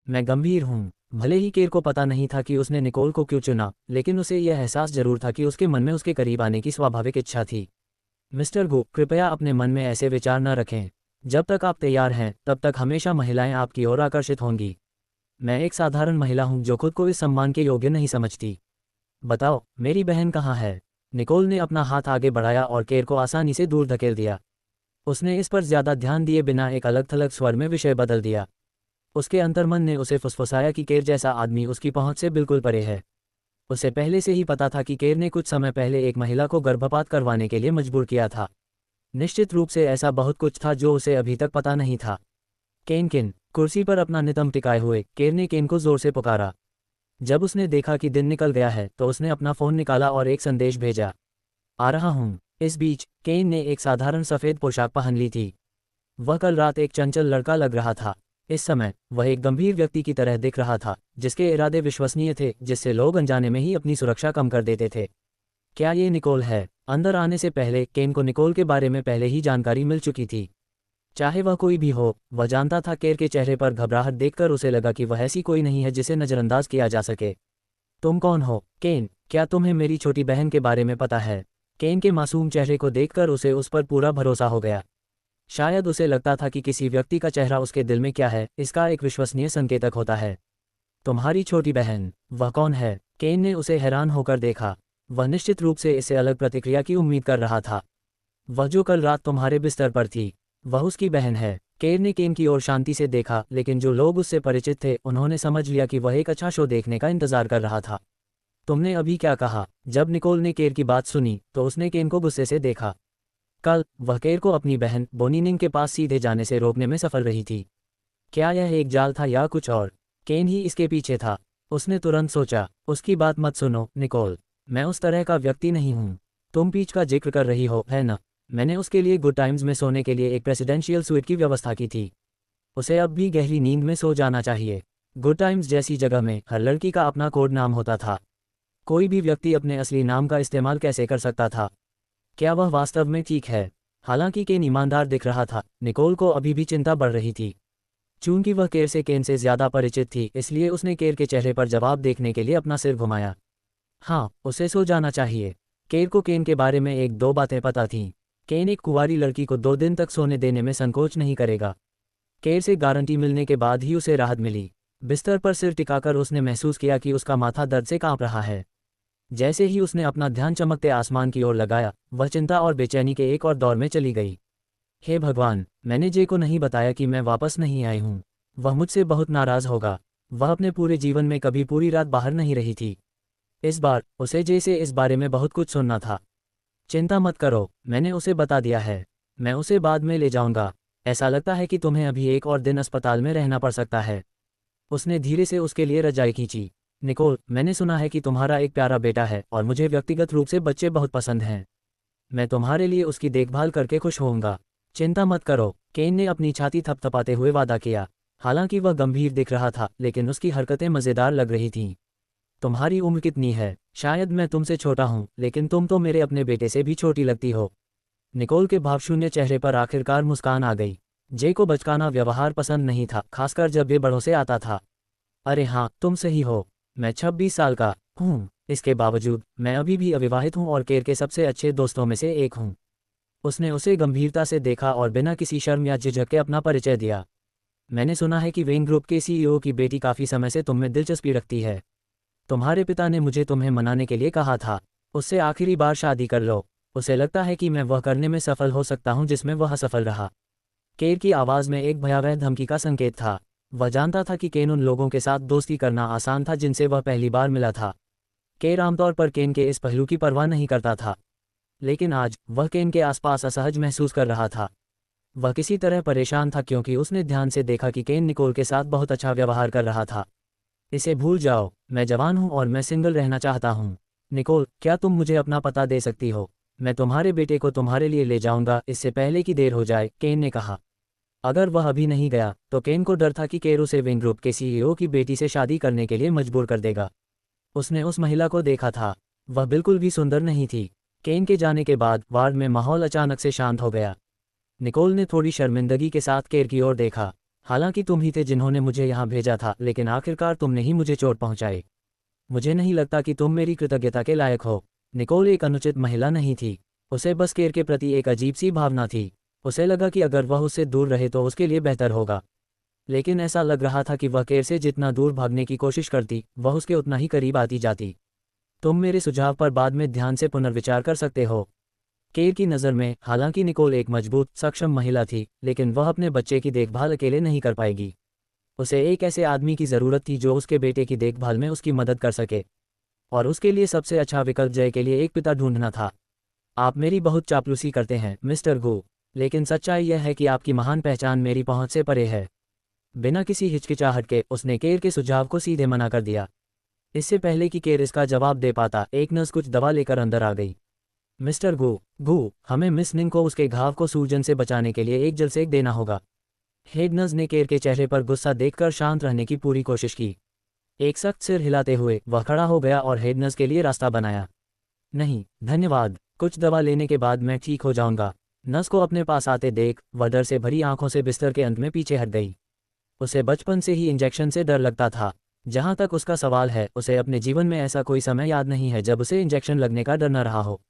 मैं गंभीर हूँ। भले ही केर को पता नहीं था कि उसने निकोल को क्यों चुना, लेकिन उसे यह एहसास जरूर था कि उसके मन में उसके करीब आने की स्वाभाविक इच्छा थी। मिस्टर गो, कृपया अपने मन में ऐसे विचार न रखें। जब तक आप तैयार हैं तब तक हमेशा महिलाएं आपकी ओर आकर्षित होंगी। मैं एक साधारण महिला हूं जो खुद को इस सम्मान के योग्य नहीं समझती। बताओ, मेरी बहन कहाँ है? निकोल ने अपना हाथ आगे बढ़ाया और केर को आसानी से दूर धकेल दिया। उसने इस पर ज्यादा ध्यान दिए बिना एक अलग थलग स्वर में विषय बदल दिया। उसके अंतर्मन ने उसे फुसफुसाया कि केर जैसा आदमी उसकी पहुंच से बिल्कुल परे है। उसे पहले से ही पता था कि केर ने कुछ समय पहले एक महिला को गर्भपात करवाने के लिए मजबूर किया था। निश्चित रूप से ऐसा बहुत कुछ था जो उसे अभी तक पता नहीं था। केन किन, कुर्सी पर अपना नितंब टिकाए हुए केर ने केन को जोर से पुकारा। जब उसने देखा कि दिन निकल गया है तो उसने अपना फोन निकाला और एक संदेश भेजा। आ रहा हूँ। इस बीच केन ने एक साधारण सफ़ेद पोशाक पहन ली थी। वह कल रात एक चंचल लड़का लग रहा था। इस समय वह एक गंभीर व्यक्ति की तरह दिख रहा था, जिसके इरादे विश्वसनीय थे, जिससे लोग अनजाने में ही अपनी सुरक्षा कम कर देते थे। क्या ये निकोल है? अंदर आने से पहले केन को निकोल के बारे में पहले ही जानकारी मिल चुकी थी। चाहे वह कोई भी हो, वह जानता था। केर के चेहरे पर घबराहट देखकर उसे लगा कि वह ऐसी कोई नहीं है जिसे नज़रअंदाज किया जा सके। तुम कौन हो, केन? क्या तुम्हें मेरी छोटी बहन के बारे में पता है? केन के मासूम चेहरे को देखकर उसे उस पर पूरा भरोसा हो गया। शायद उसे लगता था कि किसी व्यक्ति का चेहरा उसके दिल में क्या है, इसका एक विश्वसनीय संकेतक होता है। तुम्हारी छोटी बहन? वह कौन है? केन ने उसे हैरान होकर देखा। वह निश्चित रूप से इससे अलग प्रतिक्रिया की उम्मीद कर रहा था। वह जो कल रात तुम्हारे बिस्तर पर थी, वह उसकी बहन है। केर ने केन की ओर शांति से देखा, लेकिन जो लोग उससे परिचित थे उन्होंने समझ लिया कि वह एक अच्छा शो देखने का इंतजार कर रहा था। तुमने अभी क्या कहा? जब निकोल ने केर की बात सुनी तो उसने केन को गुस्से से देखा। कल वह केर को अपनी बहन बोनीनिंग के पास सीधे जाने से रोकने में सफल रही थी। क्या यह एक जाल था या कुछ और? केन ही इसके पीछे था। उसने तुरंत सोचा, उसकी बात मत सुनो निकोल, मैं उस तरह का व्यक्ति नहीं हूँ। तुम पीच का जिक्र कर रही हो, है ना? मैंने उसके लिए गुड टाइम्स में सोने के लिए एक प्रेसिडेंशियल स्वीट की व्यवस्था की थी। उसे अब भी गहरी नींद में सो जाना चाहिए। गुड टाइम्स जैसी जगह में हर लड़की का अपना कोड नाम होता था। कोई भी व्यक्ति अपने असली नाम का इस्तेमाल कैसे कर सकता था? क्या वह वास्तव में ठीक है? हालांकि केन ईमानदार दिख रहा था, निकोल को अभी भी चिंता बढ़ रही थी। चूंकि वह केन से ज्यादा परिचित थी, इसलिए उसने केर के चेहरे पर जवाब देखने के लिए अपना सिर घुमाया। हाँ, उसे सो जाना चाहिए। केर को केन के बारे में एक दो बातें पता थीं। केन एक कुंवारी लड़की को 2 दिन तक सोने देने में संकोच नहीं करेगा। केर से गारंटी मिलने के बाद ही उसे राहत मिली। बिस्तर पर सिर टिकाकर उसने महसूस किया कि उसका माथा दर्द से कांप रहा है। जैसे ही उसने अपना ध्यान चमकते आसमान की ओर लगाया, वह चिंता और बेचैनी के एक और दौर में चली गई। हे भगवान, मैंने जे को नहीं बताया कि मैं वापस नहीं आई हूँ। वह मुझसे बहुत नाराज होगा। वह अपने पूरे जीवन में कभी पूरी रात बाहर नहीं रही थी। इस बार उसे जे से इस बारे में बहुत कुछ सुनना था। चिंता मत करो, मैंने उसे बता दिया है। मैं उसे बाद में ले जाऊंगा। ऐसा लगता है कि तुम्हें अभी एक और दिन अस्पताल में रहना पड़ सकता है। उसने धीरे से उसके लिए रजाई खींची। निकोल, मैंने सुना है कि तुम्हारा एक प्यारा बेटा है और मुझे व्यक्तिगत रूप से बच्चे बहुत पसंद हैं। मैं तुम्हारे लिए उसकी देखभाल करके खुश होऊंगा। चिंता मत करो, केन ने अपनी छाती थपथपाते हुए वादा किया। हालांकि वह गंभीर दिख रहा था, लेकिन उसकी हरकतें मज़ेदार लग रही थीं। तुम्हारी उम्र कितनी है? शायद मैं तुमसे छोटा हूँ, लेकिन तुम तो मेरे अपने बेटे से भी छोटी लगती हो। निकोल के भावशून्य चेहरे पर आखिरकार मुस्कान आ गई। जे को बचकाना व्यवहार पसंद नहीं था, खासकर जब ये बड़ों से आता था। अरे हाँ, तुम सही हो। मैं 26 साल का हूँ। इसके बावजूद मैं अभी भी अविवाहित हूँ और केर के सबसे अच्छे दोस्तों में से एक हूँ। उसने उसे गंभीरता से देखा और बिना किसी शर्म या झिझक के अपना परिचय दिया। मैंने सुना है कि वेन ग्रुप के सीईओ की बेटी काफ़ी समय से तुम में दिलचस्पी रखती है। तुम्हारे पिता ने मुझे तुम्हें मनाने के लिए कहा था। उससे आखिरी बार शादी कर लो। उसे लगता है कि मैं वह करने में सफल हो सकता हूँ जिसमें वह असफल रहा। केर की आवाज़ में एक भयावह धमकी का संकेत था। वह जानता था कि केन उन लोगों के साथ दोस्ती करना आसान था जिनसे वह पहली बार मिला था। केर आमतौर पर केन के इस पहलू की परवाह नहीं करता था, लेकिन आज वह केन के आसपास असहज महसूस कर रहा था। वह किसी तरह परेशान था क्योंकि उसने ध्यान से देखा कि केन निकोल के साथ बहुत अच्छा व्यवहार कर रहा था। इसे भूल जाओ, मैं जवान हूँ और मैं सिंगल रहना चाहता हूँ। निकोल, क्या तुम मुझे अपना पता दे सकती हो? मैं तुम्हारे बेटे को तुम्हारे लिए ले जाऊंगा इससे पहले कि देर हो जाए, केन ने कहा। अगर वह अभी नहीं गया तो केन को डर था कि केर उसे विंग ग्रुप के सीईओ की बेटी से शादी करने के लिए मजबूर कर देगा। उसने उस महिला को देखा था। वह बिल्कुल भी सुंदर नहीं थी। केन के जाने के बाद वार्ड में माहौल अचानक से शांत हो गया। निकोल ने थोड़ी शर्मिंदगी के साथ केर की ओर देखा। हालांकि तुम ही थे जिन्होंने मुझे यहाँ भेजा था, लेकिन आखिरकार तुमने ही मुझे चोट पहुंचाई। मुझे नहीं लगता कि तुम मेरी कृतज्ञता के लायक हो। निकोल एक अनुचित महिला नहीं थी। उसे बस केर के प्रति एक अजीब सी भावना थी। उसे लगा कि अगर वह उससे दूर रहे तो उसके लिए बेहतर होगा। लेकिन ऐसा लग रहा था कि वह केर से जितना दूर भागने की कोशिश करती, वह उसके उतना ही करीब आती जाती। तुम मेरे सुझाव पर बाद में ध्यान से पुनर्विचार कर सकते हो। केर की नज़र में हालांकि निकोल एक मजबूत, सक्षम महिला थी, लेकिन वह अपने बच्चे की देखभाल अकेले नहीं कर पाएगी। उसे एक ऐसे आदमी की ज़रूरत थी जो उसके बेटे की देखभाल में उसकी मदद कर सके। और उसके लिए सबसे अच्छा विकल्प जय के लिए एक पिता ढूंढना था। आप मेरी बहुत चापलूसी करते हैं मिस्टर गू, लेकिन सच्चाई यह है कि आपकी महान पहचान मेरी पहुंच से परे है। बिना किसी हिचकिचाहट के उसने केर के सुझाव को सीधे मना कर दिया। इससे पहले कि केर इसका जवाब दे पाता, एक नर्स कुछ दवा लेकर अंदर आ गई। मिस्टर गू, हमें मिस निंग को उसके घाव को सूजन से बचाने के लिए एक जलसेक देना होगा। हेड नर्स ने केर के चेहरे पर गुस्सा देखकर शांत रहने की पूरी कोशिश की। एक सख्त सिर हिलाते हुए वह खड़ा हो गया और हेड नर्स के लिए रास्ता बनाया। नहीं धन्यवाद, कुछ दवा लेने के बाद मैं ठीक हो जाऊंगा। नर्स को अपने पास आते देख वह डर से भरी आंखों से बिस्तर के अंत में पीछे हट गई। उसे बचपन से ही इंजेक्शन से डर लगता था। जहां तक उसका सवाल है, उसे अपने जीवन में ऐसा कोई समय याद नहीं है जब उसे इंजेक्शन लगने का डर न रहा हो।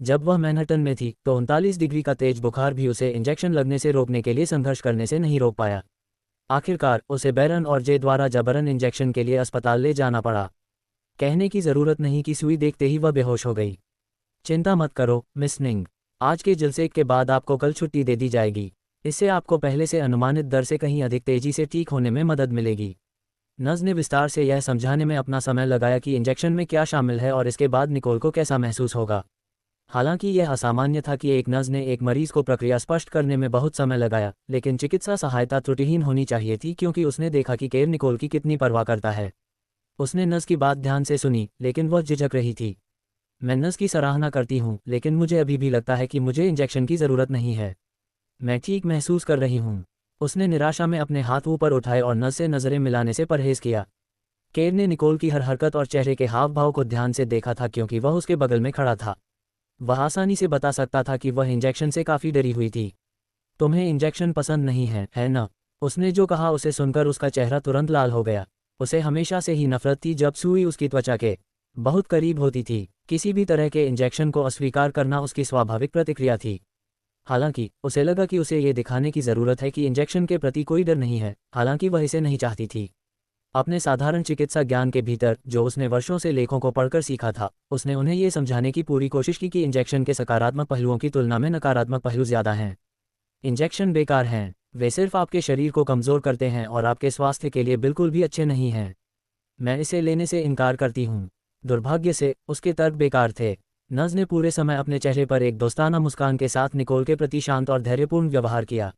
जब वह मैनहट्टन में थी तो 39 डिग्री का तेज बुखार भी उसे इंजेक्शन लगने से रोकने के लिए संघर्ष करने से नहीं रोक पाया। आखिरकार उसे बैरन और जे द्वारा जबरन इंजेक्शन के लिए अस्पताल ले जाना पड़ा। कहने की ज़रूरत नहीं कि सुई देखते ही वह बेहोश हो गई। चिंता मत करो मिस निंग, आज के जलसेक के बाद आपको कल छुट्टी दे दी जाएगी। इससे आपको पहले से अनुमानित दर से कहीं अधिक तेजी से ठीक होने में मदद मिलेगी। नर्स ने विस्तार से यह समझाने में अपना समय लगाया कि इंजेक्शन में क्या शामिल है और इसके बाद निकोल को कैसा महसूस होगा। हालांकि यह असामान्य था कि एक नर्स ने एक मरीज को प्रक्रिया स्पष्ट करने में बहुत समय लगाया, लेकिन चिकित्सा सहायता त्रुटिहीन होनी चाहिए थी क्योंकि उसने देखा कि केर निकोल की कितनी परवाह करता है। उसने नर्स की बात ध्यान से सुनी, लेकिन वह झिझक रही थी। मैं नर्स की सराहना करती हूँ, लेकिन मुझे अभी भी लगता है कि मुझे इंजेक्शन की ज़रूरत नहीं है। मैं ठीक महसूस कर रही हूँ। उसने निराशा में अपने हाथ ऊपर उठाए और नर्स से नज़रें मिलाने से परहेज़ किया। केर ने निकोल की हर हरकत और चेहरे के हाव भाव को ध्यान से देखा था क्योंकि वह उसके बगल में खड़ा था। वह आसानी से बता सकता था कि वह इंजेक्शन से काफ़ी डरी हुई थी। तुम्हें इंजेक्शन पसंद नहीं है ना? उसने जो कहा उसे सुनकर उसका चेहरा तुरंत लाल हो गया। उसे हमेशा से ही नफरत थी जब सुई उसकी त्वचा के बहुत करीब होती थी। किसी भी तरह के इंजेक्शन को अस्वीकार करना उसकी स्वाभाविक प्रतिक्रिया थी। हालांकि उसे लगा कि उसे ये दिखाने की ज़रूरत है कि इंजेक्शन के प्रति कोई डर नहीं है, हालांकि वह इसे नहीं चाहती थी। अपने साधारण चिकित्सा ज्ञान के भीतर, जो उसने वर्षों से लेखों को पढ़कर सीखा था, उसने उन्हें ये समझाने की पूरी कोशिश की कि इंजेक्शन के सकारात्मक पहलुओं की तुलना में नकारात्मक पहलू ज़्यादा हैं। इंजेक्शन बेकार हैं, वे सिर्फ आपके शरीर को कमज़ोर करते हैं और आपके स्वास्थ्य के लिए बिल्कुल भी अच्छे नहीं हैं। मैं इसे लेने से इनकार करती हूँ। दुर्भाग्य से उसके तर्क बेकार थे। नर्स ने पूरे समय अपने चेहरे पर एक दोस्ताना मुस्कान के साथ निकोल के प्रति शांत और धैर्यपूर्ण व्यवहार किया।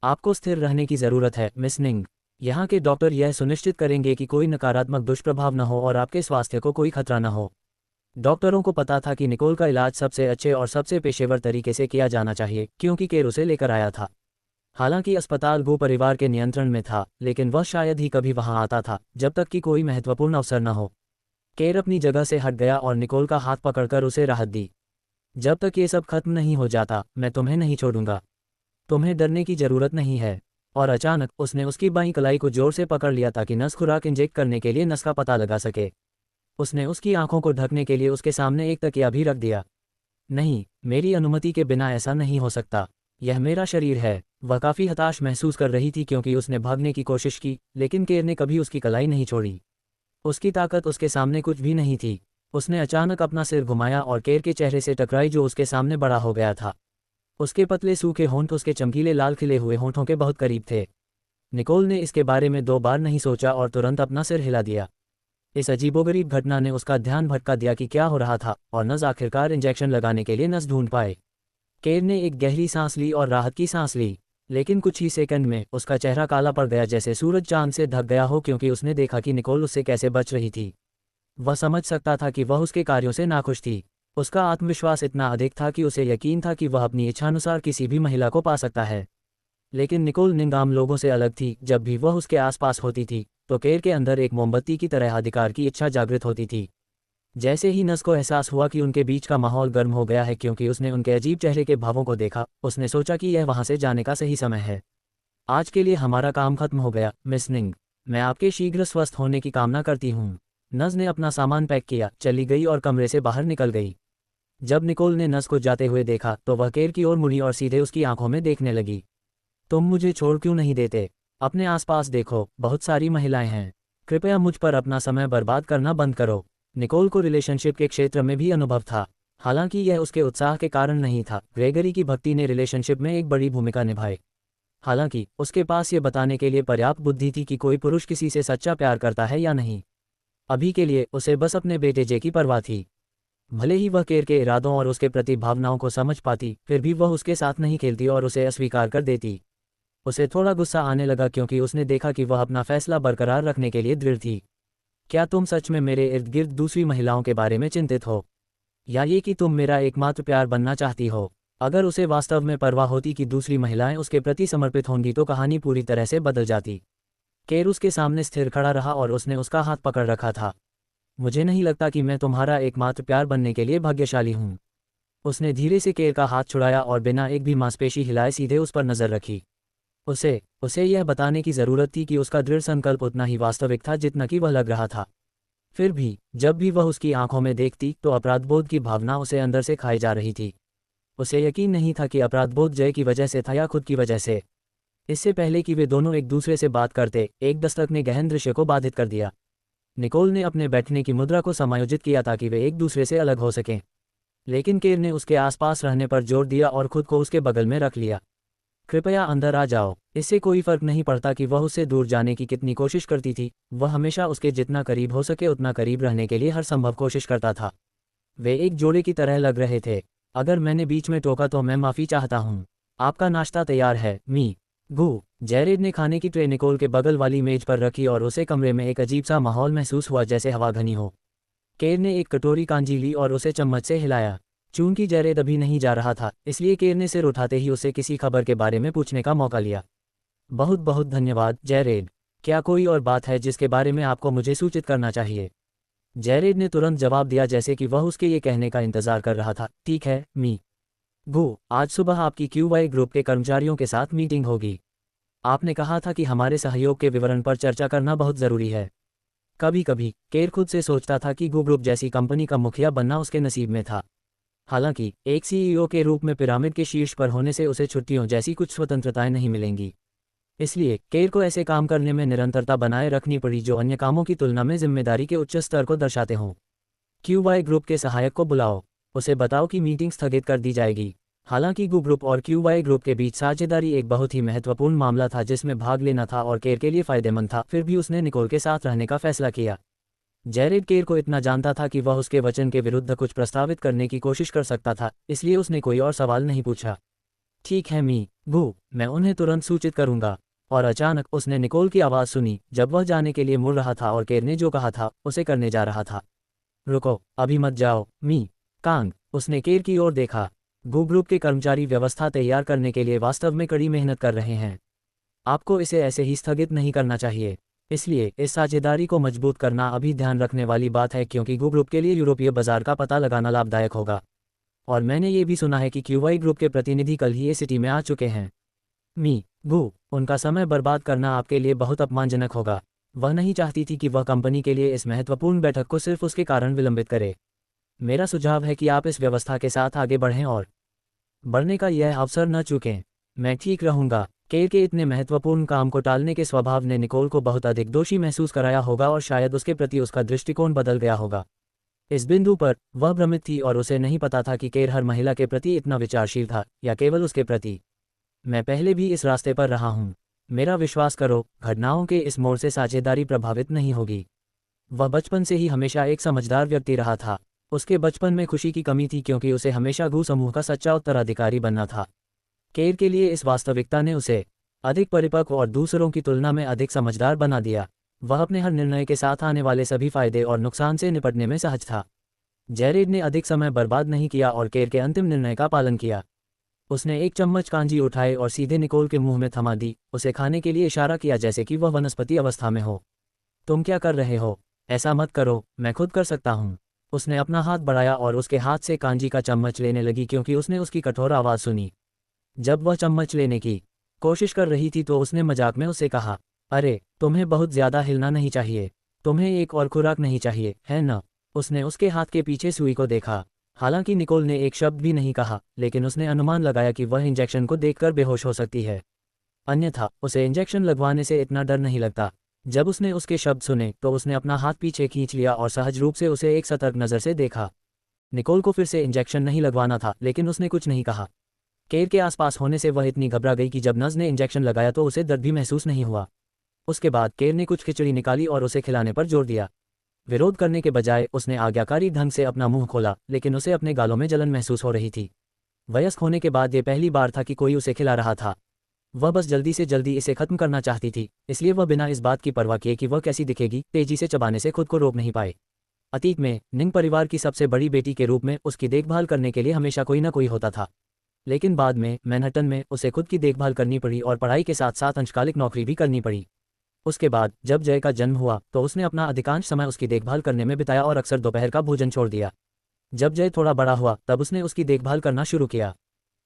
आपको स्थिर रहने की ज़रूरत है मिस निंग। यहाँ के डॉक्टर यह सुनिश्चित करेंगे कि कोई नकारात्मक दुष्प्रभाव न हो और आपके स्वास्थ्य को कोई खतरा न हो। डॉक्टरों को पता था कि निकोल का इलाज सबसे अच्छे और सबसे पेशेवर तरीके से किया जाना चाहिए क्योंकि केर उसे लेकर आया था। हालांकि अस्पताल गो परिवार के नियंत्रण में था, लेकिन वह शायद ही कभी वहां आता था जब तक कि कोई महत्वपूर्ण अवसर न हो। केर अपनी जगह से हट गया और निकोल का हाथ पकड़कर उसे राहत दी। जब तक ये सब खत्म नहीं हो जाता, मैं तुम्हें नहीं छोड़ूंगा। तुम्हें डरने की जरूरत नहीं है। और अचानक उसने उसकी बाईं कलाई को जोर से पकड़ लिया ताकि नस खुराक इंजेक्ट करने के लिए नस का पता लगा सके। उसने उसकी आंखों को ढकने के लिए उसके सामने एक तकिया भी रख दिया। नहीं, मेरी अनुमति के बिना ऐसा नहीं हो सकता। यह मेरा शरीर है। वह काफ़ी हताश महसूस कर रही थी क्योंकि उसने भागने की कोशिश की, लेकिन केर ने कभी उसकी कलाई नहीं छोड़ी। उसकी ताकत उसके सामने कुछ भी नहीं थी। उसने अचानक अपना सिर घुमाया और केर के चेहरे से टकराई जो उसके सामने बड़ा हो गया था। उसके पतले सूखे होंठ उसके चमकीले लाल खिले हुए होंठों के बहुत करीब थे। निकोल ने इसके बारे में 2 बार नहीं सोचा और तुरंत अपना सिर हिला दिया। इस अजीबोगरीब घटना ने उसका ध्यान भटका दिया कि क्या हो रहा था, और नस आखिरकार इंजेक्शन लगाने के लिए नस ढूंढ पाए। केर ने एक गहरी सांस ली और राहत की सांस ली, लेकिन कुछ ही सेकंड में उसका चेहरा काला पड़ गया जैसे सूरज चांद से ढक गया हो क्योंकि उसने देखा कि निकोल उससे कैसे बच रही थी। वह समझ सकता था कि वह उसके कार्यों से नाखुश थी। उसका आत्मविश्वास इतना अधिक था कि उसे यकीन था कि वह अपनी इच्छानुसार किसी भी महिला को पा सकता है। लेकिन निकोल निंग आम लोगों से अलग थी। जब भी वह उसके आसपास होती थी तो केर के अंदर एक मोमबत्ती की तरह अधिकार की इच्छा जागृत होती थी। जैसे ही नस को एहसास हुआ कि उनके बीच का माहौल गर्म हो गया है क्योंकि उसने उनके अजीब चेहरे के भावों को देखा, उसने सोचा कि यह वहां से जाने का सही समय है। आज के लिए हमारा काम खत्म हो गया मिस निंग। मैं आपके शीघ्र स्वस्थ होने की कामना करती हूँ। नज ने अपना सामान पैक किया, चली गई और कमरे से बाहर निकल गई। जब निकोल ने नज को जाते हुए देखा तो वह केर की ओर मुड़ी और सीधे उसकी आंखों में देखने लगी। तुम मुझे छोड़ क्यों नहीं देते? अपने आसपास देखो, बहुत सारी महिलाएं हैं। कृपया मुझ पर अपना समय बर्बाद करना बंद करो। निकोल को रिलेशनशिप के क्षेत्र में भी अनुभव था। हालांकि यह उसके उत्साह के कारण नहीं था। ग्रेगरी की भक्ति ने रिलेशनशिप में एक बड़ी भूमिका निभाई। हालांकि उसके पास ये बताने के लिए पर्याप्त बुद्धि थी कि कोई पुरुष किसी से सच्चा प्यार करता है या नहीं। अभी के लिए उसे बस अपने बेटे जे की परवाह थी। भले ही वह केर के इरादों और उसके प्रति भावनाओं को समझ पाती, फिर भी वह उसके साथ नहीं खेलती और उसे अस्वीकार कर देती। उसे थोड़ा गुस्सा आने लगा क्योंकि उसने देखा कि वह अपना फैसला बरकरार रखने के लिए दृढ़ थी। क्या तुम सच में मेरे इर्द गिर्द दूसरी महिलाओं के बारे में चिंतित हो, या ये कि तुम मेरा एकमात्र प्यार बनना चाहती हो? अगर उसे वास्तव में परवाह होती कि दूसरी महिलाएं उसके प्रति समर्पित होंगी तो कहानी पूरी तरह से बदल जाती। केर उसके सामने स्थिर खड़ा रहा और उसने उसका हाथ पकड़ रखा था। मुझे नहीं लगता कि मैं तुम्हारा एकमात्र प्यार बनने के लिए भाग्यशाली हूँ। उसने धीरे से केर का हाथ छुड़ाया और बिना एक भी मांसपेशी हिलाए सीधे उस पर नजर रखी। उसे यह बताने की जरूरत थी कि उसका दृढ़ संकल्प उतना ही वास्तविक था जितना कि वह लग रहा था। फिर भी जब भी वह उसकी आंखों में देखती तो अपराधबोध की भावना उसे अंदर से खाई जा रही थी। उसे यकीन नहीं था कि अपराधबोध जय की वजह से था या खुद की वजह से। इससे पहले कि वे दोनों एक दूसरे से बात करते, एक दस्तक ने गहन दृश्य को बाधित कर दिया। निकोल ने अपने बैठने की मुद्रा को समायोजित किया ताकि वे एक दूसरे से अलग हो सकें, लेकिन केर ने उसके आसपास रहने पर जोर दिया और खुद को उसके बगल में रख लिया। कृपया अंदर आ जाओ। इससे कोई फर्क नहीं पड़ता कि वह उससे दूर जाने की कितनी कोशिश करती थी, वह हमेशा उसके जितना करीब हो सके उतना करीब रहने के लिए हर संभव कोशिश करता था। वे एक जोड़े की तरह लग रहे थे। अगर मैंने बीच में टोका तो मैं माफ़ी चाहता हूँ। आपका नाश्ता तैयार है मी गू। जैरेड ने खाने की ट्रे निकोल के बगल वाली मेज पर रखी और उसे कमरे में एक अजीब सा माहौल महसूस हुआ जैसे हवा घनी हो। केर ने एक कटोरी कांजी ली और उसे चम्मच से हिलाया। चूंकि जैरेड अभी नहीं जा रहा था, इसलिए केर ने सिर उठाते ही उसे किसी खबर के बारे में पूछने का मौका लिया। बहुत बहुत धन्यवाद जैरेड। क्या कोई और बात है जिसके बारे में आपको मुझे सूचित करना चाहिए? जैरेड ने तुरंत जवाब दिया जैसे कि वह उसके ये कहने का इंतजार कर रहा था। ठीक है मी गू, आज सुबह आपकी QY ग्रुप के कर्मचारियों के साथ मीटिंग होगी। आपने कहा था कि हमारे सहयोग के विवरण पर चर्चा करना बहुत ज़रूरी है। कभी कभी केर खुद से सोचता था कि गू ग्रुप जैसी कंपनी का मुखिया बनना उसके नसीब में था। हालांकि एक CEO के रूप में पिरामिड के शीर्ष पर होने से उसे छुट्टियों जैसी कुछ स्वतंत्रताएं नहीं मिलेंगी। इसलिए केर को ऐसे काम करने में निरंतरता बनाए रखनी पड़ी जो अन्य कामों की तुलना में जिम्मेदारी के उच्च स्तर को दर्शाते हों। QY ग्रुप के सहायक को बुलाओ, उसे बताओ कि मीटिंग स्थगित कर दी जाएगी। हालांकि गू ग्रुप और QY ग्रुप के बीच साझेदारी एक बहुत ही महत्वपूर्ण मामला था जिसमें भाग लेना था और केर के लिए फायदेमंद था, फिर भी उसने निकोल के साथ रहने का फैसला किया। जैरेड केर को इतना जानता था कि वह उसके वचन के विरुद्ध कुछ प्रस्तावित करने की कोशिश कर सकता था, इसलिए उसने कोई और सवाल नहीं पूछा। ठीक है मी गू, मैं उन्हें तुरंत सूचित करूंगा। और अचानक उसने निकोल की आवाज़ सुनी जब वह जाने के लिए मुड़ रहा था और केर ने जो कहा था उसे करने जा रहा था। रुको, अभी मत जाओ मी कांग। उसने केर की ओर देखा। गू ग्रुप के कर्मचारी व्यवस्था तैयार करने के लिए वास्तव में कड़ी मेहनत कर रहे हैं। आपको इसे ऐसे ही स्थगित नहीं करना चाहिए। इसलिए इस साझेदारी को मजबूत करना अभी ध्यान रखने वाली बात है क्योंकि गू ग्रुप के लिए यूरोपीय बाजार का पता लगाना लाभदायक होगा। और मैंने ये भी सुना है कि QY ग्रुप के प्रतिनिधि कल ही ये सिटी में आ चुके हैं। मी गू, उनका समय बर्बाद करना आपके लिए बहुत अपमानजनक होगा। वह नहीं चाहती थी कि वह कंपनी के लिए इस महत्वपूर्ण बैठक को सिर्फ उसके कारण विलंबित करे। मेरा सुझाव है कि आप इस व्यवस्था के साथ आगे बढ़ें और बढ़ने का यह अवसर न चूकें। मैं ठीक रहूंगा। केर के इतने महत्वपूर्ण काम को टालने के स्वभाव ने निकोल को बहुत अधिक दोषी महसूस कराया होगा और शायद उसके प्रति उसका दृष्टिकोण बदल गया होगा। इस बिंदु पर वह भ्रमित थी और उसे नहीं पता था कि केर हर महिला के प्रति इतना विचारशील था या केवल उसके प्रति। मैं पहले भी इस रास्ते पर रहा हूँ। मेरा विश्वास करो, घटनाओं के इस मोड़ से साझेदारी प्रभावित नहीं होगी। वह बचपन से ही हमेशा एक समझदार व्यक्ति रहा था। उसके बचपन में खुशी की कमी थी क्योंकि उसे हमेशा गू समूह का सच्चा उत्तराधिकारी बनना था। केर के लिए इस वास्तविकता ने उसे अधिक परिपक्व और दूसरों की तुलना में अधिक समझदार बना दिया। वह अपने हर निर्णय के साथ आने वाले सभी फायदे और नुकसान से निपटने में सहज था। जैरेड ने अधिक समय बर्बाद नहीं किया और केर के अंतिम निर्णय का पालन किया। उसने एक चम्मच कांजी उठाए और सीधे निकोल के मुंह में थमा दी, उसे खाने के लिए इशारा किया जैसे कि वह वनस्पति अवस्था में हो। तुम क्या कर रहे हो? ऐसा मत करो, मैं खुद कर सकता हूँ। उसने अपना हाथ बढ़ाया और उसके हाथ से कांजी का चम्मच लेने लगी क्योंकि उसने उसकी कठोर आवाज़ सुनी। जब वह चम्मच लेने की कोशिश कर रही थी तो उसने मजाक में उससे कहा, अरे तुम्हें बहुत ज़्यादा हिलना नहीं चाहिए, तुम्हें एक और खुराक नहीं चाहिए, है ना? उसने उसके हाथ के पीछे सुई को देखा। हालांकि निकोल ने एक शब्द भी नहीं कहा, लेकिन उसने अनुमान लगाया कि वह इंजेक्शन को देखकर बेहोश हो सकती है। अन्यथा उसे इंजेक्शन लगवाने से इतना डर नहीं लगता। जब उसने उसके शब्द सुने तो उसने अपना हाथ पीछे खींच लिया और सहज रूप से उसे एक सतर्क नज़र से देखा। निकोल को फिर से इंजेक्शन नहीं लगवाना था, लेकिन उसने कुछ नहीं कहा। केर के आसपास होने से वह इतनी घबरा गई कि जब नर्स ने इंजेक्शन लगाया तो उसे दर्द भी महसूस नहीं हुआ। उसके बाद केर ने कुछ खिचड़ी निकाली और उसे खिलाने पर जोर दिया। विरोध करने के बजाय उसने आज्ञाकारी ढंग से अपना मुंह खोला, लेकिन उसे अपने गालों में जलन महसूस हो रही थी। वयस्क होने के बाद ये पहली बार था कि कोई उसे खिला रहा था। वह बस जल्दी से जल्दी इसे खत्म करना चाहती थी, इसलिए वह बिना इस बात की परवाह किए कि वह कैसी दिखेगी तेजी से चबाने से खुद को रोक नहीं पाए। अतीत में निंग परिवार की सबसे बड़ी बेटी के रूप में उसकी देखभाल करने के लिए हमेशा कोई ना कोई होता था, लेकिन बाद में मैनहट्टन में उसे खुद की देखभाल करनी पड़ी और पढ़ाई के साथ साथ अंशकालिक नौकरी भी करनी पड़ी। उसके बाद जब जय का जन्म हुआ तो उसने अपना अधिकांश समय उसकी देखभाल करने में बिताया और अक्सर दोपहर का भोजन छोड़ दिया। जब जय थोड़ा बड़ा हुआ तब उसने उसकी देखभाल करना शुरू किया।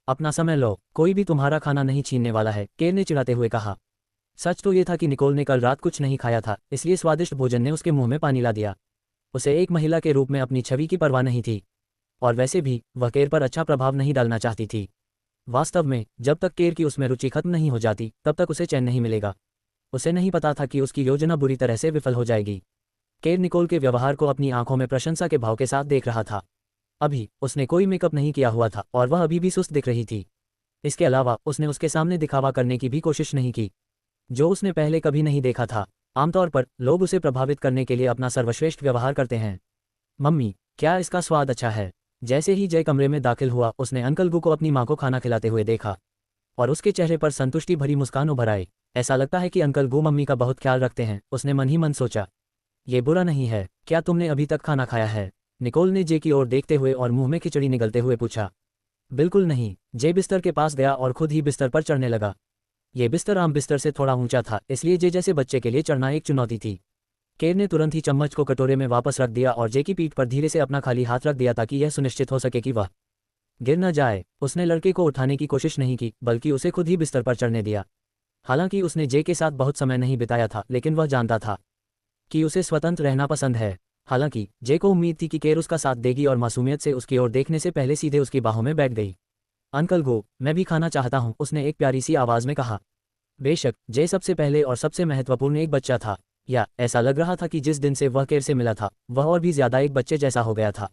अपना समय लो, कोई भी तुम्हारा खाना नहीं छीनने वाला है, केर ने चिढ़ाते हुए कहा। सच तो ये था कि निकोल ने कल रात कुछ नहीं खाया था, इसलिए स्वादिष्ट भोजन ने उसके मुंह में पानी ला दिया। उसे एक महिला के रूप में अपनी छवि की परवाह नहीं थी, और वैसे भी वह केर पर अच्छा प्रभाव नहीं डालना चाहती थी। वास्तव में जब तक केर की उसमें रुचि खत्म नहीं हो जाती तब तक उसे चैन नहीं मिलेगा। उसे नहीं पता था कि उसकी योजना बुरी तरह से विफल हो जाएगी। केर निकोल के व्यवहार को अपनी आंखों में प्रशंसा के भाव के साथ देख रहा था। अभी उसने कोई मेकअप नहीं किया हुआ था और वह अभी भी सुस्त दिख रही थी। इसके अलावा उसने उसके सामने दिखावा करने की भी कोशिश नहीं की, जो उसने पहले कभी नहीं देखा था। आमतौर पर लोग उसे प्रभावित करने के लिए अपना सर्वश्रेष्ठ व्यवहार करते हैं। मम्मी, क्या इसका स्वाद अच्छा है? जैसे ही जय कमरे में दाखिल हुआ उसने अंकल गू को अपनी माँ को खाना खिलाते हुए देखा और उसके चेहरे पर संतुष्टि भरी मुस्कान उभर आई। ऐसा लगता है कि अंकल गू मम्मी का बहुत ख्याल रखते हैं, उसने मन ही मन सोचा। ये बुरा नहीं है, क्या तुमने अभी तक खाना खाया है? निकोल ने जे की ओर देखते हुए और मुंह में खिचड़ी निगलते हुए पूछा। बिल्कुल नहीं। जे बिस्तर के पास गया और खुद ही बिस्तर पर चढ़ने लगा। ये बिस्तर आम बिस्तर से थोड़ा ऊंचा था, इसलिए जे जैसे बच्चे के लिए चढ़ना एक चुनौती थी। केर ने तुरंत ही चम्मच को कटोरे में वापस रख दिया और जे की पीठ पर धीरे से अपना खाली हाथ रख दिया ताकि यह सुनिश्चित हो सके कि वह गिर न जाए। उसने लड़के को उठाने की कोशिश नहीं की, बल्कि उसे खुद ही बिस्तर पर चढ़ने दिया। हालांकि उसने जे के साथ बहुत समय नहीं बिताया था, लेकिन वह जानता था कि उसे स्वतंत्र रहना पसंद है। हालांकि जे को उम्मीद थी कि केर उसका साथ देगी और मासूमियत से उसकी ओर देखने से पहले सीधे उसकी बाहों में बैठ गई। अंकल गो, मैं भी खाना चाहता हूँ, उसने एक प्यारी सी आवाज़ में कहा। बेशक, जे सबसे पहले और सबसे महत्वपूर्ण एक बच्चा था, या ऐसा लग रहा था कि जिस दिन से वह केर से मिला था वह और भी ज्यादा एक बच्चे जैसा हो गया था।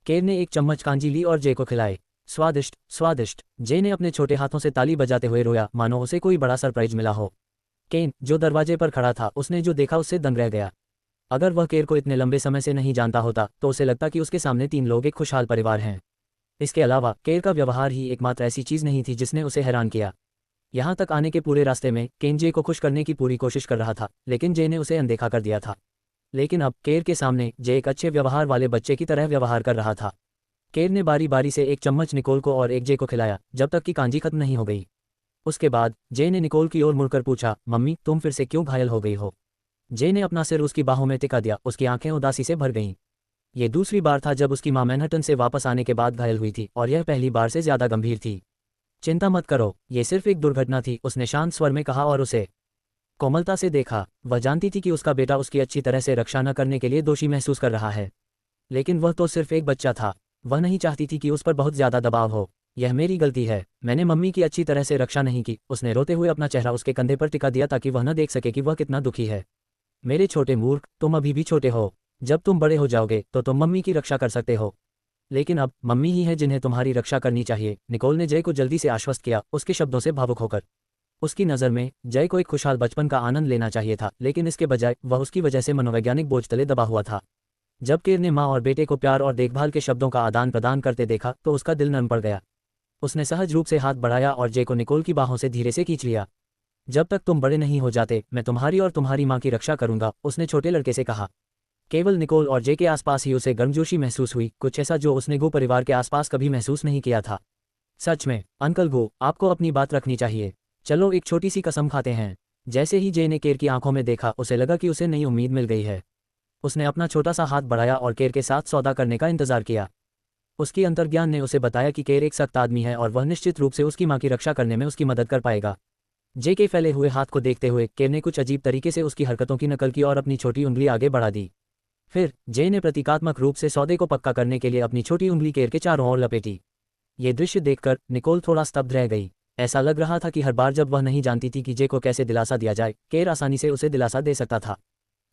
केर ने एक चम्मच कांजी ली और जे को खिलाए। स्वादिष्ट, स्वादिष्ट, जे ने अपने छोटे हाथों से ताली बजाते हुए रोया, मानो उसे कोई बड़ा सरप्राइज मिला हो। केन, जो दरवाजे पर खड़ा था, उसने जो देखा उससे दंग रह गया। अगर वह केर को इतने लंबे समय से नहीं जानता होता तो उसे लगता कि उसके सामने 3 लोग एक खुशहाल परिवार हैं। इसके अलावा केर का व्यवहार ही एकमात्र ऐसी चीज़ नहीं थी जिसने उसे हैरान किया। यहाँ तक आने के पूरे रास्ते में केन जे को खुश करने की पूरी कोशिश कर रहा था, लेकिन जे ने उसे अनदेखा कर दिया था। लेकिन अब केर के सामने जे एक अच्छे व्यवहार वाले बच्चे की तरह व्यवहार कर रहा था। केर ने बारी बारी से एक चम्मच निकोल को और एक जे को खिलाया, जब तक कि कांजी खत्म नहीं हो गई। उसके बाद जे ने निकोल की ओर मुड़कर पूछा, मम्मी, तुम फिर से क्यों घायल हो गई हो? जे ने अपना सिर उसकी बाहों में टिका दिया, उसकी आंखें उदासी से भर गईं। ये दूसरी बार था जब उसकी मां मैनहट्टन से वापस आने के बाद घायल हुई थी, और यह पहली बार से ज्यादा गंभीर थी। चिंता मत करो, ये सिर्फ एक दुर्घटना थी, उसने शांत स्वर में कहा और उसे कोमलता से देखा। वह जानती थी कि उसका बेटा उसकी अच्छी तरह से रक्षा न करने के लिए दोषी महसूस कर रहा है, लेकिन वह तो सिर्फ एक बच्चा था। वह नहीं चाहती थी कि उस पर बहुत ज्यादा दबाव हो। यह मेरी गलती है, मैंने मम्मी की अच्छी तरह से रक्षा नहीं की। उसने रोते हुए अपना चेहरा उसके कंधे पर टिका दिया ताकि वह न देख सके कि वह कितना दुखी है। मेरे छोटे मूर्ख, तुम अभी भी छोटे हो। जब तुम बड़े हो जाओगे तो तुम मम्मी की रक्षा कर सकते हो, लेकिन अब मम्मी ही है जिन्हें तुम्हारी रक्षा करनी चाहिए। निकोल ने जय को जल्दी से आश्वस्त किया, उसके शब्दों से भावुक होकर। उसकी नज़र में जय को एक खुशहाल बचपन का आनंद लेना चाहिए था, लेकिन इसके बजाय वह उसकी वजह से मनोवैज्ञानिक बोझ तले दबा हुआ था। जब केर ने माँ और बेटे को प्यार और देखभाल के शब्दों का आदान प्रदान करते देखा तो उसका दिल नरम पड़ गया। उसने सहज रूप से हाथ बढ़ाया और जय को निकोल की बाहों से धीरे से खींच लिया। जब तक तुम बड़े नहीं हो जाते मैं तुम्हारी और तुम्हारी माँ की रक्षा करूंगा, उसने छोटे लड़के से कहा। केवल निकोल और जे के आसपास ही उसे गर्मजोशी महसूस हुई, कुछ ऐसा जो उसने गो परिवार के आसपास कभी महसूस नहीं किया था। सच में, अंकल गो, आपको अपनी बात रखनी चाहिए। चलो एक छोटी सी कसम खाते हैं। जैसे ही जे ने केर की आंखों में देखा उसे लगा कि उसे नई उम्मीद मिल गई है। उसने अपना छोटा सा हाथ बढ़ाया और केर के साथ सौदा करने का इंतजार किया। उसकी अंतर्ज्ञान ने उसे बताया कि केर एक सख्त आदमी है और वह निश्चित रूप से उसकी माँ की रक्षा करने में उसकी मदद कर पाएगा। जे के फैले हुए हाथ को देखते हुए केर ने कुछ अजीब तरीके से उसकी हरकतों की नकल की और अपनी छोटी उंगली आगे बढ़ा दी। फिर जे ने प्रतीकात्मक रूप से सौदे को पक्का करने के लिए अपनी छोटी उंगली केर के चारों ओर लपेटी। ये दृश्य देखकर निकोल थोड़ा स्तब्ध रह गई। ऐसा लग रहा था कि हर बार जब वह नहीं जानती थी कि जे को कैसे दिलासा दिया जाए, केर आसानी से उसे दिलासा दे सकता था।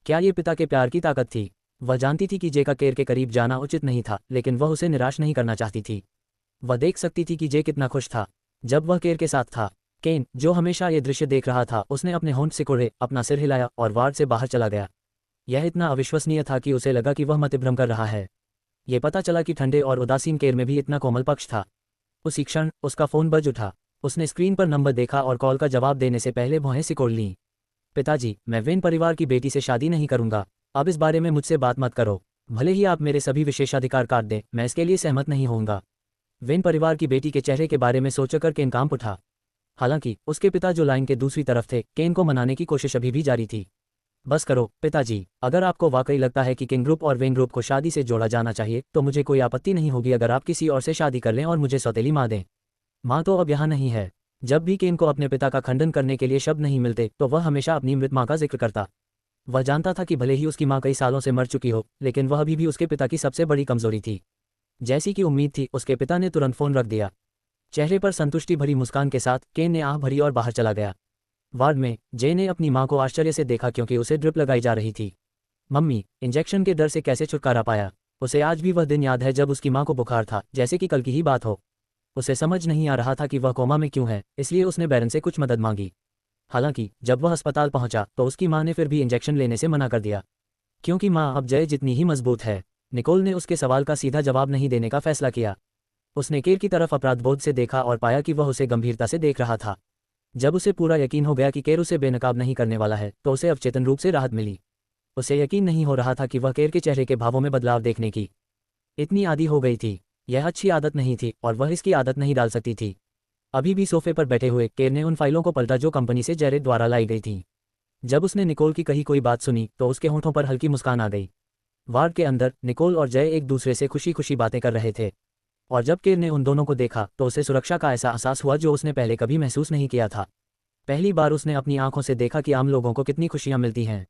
क्या ये पिता के प्यार की ताकत थी? वह जानती थी कि जे का केर के करीब जाना उचित नहीं था, लेकिन वह उसे निराश नहीं करना चाहती थी। वह देख सकती थी कि जे कितना खुश था जब वह केर के साथ था। केन, जो हमेशा ये दृश्य देख रहा था, उसने अपने होंठ सिकोड़े, अपना सिर हिलाया और वार्ड से बाहर चला गया। यह इतना अविश्वसनीय था कि उसे लगा कि वह मतिभ्रम कर रहा है। ये पता चला कि ठंडे और उदासीन केर में भी इतना कोमल पक्ष था। उसी क्षण उसका फ़ोन बज उठा। उसने स्क्रीन पर नंबर देखा और कॉल का जवाब देने से पहले भौहें सिकोड़ लीं। पिताजी, मैं वेन परिवार की बेटी से शादी नहीं करूंगा। अब इस बारे में मुझसे बात मत करो। भले ही आप मेरे सभी विशेषाधिकार काट दें, मैं इसके लिए सहमत नहीं होऊंगा। वेन परिवार की बेटी के चेहरे के बारे में सोचकर केन कांप उठा। हालांकि उसके पिता जो लाइन के दूसरी तरफ थे, केन को मनाने की कोशिश अभी भी जारी थी। बस करो पिताजी, अगर आपको वाकई लगता है कि किंग ग्रुप और वेन ग्रुप को शादी से जोड़ा जाना चाहिए तो मुझे कोई आपत्ति नहीं होगी अगर आप किसी और से शादी कर लें और मुझे सौतेली माँ दें। माँ तो अब यहाँ नहीं है। जब भी केन को अपने पिता का खंडन करने के लिए शब्द नहीं मिलते तो वह हमेशा अपनी मृत माँ का जिक्र करता। वह जानता था कि भले ही उसकी माँ कई सालों से मर चुकी हो, लेकिन वह अभी भी उसके पिता की सबसे बड़ी कमजोरी थी। जैसी कि उम्मीद थी, उसके पिता ने तुरंत फोन रख दिया। चेहरे पर संतुष्टि भरी मुस्कान के साथ केन ने आह भरी और बाहर चला गया। वार्ड में जे ने अपनी माँ को आश्चर्य से देखा क्योंकि उसे ड्रिप लगाई जा रही थी। मम्मी, इंजेक्शन के डर से कैसे छुटकारा पाया? उसे आज भी वह दिन याद है जब उसकी माँ को बुखार था, जैसे कि कल की ही बात हो। उसे समझ नहीं आ रहा था कि वह कोमा में क्यों है, इसलिए उसने बैरन से कुछ मदद मांगी। हालांकि जब वह अस्पताल पहुंचा तो उसकी माँ ने फिर भी इंजेक्शन लेने से मना कर दिया, क्योंकि माँ अब जय जितनी ही मजबूत है। निकोल ने उसके सवाल का सीधा जवाब नहीं देने का फैसला किया। उसने केर की तरफ अपराधबोध से देखा और पाया कि वह उसे गंभीरता से देख रहा था। जब उसे पूरा यकीन हो गया कि केर उसे बेनकाब नहीं करने वाला है तो उसे अवचेतन रूप से राहत मिली। उसे यकीन नहीं हो रहा था कि वह केर के चेहरे के भावों में बदलाव देखने की इतनी आदी हो गई थी। यह अच्छी आदत नहीं थी और वह इसकी आदत नहीं डाल सकती थी। अभी भी सोफे पर बैठे हुए केर ने उन फाइलों को पलटा जो कंपनी से जेरेड द्वारा लाई गई थी। जब उसने निकोल की कही कोई बात सुनी तो उसके होंठों पर हल्की मुस्कान आ गई। वार्ड के अंदर निकोल और जय एक दूसरे से खुशी खुशी बातें कर रहे थे, और जब केर ने उन दोनों को देखा तो उसे सुरक्षा का ऐसा एहसास हुआ जो उसने पहले कभी महसूस नहीं किया था। पहली बार उसने अपनी आंखों से देखा कि आम लोगों को कितनी खुशियां मिलती हैं।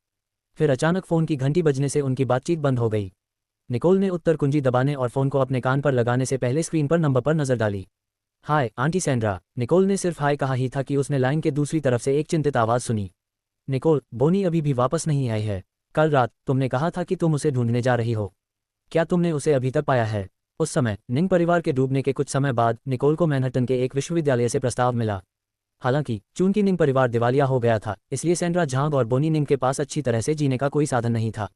फिर अचानक फ़ोन की घंटी बजने से उनकी बातचीत बंद हो गई। निकोल ने उत्तर कुंजी दबाने और फ़ोन को अपने कान पर लगाने से पहले स्क्रीन पर नंबर पर नज़र डाली। Hi aunty Sandra. निकोल ने सिर्फ हाय कहा ही था कि उसने लाइन के दूसरी तरफ से एक चिंतित आवाज़ सुनी। निकोल, बोनी अभी भी वापस नहीं आई है। कल रात तुमने कहा था कि तुम उसे ढूंढने जा रही हो। क्या तुमने उसे अभी तक पाया है? उस समय निंग परिवार के डूबने के कुछ समय बाद निकोल को मैनहट्टन के एक विश्वविद्यालय से प्रस्ताव मिला। हालांकि चूंकि निंग परिवार दिवालिया हो गया था, इसलिए सैंड्रा झांग और बोनी निंग के पास अच्छी तरह से जीने का कोई साधन नहीं था।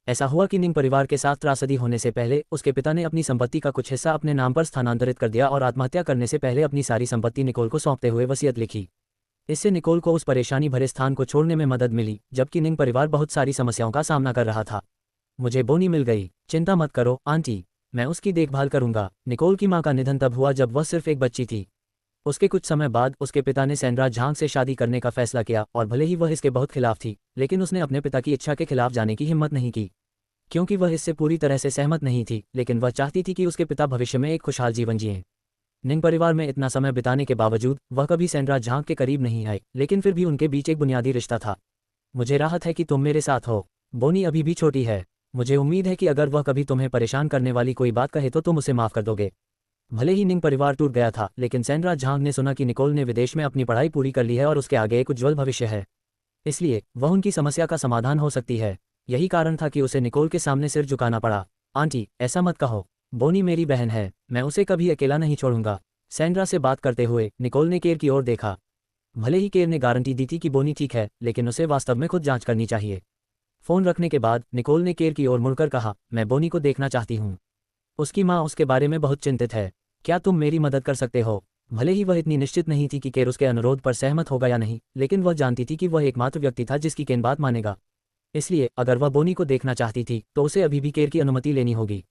ऐसा हुआ कि निंग परिवार के साथ त्रासदी होने से पहले उसके पिता ने अपनी संपत्ति का कुछ हिस्सा अपने नाम पर स्थानांतरित कर दिया और आत्महत्या करने से पहले अपनी सारी संपत्ति निकोल को सौंपते हुए वसीयत लिखी। इससे निकोल को उस परेशानी भरे स्थान को छोड़ने में मदद मिली, जबकि निंग परिवार बहुत सारी समस्याओं का सामना कर रहा था। मुझे बोनी मिल गई, चिंता मत करो आंटी, मैं उसकी देखभाल करूंगा। निकोल की मां का निधन तब हुआ जब वह सिर्फ एक बच्ची थी। उसके कुछ समय बाद उसके पिता ने सैंड्रा झांग से शादी करने का फैसला किया, और भले ही वह इसके बहुत खिलाफ थी, लेकिन उसने अपने पिता की इच्छा के खिलाफ जाने की हिम्मत नहीं की, क्योंकि वह इससे पूरी तरह से सहमत नहीं थी, लेकिन वह चाहती थी कि उसके पिता भविष्य में एक खुशहाल जीवन जिएं। निंग परिवार में इतना समय बिताने के बावजूद वह कभी सैंड्रा झांग के करीब नहीं आई, लेकिन फिर भी उनके बीच एक बुनियादी रिश्ता था। मुझे राहत है कि तुम मेरे साथ हो। बोनी अभी भी छोटी है। मुझे उम्मीद है कि अगर वह कभी तुम्हें परेशान करने वाली कोई बात कहे तो तुम उसे माफ कर दोगे। भले ही निंग परिवार टूट गया था, लेकिन सैंड्रा झांग ने सुना कि निकोल ने विदेश में अपनी पढ़ाई पूरी कर ली है और उसके आगे एक उज्ज्वल भविष्य है, इसलिए वह उनकी समस्या का समाधान हो सकती है। यही कारण था कि उसे निकोल के सामने सिर झुकाना पड़ा। आंटी, ऐसा मत कहो। बोनी मेरी बहन है, मैं उसे कभी अकेला नहीं छोड़ूंगा। सैंड्रा से बात करते हुए निकोल ने केर की ओर देखा। भले ही केर ने गारंटी दी थी कि बोनी ठीक है, लेकिन उसे वास्तव में खुद जांच करनी चाहिए। फोन रखने के बाद निकोल ने केर की ओर मुड़कर कहा, मैं बोनी को देखना चाहती हूँ। उसकी माँ उसके बारे में बहुत चिंतित है। क्या तुम मेरी मदद कर सकते हो? भले ही वह इतनी निश्चित नहीं थी कि केर उसके अनुरोध पर सहमत होगा या नहीं, लेकिन वह जानती थी कि वह एकमात्र व्यक्ति था जिसकी केन बात मानेगा। इसलिए अगर वह बोनी को देखना चाहती थी तो उसे अभी भी केर की अनुमति लेनी होगी।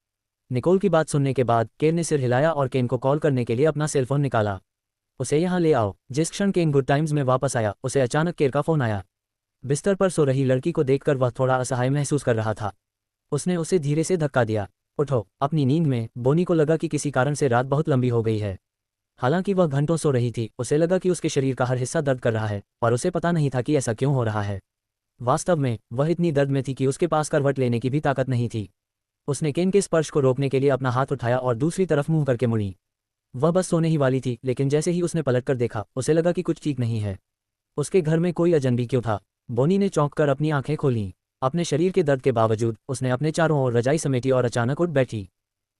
निकोल की बात सुनने के बाद केर ने सिर हिलाया और केन को कॉल करने के लिए अपना सेलफोन निकाला। उसे यहाँ ले आओ। जिस क्षण केन गुड टाइम्स में वापस आया, उसे अचानक केर का फोन आया। बिस्तर पर सो रही लड़की को देखकर वह थोड़ा असहाय महसूस कर रहा था। उसने उसे धीरे से धक्का दिया। उठो, अपनी नींद में। बोनी को लगा कि किसी कारण से रात बहुत लंबी हो गई है। हालांकि वह घंटों सो रही थी, उसे लगा कि उसके शरीर का हर हिस्सा दर्द कर रहा है और उसे पता नहीं था कि ऐसा क्यों हो रहा है। वास्तव में वह इतनी दर्द में थी कि उसके पास करवट लेने की भी ताकत नहीं थी। उसने केन के स्पर्श को रोकने के लिए अपना हाथ उठाया और दूसरी तरफ मुंह करके मुड़ी। वह बस सोने ही वाली थी, लेकिन जैसे ही उसने पलटकर देखा उसे लगा कि कुछ ठीक नहीं है। उसके घर में कोई अजनबी क्यों था? बोनी ने चौंक कर अपनी आंखें खोलीं। अपने शरीर के दर्द के बावजूद उसने अपने चारों ओर रजाई समेटी और अचानक उठ बैठी।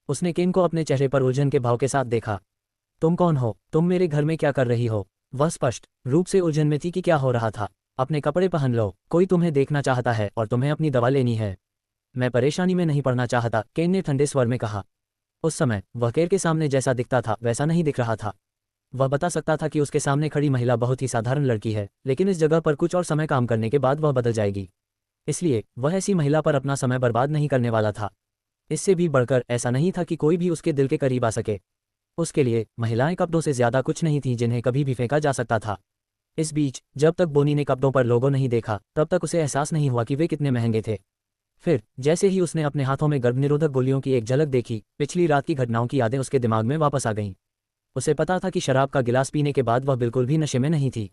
उसने केन को अपने चेहरे पर उलझन के भाव के साथ देखा। तुम कौन हो? तुम मेरे घर में क्या कर रही हो? वह स्पष्ट रूप से उलझन में थी कि क्या हो रहा था। अपने कपड़े पहन लो, कोई तुम्हें देखना चाहता है और तुम्हें अपनी दवा लेनी है। मैं परेशानी में नहीं पड़ना चाहता, केन ने ठंडे स्वर में कहा। उस समय वह केर के सामने जैसा दिखता था वैसा नहीं दिख रहा था। वह बता सकता था कि उसके सामने खड़ी महिला बहुत ही साधारण लड़की है, लेकिन इस जगह पर कुछ और समय काम करने के बाद वह बदल जाएगी। इसलिए वह ऐसी महिला पर अपना समय बर्बाद नहीं करने वाला था। इससे भी बढ़कर ऐसा नहीं था कि कोई भी उसके दिल के करीब आ सके। उसके लिए महिलाएं कपड़ों से ज्यादा कुछ नहीं थीं जिन्हें कभी भी फेंका जा सकता था। इस बीच जब तक बोनी ने कपड़ों पर लोगो नहीं देखा तब तक उसे एहसास नहीं हुआ कि वे कितने महंगे थे। फिर जैसे ही उसने अपने हाथों में गर्भनिरोधक गोलियों की एक झलक देखी, पिछली रात की घटनाओं की यादें उसके दिमाग में वापस आ गईं। उसे पता था कि शराब का गिलास पीने के बाद वह बिल्कुल भी नशे में नहीं थी।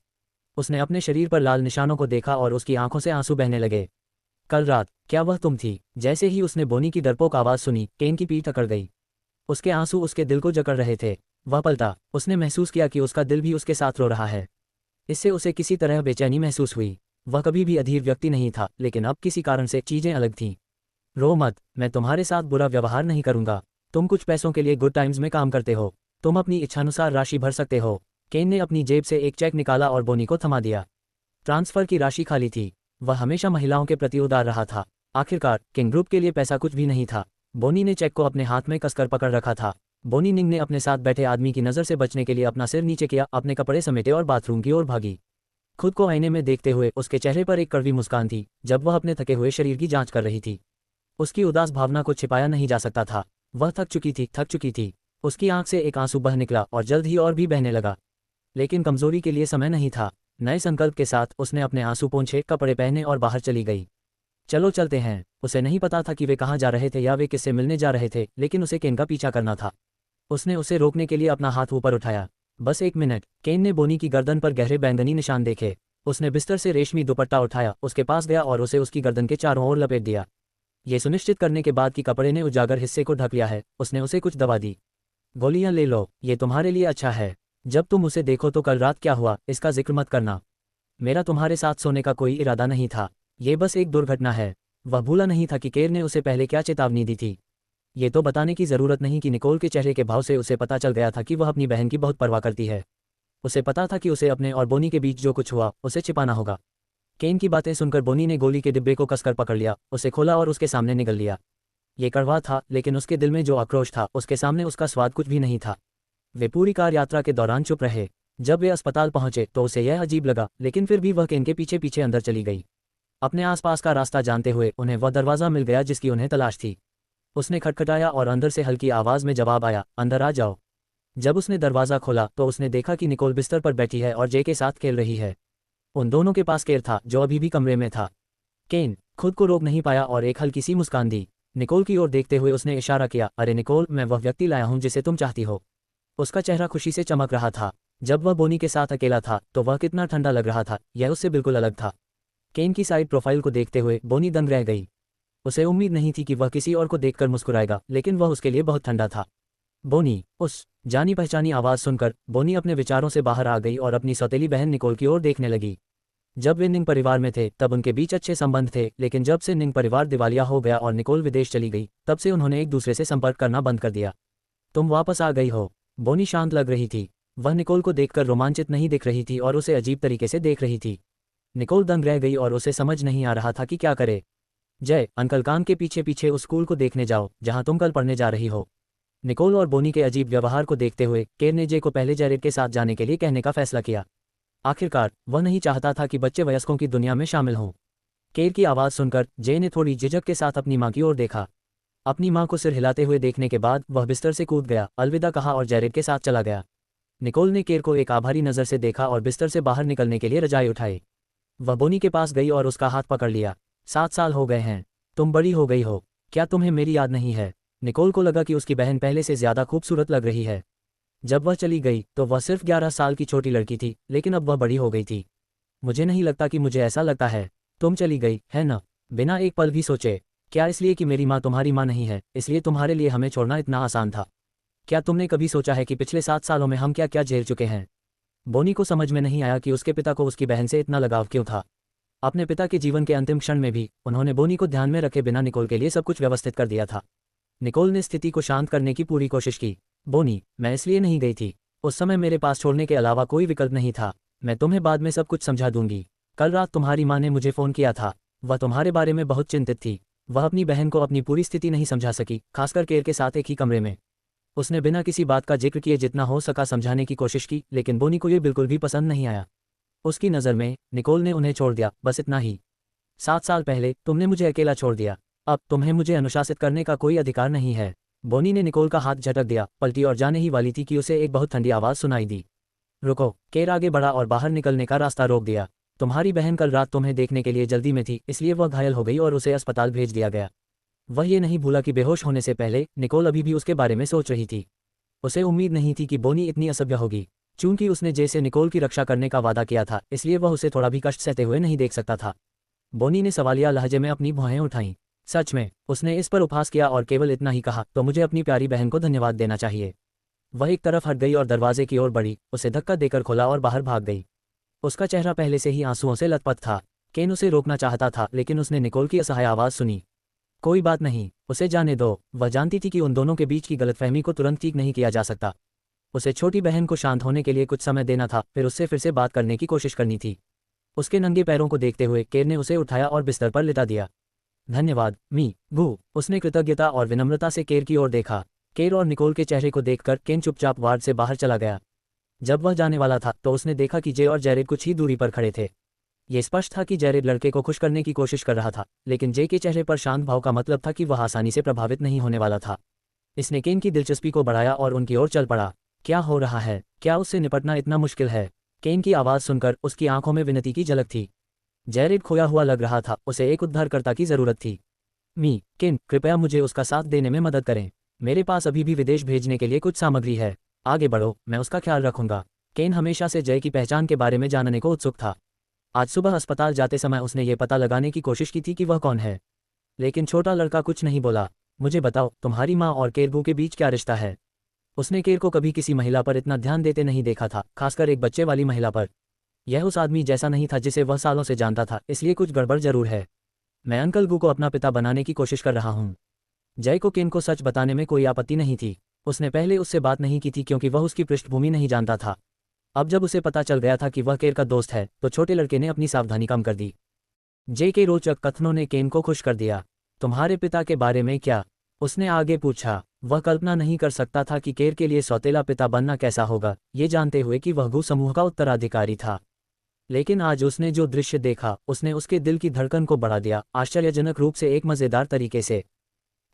उसने अपने शरीर पर लाल निशानों को देखा और उसकी आंखों से आंसू बहने लगे। कल रात क्या वह तुम थी? जैसे ही उसने बोनी की डरपोक आवाज़ सुनी, केन की पीठ अकड़ गई। उसके आंसू उसके दिल को जकड़ रहे थे। वह पलटा, उसने महसूस किया कि उसका दिल भी उसके साथ रो रहा है। इससे उसे किसी तरह बेचैनी महसूस हुई। वह कभी भी अधीर व्यक्ति नहीं था, लेकिन अब किसी कारण से चीजें अलग थीं। रो मत, मैं तुम्हारे साथ बुरा व्यवहार नहीं करूंगा। तुम कुछ पैसों के लिए गुड टाइम्स में काम करते हो, तुम अपनी इच्छानुसार राशि भर सकते हो। केन ने अपनी जेब से एक चेक निकाला और बोनी को थमा दिया। ट्रांसफर की राशि खाली थी। वह हमेशा महिलाओं के प्रति उदार रहा था। आखिरकार किंग ग्रुप के लिए पैसा कुछ भी नहीं था। बोनी ने चेक को अपने हाथ में कसकर पकड़ रखा था। बोनी निंग ने अपने साथ बैठे आदमी की नज़र से बचने के लिए अपना सिर नीचे किया, अपने कपड़े समेटे और बाथरूम की ओर भागी। खुद को आईने में देखते हुए उसके चेहरे पर एक कड़वी मुस्कान थी जब वह अपने थके हुए शरीर की जांच कर रही थी। उसकी उदास भावना को छिपाया नहीं जा सकता था। वह थक चुकी थी। उसकी आंख से एक आंसू बह निकला और जल्द ही और भी बहने लगा। लेकिन कमजोरी के लिए समय नहीं था। नए संकल्प के साथ उसने अपने आंसू पोंछे, कपड़े पहने और बाहर चली गई। चलो चलते हैं। उसे नहीं पता था कि वे कहाँ जा रहे थे या वे किससे मिलने जा रहे थे, लेकिन उसे केन का पीछा करना था। उसने उसे रोकने के लिए अपना हाथ ऊपर उठाया। बस एक मिनट। केन ने बोनी की गर्दन पर गहरे बैंगनी निशान देखे। उसने बिस्तर से रेशमी दुपट्टा उठाया, उसके पास गया और उसे उसकी गर्दन के चारों ओर लपेट दिया। ये सुनिश्चित करने के बाद कि कपड़े ने उजागर हिस्से को ढक लिया है, उसने उसे कुछ दवा दी। गोलियां ले लो, ये तुम्हारे लिए अच्छा है। जब तुम उसे देखो तो कल रात क्या हुआ इसका जिक्र मत करना। मेरा तुम्हारे साथ सोने का कोई इरादा नहीं था, ये बस एक दुर्घटना है। वह भूला नहीं था कि केर ने उसे पहले क्या चेतावनी दी थी। ये तो बताने की ज़रूरत नहीं कि निकोल के चेहरे के भाव से उसे पता चल गया था कि वह अपनी बहन की बहुत परवाह करती है। उसे पता था कि उसे अपने और बोनी के बीच जो कुछ हुआ उसे छिपाना होगा। केन की बातें सुनकर बोनी ने गोली के डिब्बे को कसकर पकड़ लिया, उसे खोला और उसके सामने निगल लिया। ये कड़वा था, लेकिन उसके दिल में जो आक्रोश था उसके सामने उसका स्वाद कुछ भी नहीं था। वे पूरी कार यात्रा के दौरान चुप रहे। जब वे अस्पताल पहुंचे तो उसे यह अजीब लगा, लेकिन फिर भी वह केन के पीछे पीछे अंदर चली गई। अपने आसपास का रास्ता जानते हुए उन्हें वह दरवाज़ा मिल गया जिसकी उन्हें तलाश थी। उसने खटखटाया और अंदर से हल्की आवाज़ में जवाब आया, अंदर आ जाओ। जब उसने दरवाज़ा खोला तो उसने देखा कि निकोल बिस्तर पर बैठी है और जे के साथ खेल रही है। उन दोनों के पास केर था जो अभी भी कमरे में था। केन खुद को रोक नहीं पाया और एक हल्की सी मुस्कान दी। निकोल की ओर देखते हुए उसने इशारा किया, अरे निकोल, मैं वह व्यक्ति लाया हूं जिसे तुम चाहती हो। उसका चेहरा खुशी से चमक रहा था। जब वह बोनी के साथ अकेला था तो वह कितना ठंडा लग रहा था, यह उससे बिल्कुल अलग था। केन की साइड प्रोफाइल को देखते हुए बोनी दंग रह गई। उसे उम्मीद नहीं थी कि वह किसी और को देखकर मुस्कुराएगा, लेकिन वह उसके लिए बहुत ठंडा था। बोनी, उस जानी पहचानी आवाज़ सुनकर बोनी अपने विचारों से बाहर आ गई और अपनी सौतेली बहन निकोल की ओर देखने लगी। जब वे निंग परिवार में थे तब उनके बीच अच्छे संबंध थे, लेकिन जब से निंग परिवार दिवालिया हो गया और निकोल विदेश चली गई तब से उन्होंने एक दूसरे से संपर्क करना बंद कर दिया। तुम वापस आ गई हो। बोनी शांत लग रही थी। वह निकोल को देखकर रोमांचित नहीं दिख रही थी और उसे अजीब तरीके से देख रही थी। निकोल दंग रह गई और उसे समझ नहीं आ रहा था कि क्या करे। जय, अंकल कान के पीछे पीछे उस स्कूल को देखने जाओ जहां तुम कल पढ़ने जा रही हो। निकोल और बोनी के अजीब व्यवहार को देखते हुए केर ने जे को पहले जेरेड के साथ जाने के लिए कहने का फैसला किया। आखिरकार वह नहीं चाहता था कि बच्चे वयस्कों की दुनिया में शामिल हों। केर की आवाज़ सुनकर जे ने थोड़ी झिझक के साथ अपनी माँ की ओर देखा। अपनी माँ को सिर हिलाते हुए देखने के बाद वह बिस्तर से कूद गया, अलविदा कहा और जेरेड के साथ चला गया। निकोल ने केर को एक आभारी नज़र से देखा और बिस्तर से बाहर निकलने के लिए रजाई उठाई। वह बोनी के पास गई और उसका हाथ पकड़ लिया। 7 साल हो गए हैं, तुम बड़ी हो गई हो, क्या तुम्हें मेरी याद नहीं है? निकोल को लगा कि उसकी बहन पहले से ज्यादा खूबसूरत लग रही है। जब वह चली गई तो वह सिर्फ 11 साल की छोटी लड़की थी, लेकिन अब वह बड़ी हो गई थी। मुझे नहीं लगता कि मुझे ऐसा लगता है। तुम चली गई, है ना? बिना एक पल भी सोचे। क्या इसलिए कि मेरी माँ तुम्हारी माँ नहीं है, इसलिए तुम्हारे लिए हमें छोड़ना इतना आसान था? क्या तुमने कभी सोचा है कि पिछले 7 सालों में हम क्या क्या झेल चुके हैं? बोनी को समझ में नहीं आया कि उसके पिता को उसकी बहन से इतना लगाव क्यों था। अपने पिता के जीवन के अंतिम क्षण में भी उन्होंने बोनी को ध्यान में रखे बिना निकोल के लिए सब कुछ व्यवस्थित कर दिया था। निकोल ने स्थिति को शांत करने की पूरी कोशिश की। बोनी, मैं इसलिए नहीं गई थी। उस समय मेरे पास छोड़ने के अलावा कोई विकल्प नहीं था। मैं तुम्हें बाद में सब कुछ समझा दूंगी। कल रात तुम्हारी माँ ने मुझे फ़ोन किया था। वह तुम्हारे बारे में बहुत चिंतित थी। वह अपनी बहन को अपनी पूरी स्थिति नहीं समझा सकी, खासकर केर के साथ एक ही कमरे में। उसने बिना किसी बात का जिक्र किए जितना हो सका समझाने की कोशिश की, लेकिन बोनी को ये बिल्कुल भी पसंद नहीं आया। उसकी नज़र में निकोल ने उन्हें छोड़ दिया, बस इतना ही। 7 साल पहले तुमने मुझे अकेला छोड़ दिया। अब तुम्हें मुझे अनुशासित करने का कोई अधिकार नहीं है। बोनी ने निकोल का हाथ झटक दिया, पलटी और जाने ही वाली थी कि उसे एक बहुत ठंडी आवाज़ सुनाई दी। रुको। केर आगे बढ़ा और बाहर निकलने का रास्ता रोक दिया। तुम्हारी बहन कल रात तुम्हें देखने के लिए जल्दी में थी, इसलिए वह घायल हो गई और उसे अस्पताल भेज दिया गया। वह ये नहीं भूला कि बेहोश होने से पहले निकोल अभी भी उसके बारे में सोच रही थी। उसे उम्मीद नहीं थी कि बोनी इतनी असभ्य होगी। चूंकि उसने जे से निकोल की रक्षा करने का वादा किया था, इसलिए वह उसे थोड़ा भी कष्ट सहते हुए नहीं देख सकता था। बोनी ने सवालिया लहजे में अपनी भौहें उठाईं। सच में? उसने इस पर उपहास किया और केवल इतना ही कहा, तो मुझे अपनी प्यारी बहन को धन्यवाद देना चाहिए। वह एक तरफ हट गई और दरवाजे की ओर बढ़ी, उसे धक्का देकर खोला और बाहर भाग गई। उसका चेहरा पहले से ही आंसुओं से लथपथ था। केन उसे रोकना चाहता था, लेकिन उसने निकोल की असहाय आवाज़ सुनी। कोई बात नहीं, उसे जाने दो। वह जानती थी कि उन दोनों के बीच की गलतफहमी को तुरंत ठीक नहीं किया जा सकता। उसे छोटी बहन को शांत होने के लिए कुछ समय देना था, फिर उससे फिर से बात करने की कोशिश करनी थी। उसके नंगे पैरों को देखते हुए केर ने उसे उठाया और बिस्तर पर लिटा दिया। धन्यवाद मी गू। उसने कृतज्ञता और विनम्रता से केर की ओर देखा। केर और निकोल के चेहरे को देखकर केन चुपचाप वार्ड से बाहर चला गया। जब वह जाने वाला था तो उसने देखा कि जे और जैरेड कुछ ही दूरी पर खड़े थे। ये स्पष्ट था कि जैरेड लड़के को खुश करने की कोशिश कर रहा था, लेकिन जे के चेहरे पर शांत भाव का मतलब था कि वह आसानी से प्रभावित नहीं होने वाला था। इसने केन की दिलचस्पी को बढ़ाया और उनकी ओर चल पड़ा। क्या हो रहा है? क्या उससे निपटना इतना मुश्किल है? केन की आवाज़ सुनकर उसकी आंखों में विनती की झलक थी। जैरेड खोया हुआ लग रहा था, उसे एक उद्धारकर्ता की ज़रूरत थी। मी केन, कृपया मुझे उसका साथ देने में मदद करें। मेरे पास अभी भी विदेश भेजने के लिए कुछ सामग्री है। आगे बढ़ो, मैं उसका ख्याल रखूंगा। केन हमेशा से जय की पहचान के बारे में जानने को उत्सुक था। आज सुबह अस्पताल जाते समय उसने ये पता लगाने की कोशिश की थी कि वह कौन है, लेकिन छोटा लड़का कुछ नहीं बोला। मुझे बताओ, तुम्हारी माँ और केरबू के बीच क्या रिश्ता है? उसने केर को कभी किसी महिला पर इतना ध्यान देते नहीं देखा था, खासकर एक बच्चे वाली महिला पर। यह उस आदमी जैसा नहीं था जिसे वह सालों से जानता था, इसलिए कुछ गड़बड़ जरूर है। मैं अंकल गू को अपना पिता बनाने की कोशिश कर रहा हूँ। जय को केन को सच बताने में कोई आपत्ति नहीं थी। उसने पहले उससे बात नहीं की थी क्योंकि वह उसकी पृष्ठभूमि नहीं जानता था। अब जब उसे पता चल गया था कि वह केर का दोस्त है, तो छोटे लड़के ने अपनी सावधानी कम कर दी। जे के रोचक कथनों ने केन को खुश कर दिया। तुम्हारे पिता के बारे में क्या? उसने आगे पूछा। वह कल्पना नहीं कर सकता था कि केर के लिए सौतेला पिता बनना कैसा होगा, ये जानते हुए कि वह गू समूह का उत्तराधिकारी था। लेकिन आज उसने जो दृश्य देखा, उसने उसके दिल की धड़कन को बढ़ा दिया, आश्चर्यजनक रूप से एक मज़ेदार तरीके से।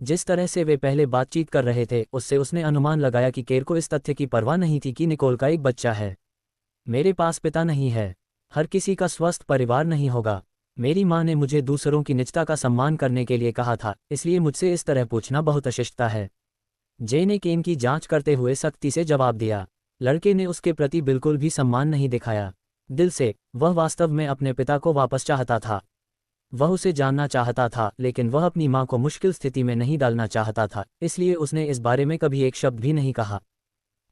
जिस तरह से वे पहले बातचीत कर रहे थे, उससे उसने अनुमान लगाया कि केर को इस तथ्य की परवाह नहीं थी कि निकोल का एक बच्चा है। मेरे पास पिता नहीं है। हर किसी का स्वस्थ परिवार नहीं होगा। मेरी माँ ने मुझे दूसरों की निजता का सम्मान करने के लिए कहा था, इसलिए मुझसे इस तरह पूछना बहुत अशिष्टता है। जे ने केन की जांच करते हुए सख्ती से जवाब दिया। लड़के ने उसके प्रति बिल्कुल भी सम्मान नहीं दिखाया। दिल से वह वास्तव में अपने पिता को वापस चाहता था। वह उसे जानना चाहता था, लेकिन वह अपनी माँ को मुश्किल स्थिति में नहीं डालना चाहता था, इसलिए उसने इस बारे में कभी एक शब्द भी नहीं कहा।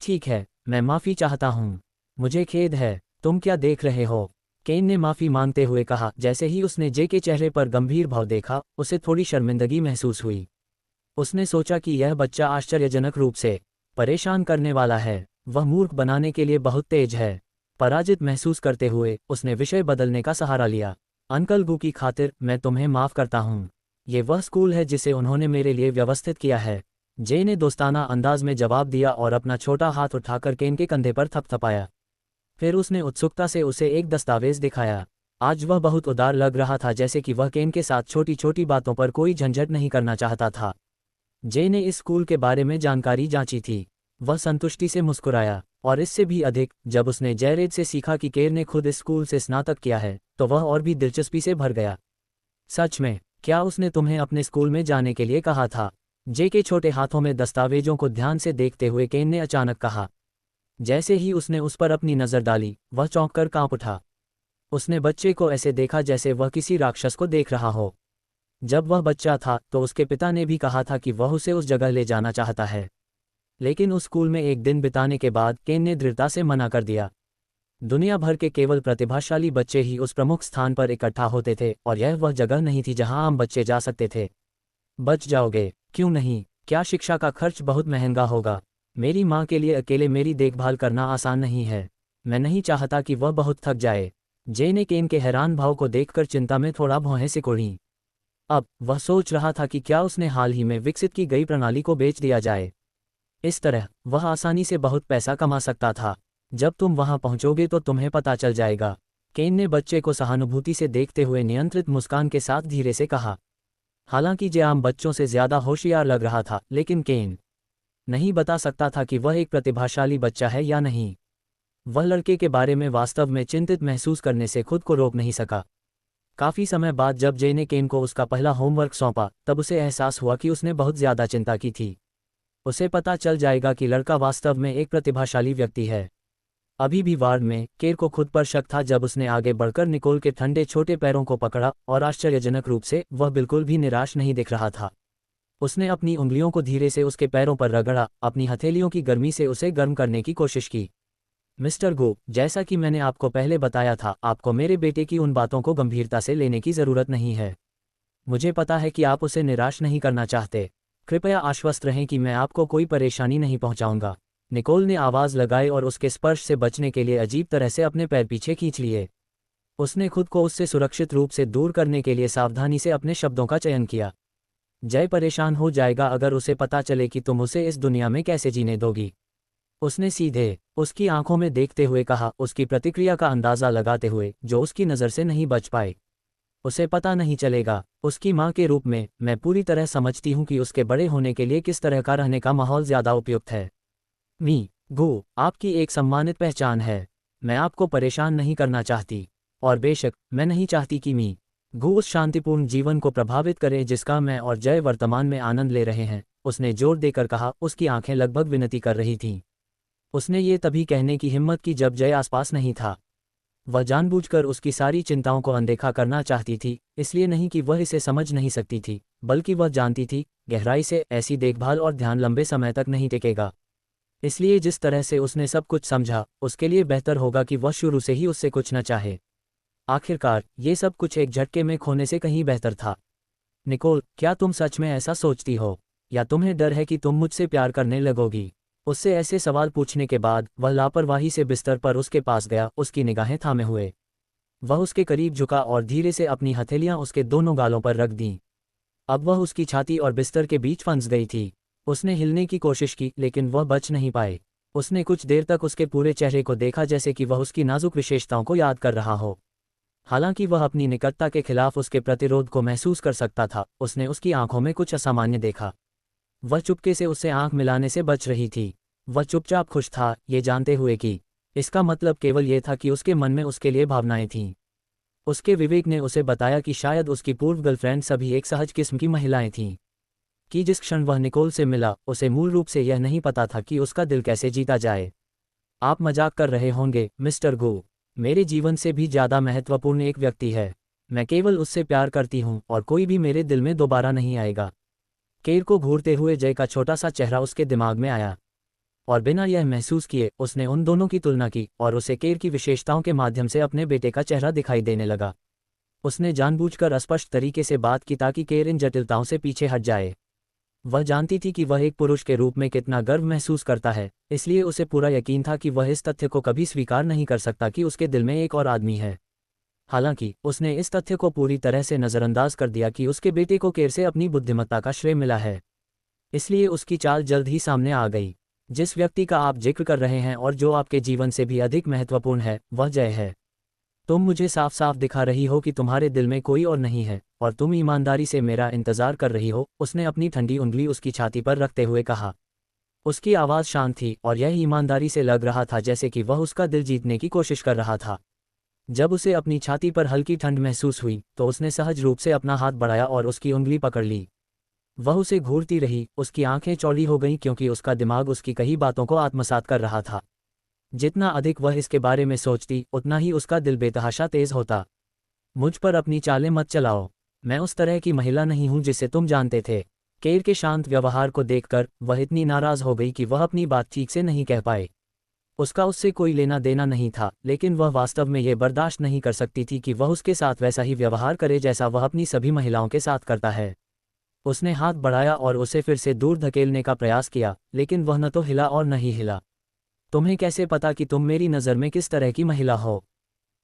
ठीक है, मैं माफ़ी चाहता हूँ। मुझे खेद है। तुम क्या देख रहे हो? केन ने माफ़ी मांगते हुए कहा। जैसे ही उसने जे के चेहरे पर गंभीर भाव देखा, उसे थोड़ी शर्मिंदगी महसूस हुई। उसने सोचा कि यह बच्चा आश्चर्यजनक रूप से परेशान करने वाला है। वह मूर्ख बनाने के लिए बहुत तेज है। पराजित महसूस करते हुए उसने विषय बदलने का सहारा लिया। अंकल गू की खातिर मैं तुम्हें माफ़ करता हूँ। ये वह स्कूल है जिसे उन्होंने मेरे लिए व्यवस्थित किया है। जे ने दोस्ताना अंदाज में जवाब दिया और अपना छोटा हाथ उठाकर केन के कंधे पर थपथपाया। फिर उसने उत्सुकता से उसे एक दस्तावेज दिखाया। आज वह बहुत उदार लग रहा था, जैसे कि वह केन के साथ छोटी छोटी बातों पर कोई झंझट नहीं करना चाहता था। जे ने इस स्कूल के बारे में जानकारी जांची थी। वह संतुष्टि से मुस्कुराया, और इससे भी अधिक जब उसने जैरेड से सीखा कि केर ने खुद इस स्कूल से स्नातक किया है, तो वह और भी दिलचस्पी से भर गया। सच में? क्या उसने तुम्हें अपने स्कूल में जाने के लिए कहा था? जे के छोटे हाथों में दस्तावेजों को ध्यान से देखते हुए केन ने अचानक कहा। जैसे ही उसने उस पर अपनी नज़र डाली, वह चौंक कर कांप उठा। उसने बच्चे को ऐसे देखा जैसे वह किसी राक्षस को देख रहा हो। जब वह बच्चा था तो उसके पिता ने भी कहा था कि वह उसे उस जगह ले जाना चाहता है, लेकिन उस स्कूल में एक दिन बिताने के बाद केन ने दृढ़ता से मना कर दिया। दुनिया भर के केवल प्रतिभाशाली बच्चे ही उस प्रमुख स्थान पर इकट्ठा होते थे और यह वह जगह नहीं थी जहां आम बच्चे जा सकते थे। बच जाओगे, क्यों नहीं? क्या शिक्षा का खर्च बहुत महंगा होगा? मेरी माँ के लिए अकेले मेरी देखभाल करना आसान नहीं है। मैं नहीं चाहता कि वह बहुत थक जाए। जे ने केन के हैरान भाव को देखकर चिंता में थोड़ा भौहें सिकुड़ी। अब वह सोच रहा था कि क्या उसने हाल ही में विकसित की गई प्रणाली को बेच दिया जाए। इस तरह वह आसानी से बहुत पैसा कमा सकता था। जब तुम वहां पहुंचोगे तो तुम्हें पता चल जाएगा, केन ने बच्चे को सहानुभूति से देखते हुए नियंत्रित मुस्कान के साथ धीरे से कहा। हालांकि जे आम बच्चों से ज्यादा होशियार लग रहा था, लेकिन केन नहीं बता सकता था कि वह एक प्रतिभाशाली बच्चा है या नहीं। वह लड़के के बारे में वास्तव में चिंतित महसूस करने से खुद को रोक नहीं सका। काफी समय बाद जब जे ने केन को उसका पहला होमवर्क सौंपा, तब उसे एहसास हुआ कि उसने बहुत ज्यादा चिंता की थी। उसे पता चल जाएगा कि लड़का वास्तव में एक प्रतिभाशाली व्यक्ति है। अभी भी वार्ड में केर को खुद पर शक था जब उसने आगे बढ़कर निकोल के ठंडे छोटे पैरों को पकड़ा, और आश्चर्यजनक रूप से वह बिल्कुल भी निराश नहीं दिख रहा था। उसने अपनी उंगलियों को धीरे से उसके पैरों पर रगड़ा, अपनी हथेलियों की गर्मी से उसे गर्म करने की कोशिश की। मिस्टर गो, जैसा कि मैंने आपको पहले बताया था, आपको मेरे बेटे की उन बातों को गंभीरता से लेने की ज़रूरत नहीं है। मुझे पता है कि आप उसे निराश नहीं करना चाहते। कृपया आश्वस्त रहें कि मैं आपको कोई परेशानी नहीं पहुंचाऊंगा। निकोल ने आवाज़ लगाई और उसके स्पर्श से बचने के लिए अजीब तरह से अपने पैर पीछे खींच लिए। उसने खुद को उससे सुरक्षित रूप से दूर करने के लिए सावधानी से अपने शब्दों का चयन किया। जय परेशान हो जाएगा अगर उसे पता चले कि तुम उसे इस दुनिया में कैसे जीने दोगी। उसने सीधे उसकी आंखों में देखते हुए कहा, उसकी प्रतिक्रिया का अंदाज़ा लगाते हुए जो उसकी नज़र से नहीं बच पाए। उसे पता नहीं चलेगा। उसकी माँ के रूप में मैं पूरी तरह समझती हूँ कि उसके बड़े होने के लिए किस तरह का रहने का माहौल ज़्यादा उपयुक्त है। मी गो, आपकी एक सम्मानित पहचान है। मैं आपको परेशान नहीं करना चाहती, और बेशक मैं नहीं चाहती कि मी गो उस शांतिपूर्ण जीवन को प्रभावित करे जिसका मैं और जय वर्तमान में आनंद ले रहे हैं, उसने जोर देकर कहा। उसकी आंखें लगभग विनती कर रही थीं। उसने ये तभी कहने की हिम्मत की जब जय आसपास नहीं था। वह जानबूझकर उसकी सारी चिंताओं को अनदेखा करना चाहती थी, इसलिए नहीं कि वह इसे समझ नहीं सकती थी, बल्कि वह जानती थी गहराई से ऐसी देखभाल और ध्यान लंबे समय तक नहीं टिकेगा। इसलिए जिस तरह से उसने सब कुछ समझा, उसके लिए बेहतर होगा कि वह शुरू से ही उससे कुछ न चाहे। आखिरकार ये सब कुछ एक झटके में खोने से कहीं बेहतर था। निकोल, क्या तुम सच में ऐसा सोचती हो, या तुम्हें डर है कि तुम मुझसे प्यार करने लगोगी? उससे ऐसे सवाल पूछने के बाद वह लापरवाही से बिस्तर पर उसके पास गया, उसकी निगाहें थामे हुए। वह उसके करीब झुका और धीरे से अपनी हथेलियां उसके दोनों गालों पर रख दीं। अब वह उसकी छाती और बिस्तर के बीच फंस गई थी। उसने हिलने की कोशिश की, लेकिन वह बच नहीं पाए। उसने कुछ देर तक उसके पूरे चेहरे को देखा, जैसे कि वह उसकी नाजुक विशेषताओं को याद कर रहा हो। हालांकि वह अपनी निकटता के खिलाफ उसके प्रतिरोध को महसूस कर सकता था, उसने उसकी आंखों में कुछ असामान्य देखा। वह चुपके से उससे आंख मिलाने से बच रही थी। वह चुपचाप खुश था, ये जानते हुए कि इसका मतलब केवल ये था कि उसके मन में उसके लिए भावनाएं थीं। उसके विवेक ने उसे बताया कि शायद उसकी पूर्व गर्लफ्रेंड सभी एक सहज किस्म की महिलाएं थीं, कि जिस क्षण वह निकोल से मिला, उसे मूल रूप से यह नहीं पता था कि उसका दिल कैसे जीता जाए। आप मजाक कर रहे होंगे मिस्टर गो, मेरे जीवन से भी ज़्यादा महत्वपूर्ण एक व्यक्ति है। मैं केवल उससे प्यार करती हूँ और कोई भी मेरे दिल में दोबारा नहीं आएगा। केर को घूरते हुए जय का छोटा सा चेहरा उसके दिमाग में आया, और बिना यह महसूस किए उसने उन दोनों की तुलना की और उसे केर की विशेषताओं के माध्यम से अपने बेटे का चेहरा दिखाई देने लगा। उसने जानबूझकर अस्पष्ट तरीके से बात की ताकि केर इन जटिलताओं से पीछे हट जाए। वह जानती थी कि वह एक पुरुष के रूप में कितना गर्व महसूस करता है, इसलिए उसे पूरा यकीन था कि वह इस तथ्य को कभी स्वीकार नहीं कर सकता कि उसके दिल में एक और आदमी है। हालांकि उसने इस तथ्य को पूरी तरह से नज़रअंदाज कर दिया कि उसके बेटे को केर से अपनी बुद्धिमत्ता का श्रेय मिला है। इसलिए उसकी चाल जल्द ही सामने आ गई। जिस व्यक्ति का आप जिक्र कर रहे हैं और जो आपके जीवन से भी अधिक महत्वपूर्ण है, वह जय है। तुम मुझे साफ साफ दिखा रही हो कि तुम्हारे दिल में कोई और नहीं है, और तुम ईमानदारी से मेरा इंतजार कर रही हो, उसने अपनी ठंडी उंगली उसकी छाती पर रखते हुए कहा। उसकी आवाज़ शांत थी और यह ईमानदारी से लग रहा था जैसे कि वह उसका दिल जीतने की कोशिश कर रहा था। जब उसे अपनी छाती पर हल्की ठंड महसूस हुई तो उसने सहज रूप से अपना हाथ बढ़ाया और उसकी उंगली पकड़ ली। वह उसे घूरती रही, उसकी आंखें चौड़ी हो गईं क्योंकि उसका दिमाग उसकी कही बातों को आत्मसात कर रहा था। जितना अधिक वह इसके बारे में सोचती उतना ही उसका दिल बेतहाशा तेज होता। मुझ पर अपनी चालें मत चलाओ, मैं उस तरह की महिला नहीं हूं जिसे तुम जानते थे। केर के शांत व्यवहार को देखकर वह इतनी नाराज हो गई कि वह अपनी बात ठीक से नहीं कह पाए। उसका उससे कोई लेना देना नहीं था, लेकिन वह वास्तव में यह बर्दाश्त नहीं कर सकती थी कि वह उसके साथ वैसा ही व्यवहार करे जैसा वह अपनी सभी महिलाओं के साथ करता है। उसने हाथ बढ़ाया और उसे फिर से दूर धकेलने का प्रयास किया, लेकिन वह न तो हिला और न ही हिला। तुम्हें कैसे पता कि तुम मेरी नज़र में किस तरह की महिला हो?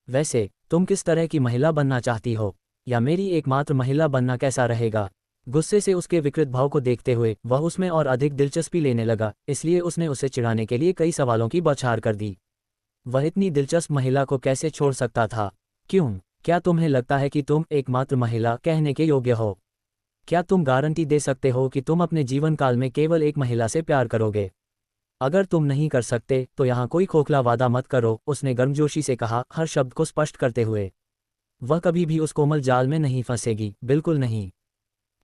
वैसे तुम किस तरह की महिला बनना चाहती हो, या मेरी एकमात्र महिला बनना कैसा रहेगा? गुस्से से उसके विकृत भाव को देखते हुए वह उसमें और अधिक दिलचस्पी लेने लगा, इसलिए उसने उसे चिढ़ाने के लिए कई सवालों की बौछार कर दी। वह इतनी दिलचस्प महिला को कैसे छोड़ सकता था? क्यों? क्या तुम्हें लगता है कि तुम एकमात्र महिला कहने के योग्य हो? क्या तुम गारंटी दे सकते हो कि तुम अपने जीवन काल में केवल एक महिला से प्यार करोगे? अगर तुम नहीं कर सकते तो यहाँ कोई खोखला वादा मत करो, उसने गर्मजोशी से कहा, हर शब्द को स्पष्ट करते हुए। वह कभी भी उस कोमल जाल में नहीं फंसेगी, बिल्कुल नहीं।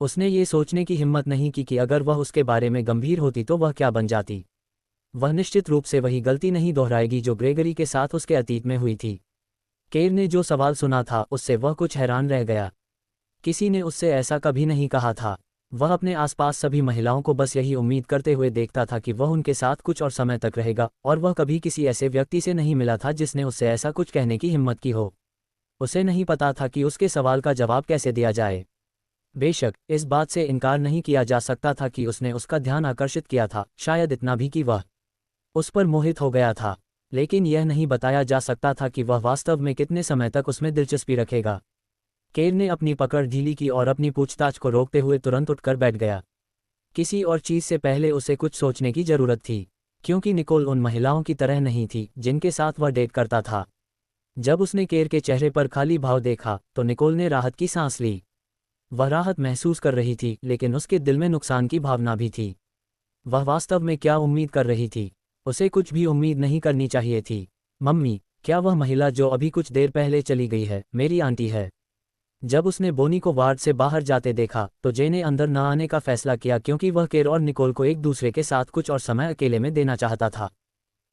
उसने ये सोचने की हिम्मत नहीं की कि अगर वह उसके बारे में गंभीर होती तो वह क्या बन जाती। वह निश्चित रूप से वही गलती नहीं दोहराएगी जो ग्रेगरी के साथ उसके अतीत में हुई थी। केर ने जो सवाल सुना था उससे वह कुछ हैरान रह गया। किसी ने उससे ऐसा कभी नहीं कहा था। वह अपने आसपास सभी महिलाओं को बस यही उम्मीद करते हुए देखता था कि वह उनके साथ कुछ और समय तक रहेगा, और वह कभी किसी ऐसे व्यक्ति से नहीं मिला था जिसने उससे ऐसा कुछ कहने की हिम्मत की हो। उसे नहीं पता था कि उसके सवाल का जवाब कैसे दिया जाए। बेशक इस बात से इनकार नहीं किया जा सकता था कि उसने उसका ध्यान आकर्षित किया था, शायद इतना भी कि वह उस पर मोहित हो गया था, लेकिन यह नहीं बताया जा सकता था कि वह वास्तव में कितने समय तक उसमें दिलचस्पी रखेगा। केर ने अपनी पकड़ ढीली की और अपनी पूछताछ को रोकते हुए तुरंत उठकर बैठ गया। किसी और चीज़ से पहले उसे कुछ सोचने की जरूरत थी, क्योंकि निकोल उन महिलाओं की तरह नहीं थी जिनके साथ वह डेट करता था। जब उसने केर के चेहरे पर खाली भाव देखा तो निकोल ने राहत की सांस ली। वह राहत महसूस कर रही थी, लेकिन उसके दिल में नुकसान की भावना भी थी। वह वास्तव में क्या उम्मीद कर रही थी? उसे कुछ भी उम्मीद नहीं करनी चाहिए थी। मम्मी, क्या वह महिला जो अभी कुछ देर पहले चली गई है मेरी आंटी है? जब उसने बोनी को वार्ड से बाहर जाते देखा तो जे ने अंदर न आने का फैसला किया, क्योंकि वह केर और निकोल को एक दूसरे के साथ कुछ और समय अकेले में देना चाहता था।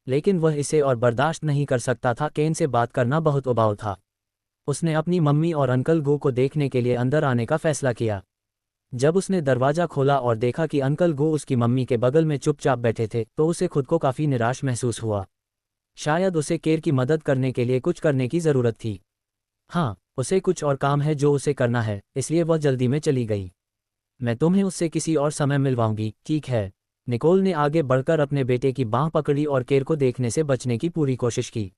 लेकिन वह इसे और बर्दाश्त नहीं कर सकता था। केन से बात करना बहुत उबाऊ था। उसने अपनी मम्मी और अंकल गो को देखने के लिए अंदर आने का फैसला किया। जब उसने दरवाज़ा खोला और देखा कि अंकल गो उसकी मम्मी के बगल में चुपचाप बैठे थे तो उसे खुद को काफ़ी निराश महसूस हुआ। शायद उसे केर की मदद करने के लिए कुछ करने की ज़रूरत थी। हाँ, उसे कुछ और काम है जो उसे करना है, इसलिए वह जल्दी में चली गई। मैं तुम्हें उससे किसी और समय मिलवाऊंगी, ठीक है? निकोल ने आगे बढ़कर अपने बेटे की बाँह पकड़ी और केर को देखने से बचने की पूरी कोशिश की।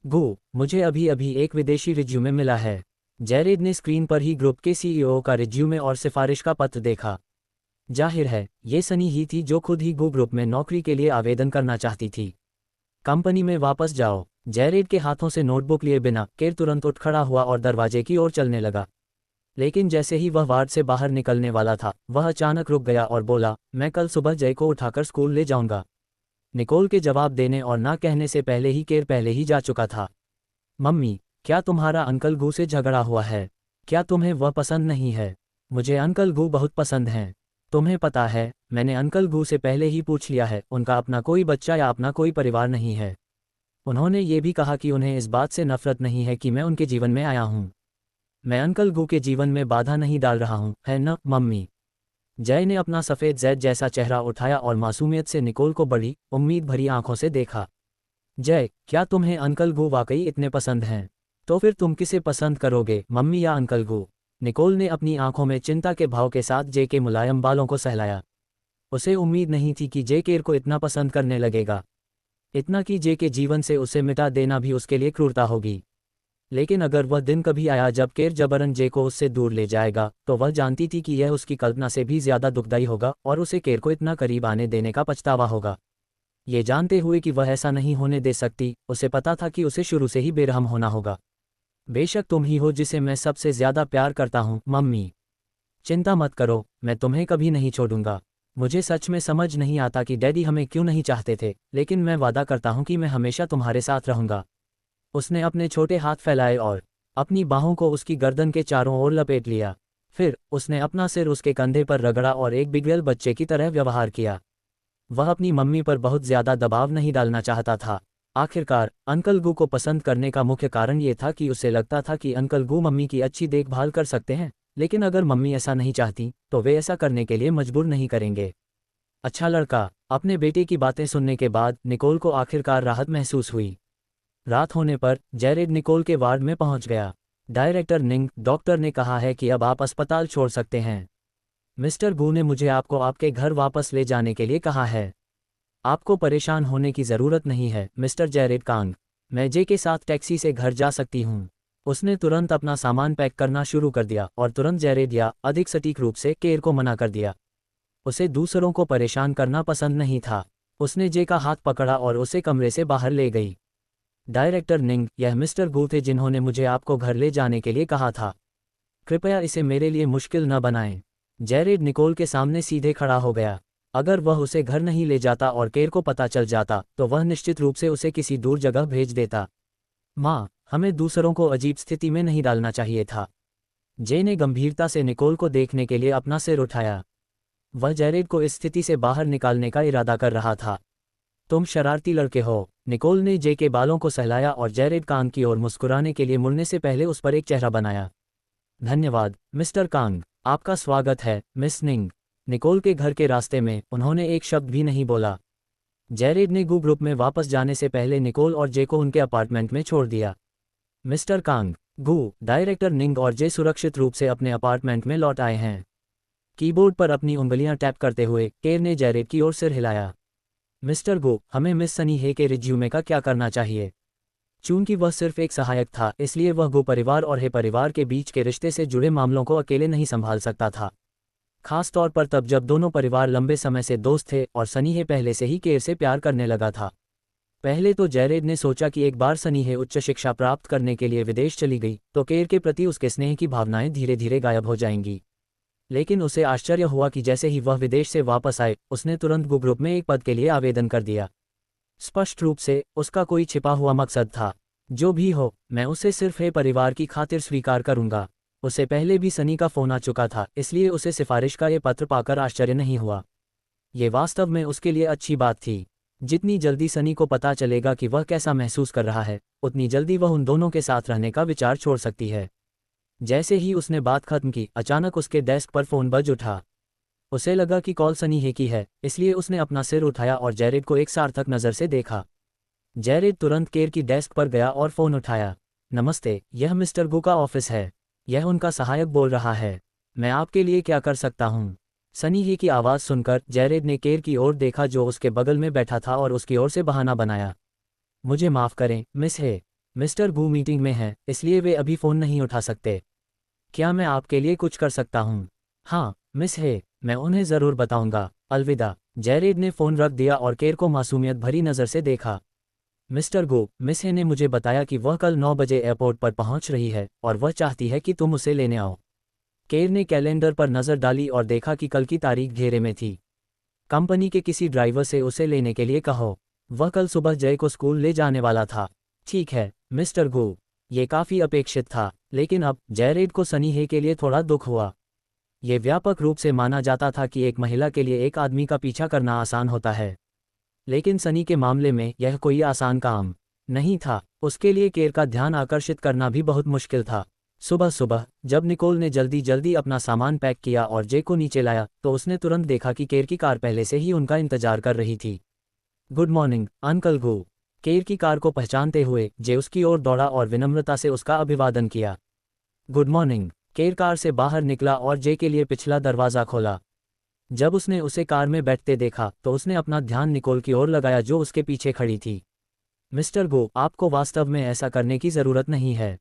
गो, मुझे अभी अभी एक विदेशी रिज्यूमे मिला है। जैरेड ने स्क्रीन पर ही ग्रुप के सीईओ का रिज्यूमे और सिफारिश का पत्र देखा। जाहिर है ये सनी ही थी जो खुद ही गो ग्रुप में नौकरी के लिए आवेदन करना चाहती थी। कंपनी में वापस जाओ। जैरेड के हाथों से नोटबुक लिए बिना केर तुरंत उठ खड़ा हुआ और दरवाजे की ओर चलने लगा। लेकिन जैसे ही वह वार्ड से बाहर निकलने वाला था वह अचानक रुक गया और बोला, मैं कल सुबह जय को उठाकर स्कूल ले जाऊंगा। निकोल के जवाब देने और ना कहने से पहले ही केर पहले ही जा चुका था। मम्मी, क्या तुम्हारा अंकल गू से झगड़ा हुआ है? क्या तुम्हें वह पसंद नहीं है? मुझे अंकल गू बहुत पसंद हैं। तुम्हें पता है, मैंने अंकल गू से पहले ही पूछ लिया है, उनका अपना कोई बच्चा या अपना कोई परिवार नहीं है। उन्होंने ये भी कहा कि उन्हें इस बात से नफरत नहीं है कि मैं उनके जीवन में आया हूँ। मैं अंकल गू के जीवन में बाधा नहीं डाल रहा हूँ, है न मम्मी? जय ने अपना सफ़ेद जैद जैसा चेहरा उठाया और मासूमियत से निकोल को बड़ी उम्मीद भरी आंखों से देखा। जय, क्या तुम्हें अंकल गू वाकई इतने पसंद हैं? तो फिर तुम किसे पसंद करोगे, मम्मी या अंकल गू? निकोल ने अपनी आंखों में चिंता के भाव के साथ जे के मुलायम बालों को सहलाया। उसे उम्मीद नहीं थी कि जे केर को इतना पसंद करने लगेगा, इतना कि जे के जीवन से उसे मिटा देना भी उसके लिए क्रूरता होगी। लेकिन अगर वह दिन कभी आया जब केर जबरन जे को उससे दूर ले जाएगा तो वह जानती थी कि यह उसकी कल्पना से भी ज्यादा दुखदायी होगा और उसे केर को इतना करीब आने देने का पछतावा होगा। ये जानते हुए कि वह ऐसा नहीं होने दे सकती, उसे पता था कि उसे शुरू से ही बेरहम होना होगा। बेशक तुम ही हो जिसे मैं सबसे ज्यादा प्यार करता हूँ मम्मी। चिंता मत करो, मैं तुम्हें कभी नहीं छोड़ूंगा। मुझे सच में समझ नहीं आता कि डैडी हमें क्यों नहीं चाहते थे, लेकिन मैं वादा करता हूँ कि मैं हमेशा तुम्हारे साथ रहूंगा। उसने अपने छोटे हाथ फैलाए और अपनी बाहों को उसकी गर्दन के चारों ओर लपेट लिया। फिर उसने अपना सिर उसके कंधे पर रगड़ा और एक बिगड़ेल बच्चे की तरह व्यवहार किया। वह अपनी मम्मी पर बहुत ज्यादा दबाव नहीं डालना चाहता था। आखिरकार अंकल गू को पसंद करने का मुख्य कारण ये था कि उसे लगता था कि अंकल गू मम्मी की अच्छी देखभाल कर सकते हैं, लेकिन अगर मम्मी ऐसा नहीं चाहती तो वे ऐसा करने के लिए मजबूर नहीं करेंगे। अच्छा लड़का। अपने बेटे की बातें सुनने के बाद निकोल को आखिरकार राहत महसूस हुई। रात होने पर जैरेड निकोल के वार्ड में पहुंच गया। डायरेक्टर निंग, डॉक्टर ने कहा है कि अब आप अस्पताल छोड़ सकते हैं। मिस्टर गू ने मुझे आपको आपके घर वापस ले जाने के लिए कहा है। आपको परेशान होने की ज़रूरत नहीं है मिस्टर जैरेड कांग, मैं जे के साथ टैक्सी से घर जा सकती हूँ। उसने तुरंत अपना सामान पैक करना शुरू कर दिया और तुरंत जैरेड या अधिक सटीक रूप से केर को मना कर दिया। उसे दूसरों को परेशान करना पसंद नहीं था। उसने जे का हाथ पकड़ा और उसे कमरे से बाहर ले गई। डायरेक्टर निंग, यह मिस्टर गू थे जिन्होंने मुझे आपको घर ले जाने के लिए कहा था। कृपया इसे मेरे लिए मुश्किल न बनाएं। जैरेड निकोल के सामने सीधे खड़ा हो गया। अगर वह उसे घर नहीं ले जाता और केर को पता चल जाता तो वह निश्चित रूप से उसे किसी दूर जगह भेज देता। माँ, हमें दूसरों को अजीब स्थिति में नहीं डालना चाहिए था। जे ने गंभीरता से निकोल को देखने के लिए अपना सिर उठाया। वह जैरेड को इस स्थिति से बाहर निकालने का इरादा कर रहा था। तुम शरारती लड़के हो। निकोल ने जे के बालों को सहलाया और जैरेड कांग की ओर मुस्कुराने के लिए मुड़ने से पहले उस पर एक चेहरा बनाया। धन्यवाद मिस्टर कांग, आपका स्वागत है मिस निंग। निकोल के घर के रास्ते में उन्होंने एक शब्द भी नहीं बोला। जैरेड ने गू ग्रुप में वापस जाने से पहले निकोल और जे को उनके अपार्टमेंट में छोड़ दिया। मिस्टर कांग, गू, डायरेक्टर निंग और जे सुरक्षित रूप से अपने अपार्टमेंट में लौट आए हैं। कीबोर्ड पर अपनी उंगलियां टैप करते हुए केर ने जैरेड की ओर सिर हिलाया। मिस्टर गो, हमें मिस सनी हे के रिज्यूमे का क्या करना चाहिए? चूंकि वह सिर्फ एक सहायक था, इसलिए वह गो परिवार और हे परिवार के बीच के रिश्ते से जुड़े मामलों को अकेले नहीं संभाल सकता था। खास तौर पर तब जब दोनों परिवार लंबे समय से दोस्त थे और सनी हे पहले से ही केर से प्यार करने लगा था। पहले तो जैरेड ने सोचा कि एक बार सनी हे उच्च शिक्षा प्राप्त करने के लिए विदेश चली गई तो केर के प्रति उसके स्नेह की भावनाएं धीरे धीरे गायब हो जाएंगी। लेकिन उसे आश्चर्य हुआ कि जैसे ही वह विदेश से वापस आए, उसने तुरंत गो ग्रुप में एक पद के लिए आवेदन कर दिया। स्पष्ट रूप से उसका कोई छिपा हुआ मकसद था। जो भी हो, मैं उसे सिर्फ हे परिवार की खातिर स्वीकार करूंगा। उसे पहले भी सनी का फोन आ चुका था, इसलिए उसे सिफारिश का ये पत्र पाकर आश्चर्य नहीं हुआ। ये वास्तव में उसके लिए अच्छी बात थी। जितनी जल्दी सनी को पता चलेगा कि वह कैसा महसूस कर रहा है, उतनी जल्दी वह उन दोनों के साथ रहने का विचार छोड़ सकती है। जैसे ही उसने बात खत्म की, अचानक उसके डेस्क पर फोन बज उठा। उसे लगा कि कॉल सनी हे की है, इसलिए उसने अपना सिर उठाया और जैरेड को एक सार्थक नज़र से देखा। जैरेड तुरंत केर की डेस्क पर गया और फोन उठाया। नमस्ते, यह मिस्टर गू का ऑफिस है। यह उनका सहायक बोल रहा है। मैं आपके लिए क्या कर सकता हूँ? सनी हे की आवाज़ सुनकर जैरेड ने केर की ओर देखा जो उसके बगल में बैठा था और उसकी ओर से बहाना बनाया। मुझे माफ़ करें मिस हे, मिस्टर गू मीटिंग में है, इसलिए वे अभी फ़ोन नहीं उठा सकते। क्या मैं आपके लिए कुछ कर सकता हूँ? हाँ मिस हे, मैं उन्हें ज़रूर बताऊंगा। अलविदा। जैरेड ने फ़ोन रख दिया और केर को मासूमियत भरी नज़र से देखा। मिस्टर गो, मिस हे ने मुझे बताया कि वह कल 9 बजे एयरपोर्ट पर पहुंच रही है और वह चाहती है कि तुम उसे लेने आओ। केर ने कैलेंडर पर नज़र डाली और देखा कि कल की तारीख घेरे में थी। कंपनी के किसी ड्राइवर से उसे लेने के लिए कहो। वह कल सुबह जय को स्कूल ले जाने वाला था। ठीक है मिस्टर गो। ये काफ़ी अपेक्षित था, लेकिन अब जैरेड को सनी हे के लिए थोड़ा दुख हुआ। ये व्यापक रूप से माना जाता था कि एक महिला के लिए एक आदमी का पीछा करना आसान होता है, लेकिन सनी के मामले में यह कोई आसान काम नहीं था। उसके लिए केर का ध्यान आकर्षित करना भी बहुत मुश्किल था। सुबह सुबह जब निकोल ने जल्दी जल्दी अपना सामान पैक किया और जे को नीचे लाया तो उसने तुरंत देखा कि केर की कार पहले से ही उनका इंतजार कर रही थी। गुड मॉर्निंग अंकल गू। केर की कार को पहचानते हुए जे उसकी ओर दौड़ा और विनम्रता से उसका अभिवादन किया। Good morning. केर कार से बाहर निकला और जे के लिए पिछला दरवाज़ा खोला। जब उसने उसे कार में बैठते देखा तो उसने अपना ध्यान निकोल की ओर लगाया जो उसके पीछे खड़ी थी। मिस्टर गो, आपको वास्तव में ऐसा करने की ज़रूरत नहीं है।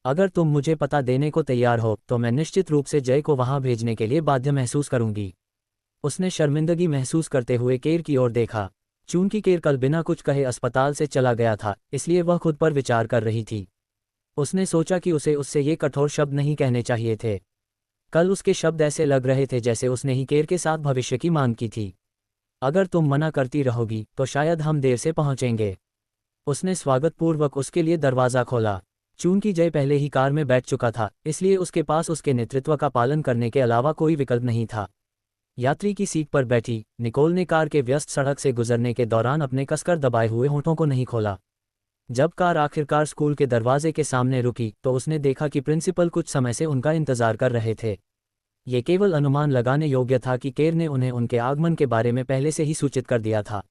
अगर तुम मुझे पता देने को तैयार हो तो मैं निश्चित रूप से जय को वहां भेजने के लिए बाध्य महसूस करूंगी। उसने शर्मिंदगी महसूस करते हुए केर की ओर देखा। चूंकि केर कल बिना कुछ कहे अस्पताल से चला गया था, इसलिए वह खुद पर विचार कर रही थी। उसने सोचा कि उसे उससे ये कठोर शब्द नहीं कहने चाहिए थे। कल उसके शब्द ऐसे लग रहे थे जैसे उसने ही केर के साथ भविष्य की मांग की थी। अगर तुम मना करती रहोगी तो शायद हम देर से पहुंचेंगे। उसने स्वागतपूर्वक उसके लिए दरवाज़ा खोला। चूंकि जय पहले ही कार में बैठ चुका था, इसलिए उसके पास उसके नेतृत्व का पालन करने के अलावा कोई विकल्प नहीं था। यात्री की सीट पर बैठी निकोल ने कार के व्यस्त सड़क से गुजरने के दौरान अपने कसकर दबाए हुए होठों को नहीं खोला। जब कार आखिरकार स्कूल के दरवाजे के सामने रुकी तो उसने देखा कि प्रिंसिपल कुछ समय से उनका इंतजार कर रहे थे। ये केवल अनुमान लगाने योग्य था कि केर ने उन्हें उनके आगमन के बारे में पहले से ही सूचित कर दिया था।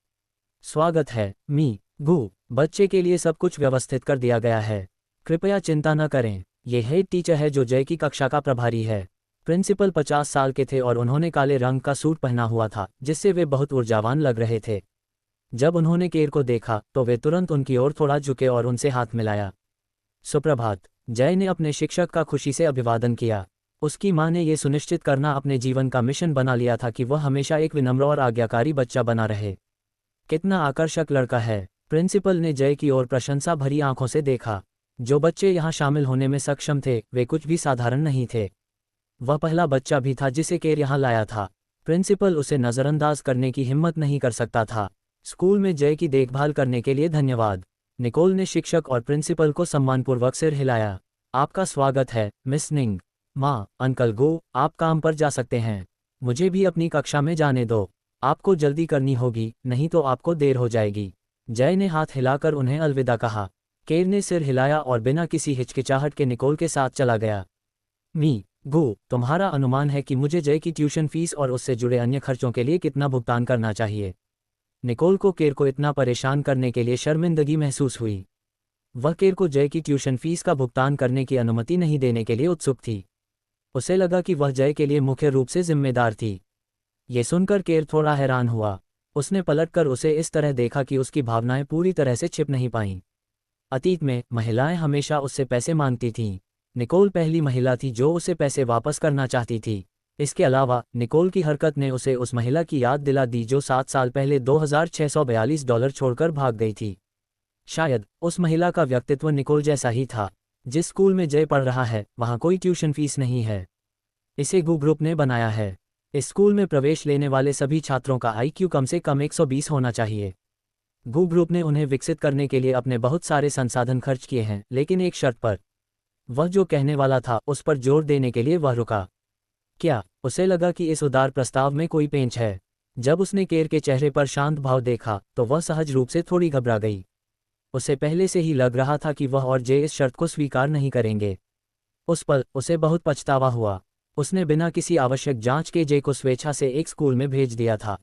स्वागत है मी गू, बच्चे के लिए सब कुछ व्यवस्थित कर दिया गया है, कृपया चिंता न करें। ये हेड टीचर है जो जय की कक्षा का प्रभारी है। प्रिंसिपल 50 साल के थे और उन्होंने काले रंग का सूट पहना हुआ था जिससे वे बहुत ऊर्जावान लग रहे थे। जब उन्होंने केर को देखा तो वे तुरंत उनकी ओर थोड़ा झुके और उनसे हाथ मिलाया। सुप्रभात, जय ने अपने शिक्षक का खुशी से अभिवादन किया। उसकी मां ने यह सुनिश्चित करना अपने जीवन का मिशन बना लिया था कि वह हमेशा एक विनम्र और आज्ञाकारी बच्चा बना रहे। कितना आकर्षक लड़का है, प्रिंसिपल ने जय की ओर प्रशंसा भरी आंखों से देखा। जो बच्चे यहाँ शामिल होने में सक्षम थे वे कुछ भी साधारण नहीं थे। वह पहला बच्चा भी था जिसे केर यहाँ लाया था। प्रिंसिपल उसे नज़रअंदाज करने की हिम्मत नहीं कर सकता था। स्कूल में जय की देखभाल करने के लिए धन्यवाद। निकोल ने शिक्षक और प्रिंसिपल को सम्मानपूर्वक सिर हिलाया। आपका स्वागत है मिस निंग। माँ, अंकल गो, आप काम पर जा सकते हैं। मुझे भी अपनी कक्षा में जाने दो। आपको जल्दी करनी होगी, नहीं तो आपको देर हो जाएगी। जय ने हाथ हिलाकर उन्हें अलविदा कहा। केर ने सिर हिलाया और बिना किसी हिचकिचाहट के निकोल के साथ चला गया। मी गो, तुम्हारा अनुमान है कि मुझे जय की ट्यूशन फीस और उससे जुड़े अन्य खर्चों के लिए कितना भुगतान करना चाहिए? निकोल को केर को इतना परेशान करने के लिए शर्मिंदगी महसूस हुई। वह केर को जय की ट्यूशन फीस का भुगतान करने की अनुमति नहीं देने के लिए उत्सुक थी। उसे लगा कि वह जय के लिए मुख्य रूप से जिम्मेदार थी। ये सुनकर केर थोड़ा हैरान हुआ। उसने पलटकर उसे इस तरह देखा कि उसकी भावनाएं पूरी तरह से छिप नहीं पाईं। अतीत में महिलाएं हमेशा उससे पैसे मांगती थीं। निकोल पहली महिला थी जो उसे पैसे वापस करना चाहती थी। इसके अलावा निकोल की हरकत ने उसे उस महिला की याद दिला दी जो 7 साल पहले $2642 छोड़कर भाग गई थी। शायद उस महिला का व्यक्तित्व निकोल जैसा ही था। जिस स्कूल में जय पढ़ रहा है वहाँ कोई ट्यूशन फीस नहीं है। इसे गू ग्रुप ने बनाया है। इस स्कूल में प्रवेश लेने वाले सभी छात्रों का IQ कम से कम 120 होना चाहिए। गू ग्रुप ने उन्हें विकसित करने के लिए अपने बहुत सारे संसाधन खर्च किए हैं, लेकिन एक शर्त पर। वह जो कहने वाला था उस पर जोर देने के लिए वह रुका। क्या? उसे लगा कि इस उदार प्रस्ताव में कोई पेंच है। जब उसने केर के चेहरे पर शांत भाव देखा तो वह सहज रूप से थोड़ी घबरा गई। उसे पहले से ही लग रहा था कि वह और जे इस शर्त को स्वीकार नहीं करेंगे। उस पल उसे बहुत पछतावा हुआ। उसने बिना किसी आवश्यक जांच के जे को स्वेच्छा से एक स्कूल में भेज दिया था।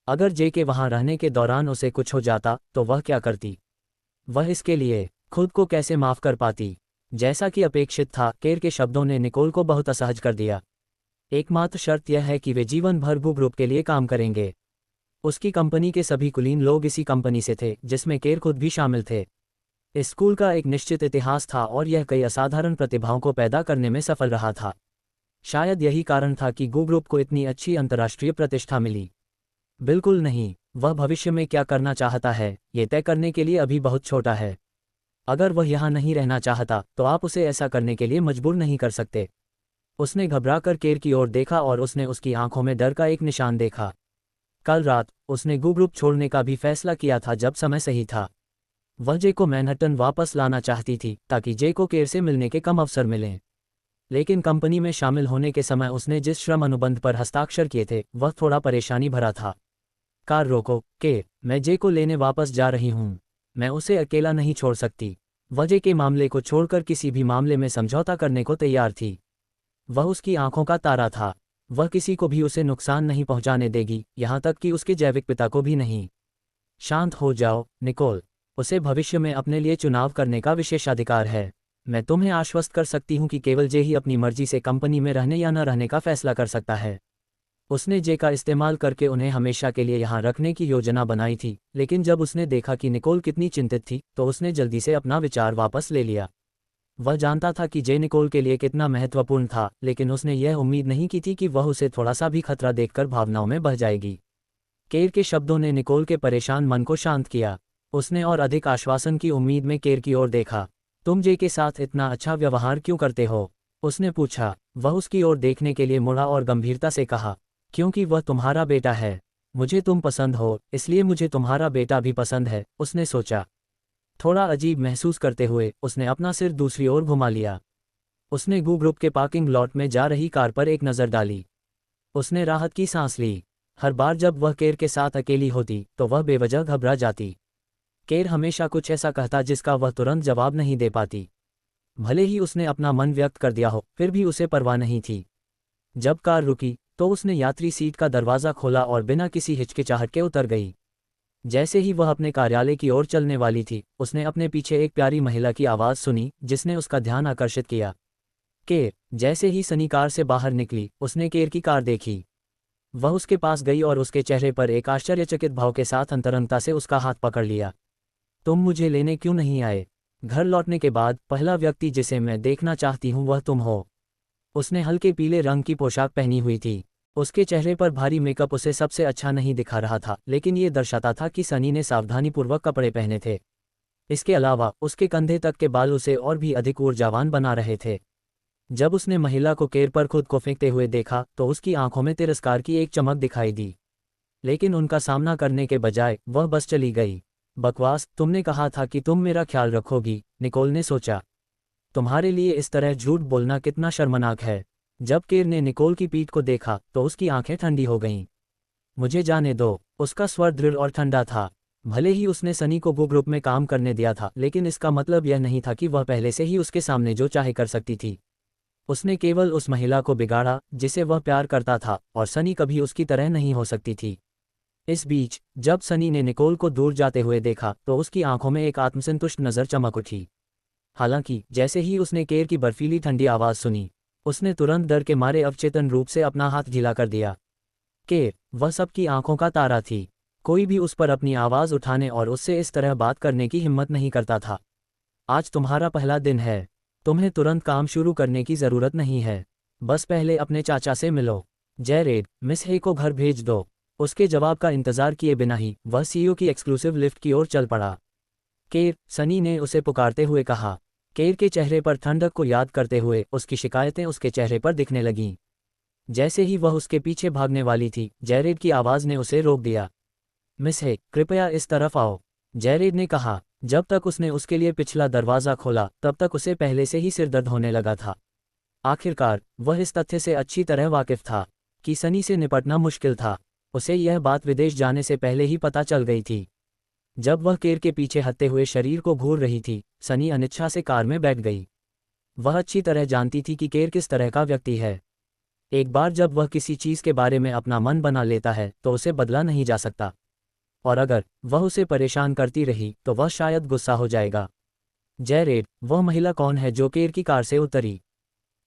अगर जे के वहां रहने के दौरान उसे कुछ हो जाता तो वह क्या करती? वह इसके लिए खुद को कैसे माफ कर पाती? जैसा कि अपेक्षित था, केर के शब्दों ने निकोल को बहुत असहज कर दिया। एकमात्र शर्त यह है कि वे जीवन भर गू ग्रुप के लिए काम करेंगे। उसकी कंपनी के सभी कुलीन लोग इसी कंपनी से थे, जिसमें केर खुद भी शामिल थे। इस स्कूल का एक निश्चित इतिहास था और यह कई असाधारण प्रतिभाओं को पैदा करने में सफल रहा था। शायद यही कारण था कि गू ग्रुप को इतनी अच्छी अंतर्राष्ट्रीय प्रतिष्ठा मिली। बिल्कुल नहीं, वह भविष्य में क्या करना चाहता है ये तय करने के लिए अभी बहुत छोटा है। अगर वह यहाँ नहीं रहना चाहता तो आप उसे ऐसा करने के लिए मजबूर नहीं कर सकते। उसने घबराकर केर की ओर देखा और उसने उसकी आंखों में डर का एक निशान देखा। कल रात उसने गू ग्रुप छोड़ने का भी फैसला किया था जब समय सही था। वह जे को मैनहट्टन वापस लाना चाहती थी ताकि जे को केर से मिलने के कम अवसर मिलें। लेकिन कंपनी में शामिल होने के समय उसने जिस श्रम अनुबंध पर हस्ताक्षर किए थे वह थोड़ा परेशानी भरा था। कार रोको के, मैं जे को लेने वापस जा रही हूँ। मैं उसे अकेला नहीं छोड़ सकती। वह जे के मामले को छोड़कर किसी भी मामले में समझौता करने को तैयार थी। वह उसकी आंखों का तारा था। वह किसी को भी उसे नुकसान नहीं पहुंचाने देगी, यहाँ तक कि उसके जैविक पिता को भी नहीं। शांत हो जाओ निकोल। उसे भविष्य में अपने लिए चुनाव करने का विशेषाधिकार है। मैं तुम्हें आश्वस्त कर सकती हूँ कि केवल जे ही अपनी मर्जी से कंपनी में रहने या न रहने का फैसला कर सकता है। उसने जे का इस्तेमाल करके उन्हें हमेशा के लिए यहाँ रखने की योजना बनाई थी, लेकिन जब उसने देखा कि निकोल कितनी चिंतित थी तो उसने जल्दी से अपना विचार वापस ले लिया। वह जानता था कि जे निकोल के लिए कितना महत्वपूर्ण था, लेकिन उसने यह उम्मीद नहीं की थी कि वह उसे थोड़ा सा भी खतरा देखकर भावनाओं में बह जाएगी। केर के शब्दों ने निकोल के परेशान मन को शांत किया। उसने और अधिक आश्वासन की उम्मीद में केर की ओर देखा। तुम जे के साथ इतना अच्छा व्यवहार क्यों करते हो? उसने पूछा। वह उसकी ओर देखने के लिए मुड़ा और गंभीरता से कहा, क्योंकि वह तुम्हारा बेटा है। मुझे तुम पसंद हो, इसलिए मुझे तुम्हारा बेटा भी पसंद है। उसने सोचा। थोड़ा अजीब महसूस करते हुए उसने अपना सिर दूसरी ओर घुमा लिया। उसने गू ग्रुप के पार्किंग लॉट में जा रही कार पर एक नज़र डाली। उसने राहत की सांस ली। हर बार जब वह केर के साथ अकेली होती तो वह बेवजह घबरा जाती। केर हमेशा कुछ ऐसा कहता जिसका वह तुरंत जवाब नहीं दे पाती। भले ही उसने अपना मन व्यक्त कर दिया हो, फिर भी उसे परवाह नहीं थी। जब कार रुकी तो उसने यात्री सीट का दरवाज़ा खोला और बिना किसी हिचकिचाहट के उतर गई। जैसे ही वह अपने कार्यालय की ओर चलने वाली थी, उसने अपने पीछे एक प्यारी महिला की आवाज़ सुनी जिसने उसका ध्यान आकर्षित किया। केर। जैसे ही सनी कार से बाहर निकली, उसने केर की कार देखी। वह उसके पास गई और उसके चेहरे पर एक आश्चर्यचकित भाव के साथ अंतरंगता से उसका हाथ पकड़ लिया। तुम मुझे लेने क्यों नहीं आए? घर लौटने के बाद पहला व्यक्ति जिसे मैं देखना चाहती हूँ वह तुम हो। उसने हल्के पीले रंग की पोशाक पहनी हुई थी। उसके चेहरे पर भारी मेकअप उसे सबसे अच्छा नहीं दिखा रहा था, लेकिन ये दर्शाता था कि सनी ने सावधानीपूर्वक कपड़े पहने थे। इसके अलावा उसके कंधे तक के बाल उसे और भी अधिक ऊर्जावान बना रहे थे। जब उसने महिला को केर पर खुद को फेंकते हुए देखा तो उसकी आंखों में तिरस्कार की एक चमक दिखाई दी, लेकिन उनका सामना करने के बजाय वह बस चली गई। बकवास, तुमने कहा था कि तुम मेरा ख्याल रखोगी, निकोल ने सोचा। तुम्हारे लिए इस तरह झूठ बोलना कितना शर्मनाक है। जब केर ने निकोल की पीठ को देखा तो उसकी आंखें ठंडी हो गईं। मुझे जाने दो, उसका स्वर दृढ़ और ठंडा था। भले ही उसने सनी को ग्रुप में काम करने दिया था, लेकिन इसका मतलब यह नहीं था कि वह पहले से ही उसके सामने जो चाहे कर सकती थी। उसने केवल उस महिला को बिगाड़ा जिसे वह प्यार करता था, और सनी कभी उसकी तरह नहीं हो सकती थी। इस बीच जब सनी ने निकोल को दूर जाते हुए देखा तो उसकी आंखों में एक आत्मसंतुष्ट नज़र चमक उठी। हालांकि जैसे ही उसने केर की बर्फीली ठंडी आवाज़ सुनी, उसने तुरंत डर के मारे अवचेतन रूप से अपना हाथ ढीला कर दिया। केर, वह सबकी आंखों का तारा थी। कोई भी उस पर अपनी आवाज़ उठाने और उससे इस तरह बात करने की हिम्मत नहीं करता था। आज तुम्हारा पहला दिन है। तुम्हें तुरंत काम शुरू करने की ज़रूरत नहीं है। बस पहले अपने चाचा से मिलो। जैरेड, मिस हे को घर भेज दो। उसके जवाब का इंतज़ार किए बिना ही वह सीईओ की एक्सक्लूसिव लिफ्ट की ओर चल पड़ा। केर, सनी ने उसे पुकारते हुए कहा। केर के चेहरे पर ठंडक को याद करते हुए उसकी शिकायतें उसके चेहरे पर दिखने लगीं। जैसे ही वह उसके पीछे भागने वाली थी, जैरेड की आवाज़ ने उसे रोक दिया। मिस हे, कृपया इस तरफ आओ, जैरेड ने कहा। जब तक उसने उसके लिए पिछला दरवाज़ा खोला तब तक उसे पहले से ही सिरदर्द होने लगा था। आखिरकार वह इस तथ्य से अच्छी तरह वाकिफ था कि सनी से निपटना मुश्किल था। उसे यह बात विदेश जाने से पहले ही पता चल गई थी। जब वह केर के पीछे हटते हुए शरीर को घूर रही थी, सनी अनिच्छा से कार में बैठ गई। वह अच्छी तरह जानती थी कि केर किस तरह का व्यक्ति है। एक बार जब वह किसी चीज़ के बारे में अपना मन बना लेता है तो उसे बदला नहीं जा सकता, और अगर वह उसे परेशान करती रही तो वह शायद गुस्सा हो जाएगा। जैरेड, वह महिला कौन है जो केर की कार से उतरी?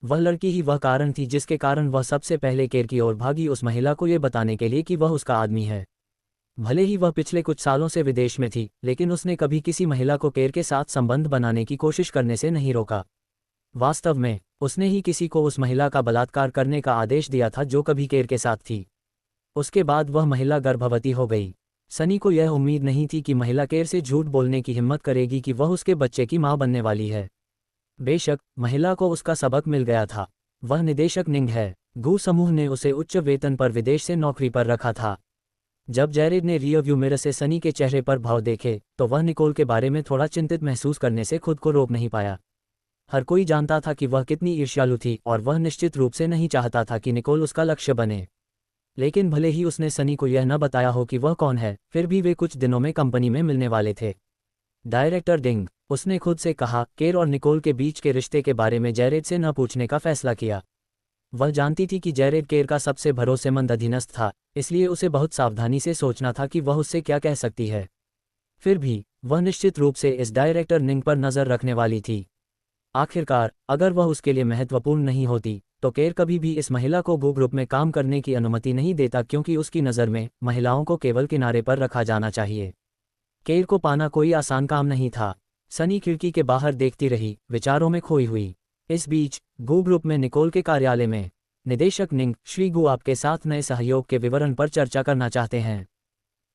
वह लड़की ही वह कारण थी जिसके कारण वह सबसे पहले केर की ओर भागी, उस महिला को ये बताने के लिए कि वह उसका आदमी है। भले ही वह पिछले कुछ सालों से विदेश में थी, लेकिन उसने कभी किसी महिला को केर के साथ संबंध बनाने की कोशिश करने से नहीं रोका। वास्तव में उसने ही किसी को उस महिला का बलात्कार करने का आदेश दिया था जो कभी केर के साथ थी। उसके बाद वह महिला गर्भवती हो गई। सनी को यह उम्मीद नहीं थी कि महिला केर से झूठ बोलने की हिम्मत करेगी कि वह उसके बच्चे की मां बनने वाली है। बेशक महिला को उसका सबक मिल गया था। वह निदेशक निंग है। गू समूह ने उसे उच्च वेतन पर विदेश से नौकरी पर रखा था। जब जैरेड ने रियरव्यू मिरर से सनी के चेहरे पर भाव देखे तो वह निकोल के बारे में थोड़ा चिंतित महसूस करने से खुद को रोक नहीं पाया। हर कोई जानता था कि वह कितनी ईर्ष्यालु थी, और वह निश्चित रूप से नहीं चाहता था कि निकोल उसका लक्ष्य बने। लेकिन भले ही उसने सनी को यह न बताया हो कि वह कौन है, फिर भी वे कुछ दिनों में कंपनी में मिलने वाले थे। डायरेक्टर डिंग, उसने खुद से कहा। केर और निकोल के बीच के रिश्ते के बारे में जैरेड से न पूछने का फैसला किया। वह जानती थी कि जैरेड केर का सबसे भरोसेमंद अधीनस्थ था, इसलिए उसे बहुत सावधानी से सोचना था कि वह उससे क्या कह सकती है। फिर भी वह निश्चित रूप से इस डायरेक्टर निंग पर नज़र रखने वाली थी। आखिरकार अगर वह उसके लिए महत्वपूर्ण नहीं होती तो केर कभी भी इस महिला को ग्रुप में काम करने की अनुमति नहीं देता, क्योंकि उसकी नज़र में महिलाओं को केवल किनारे पर रखा जाना चाहिए। केर को पाना कोई आसान काम नहीं था। सनी खिड़की के बाहर देखती रही, विचारों में खोई हुई। इस बीच ग्रुप में निकोल के कार्यालय में निदेशक निंग, श्री गू आपके साथ नए सहयोग के विवरण पर चर्चा करना चाहते हैं।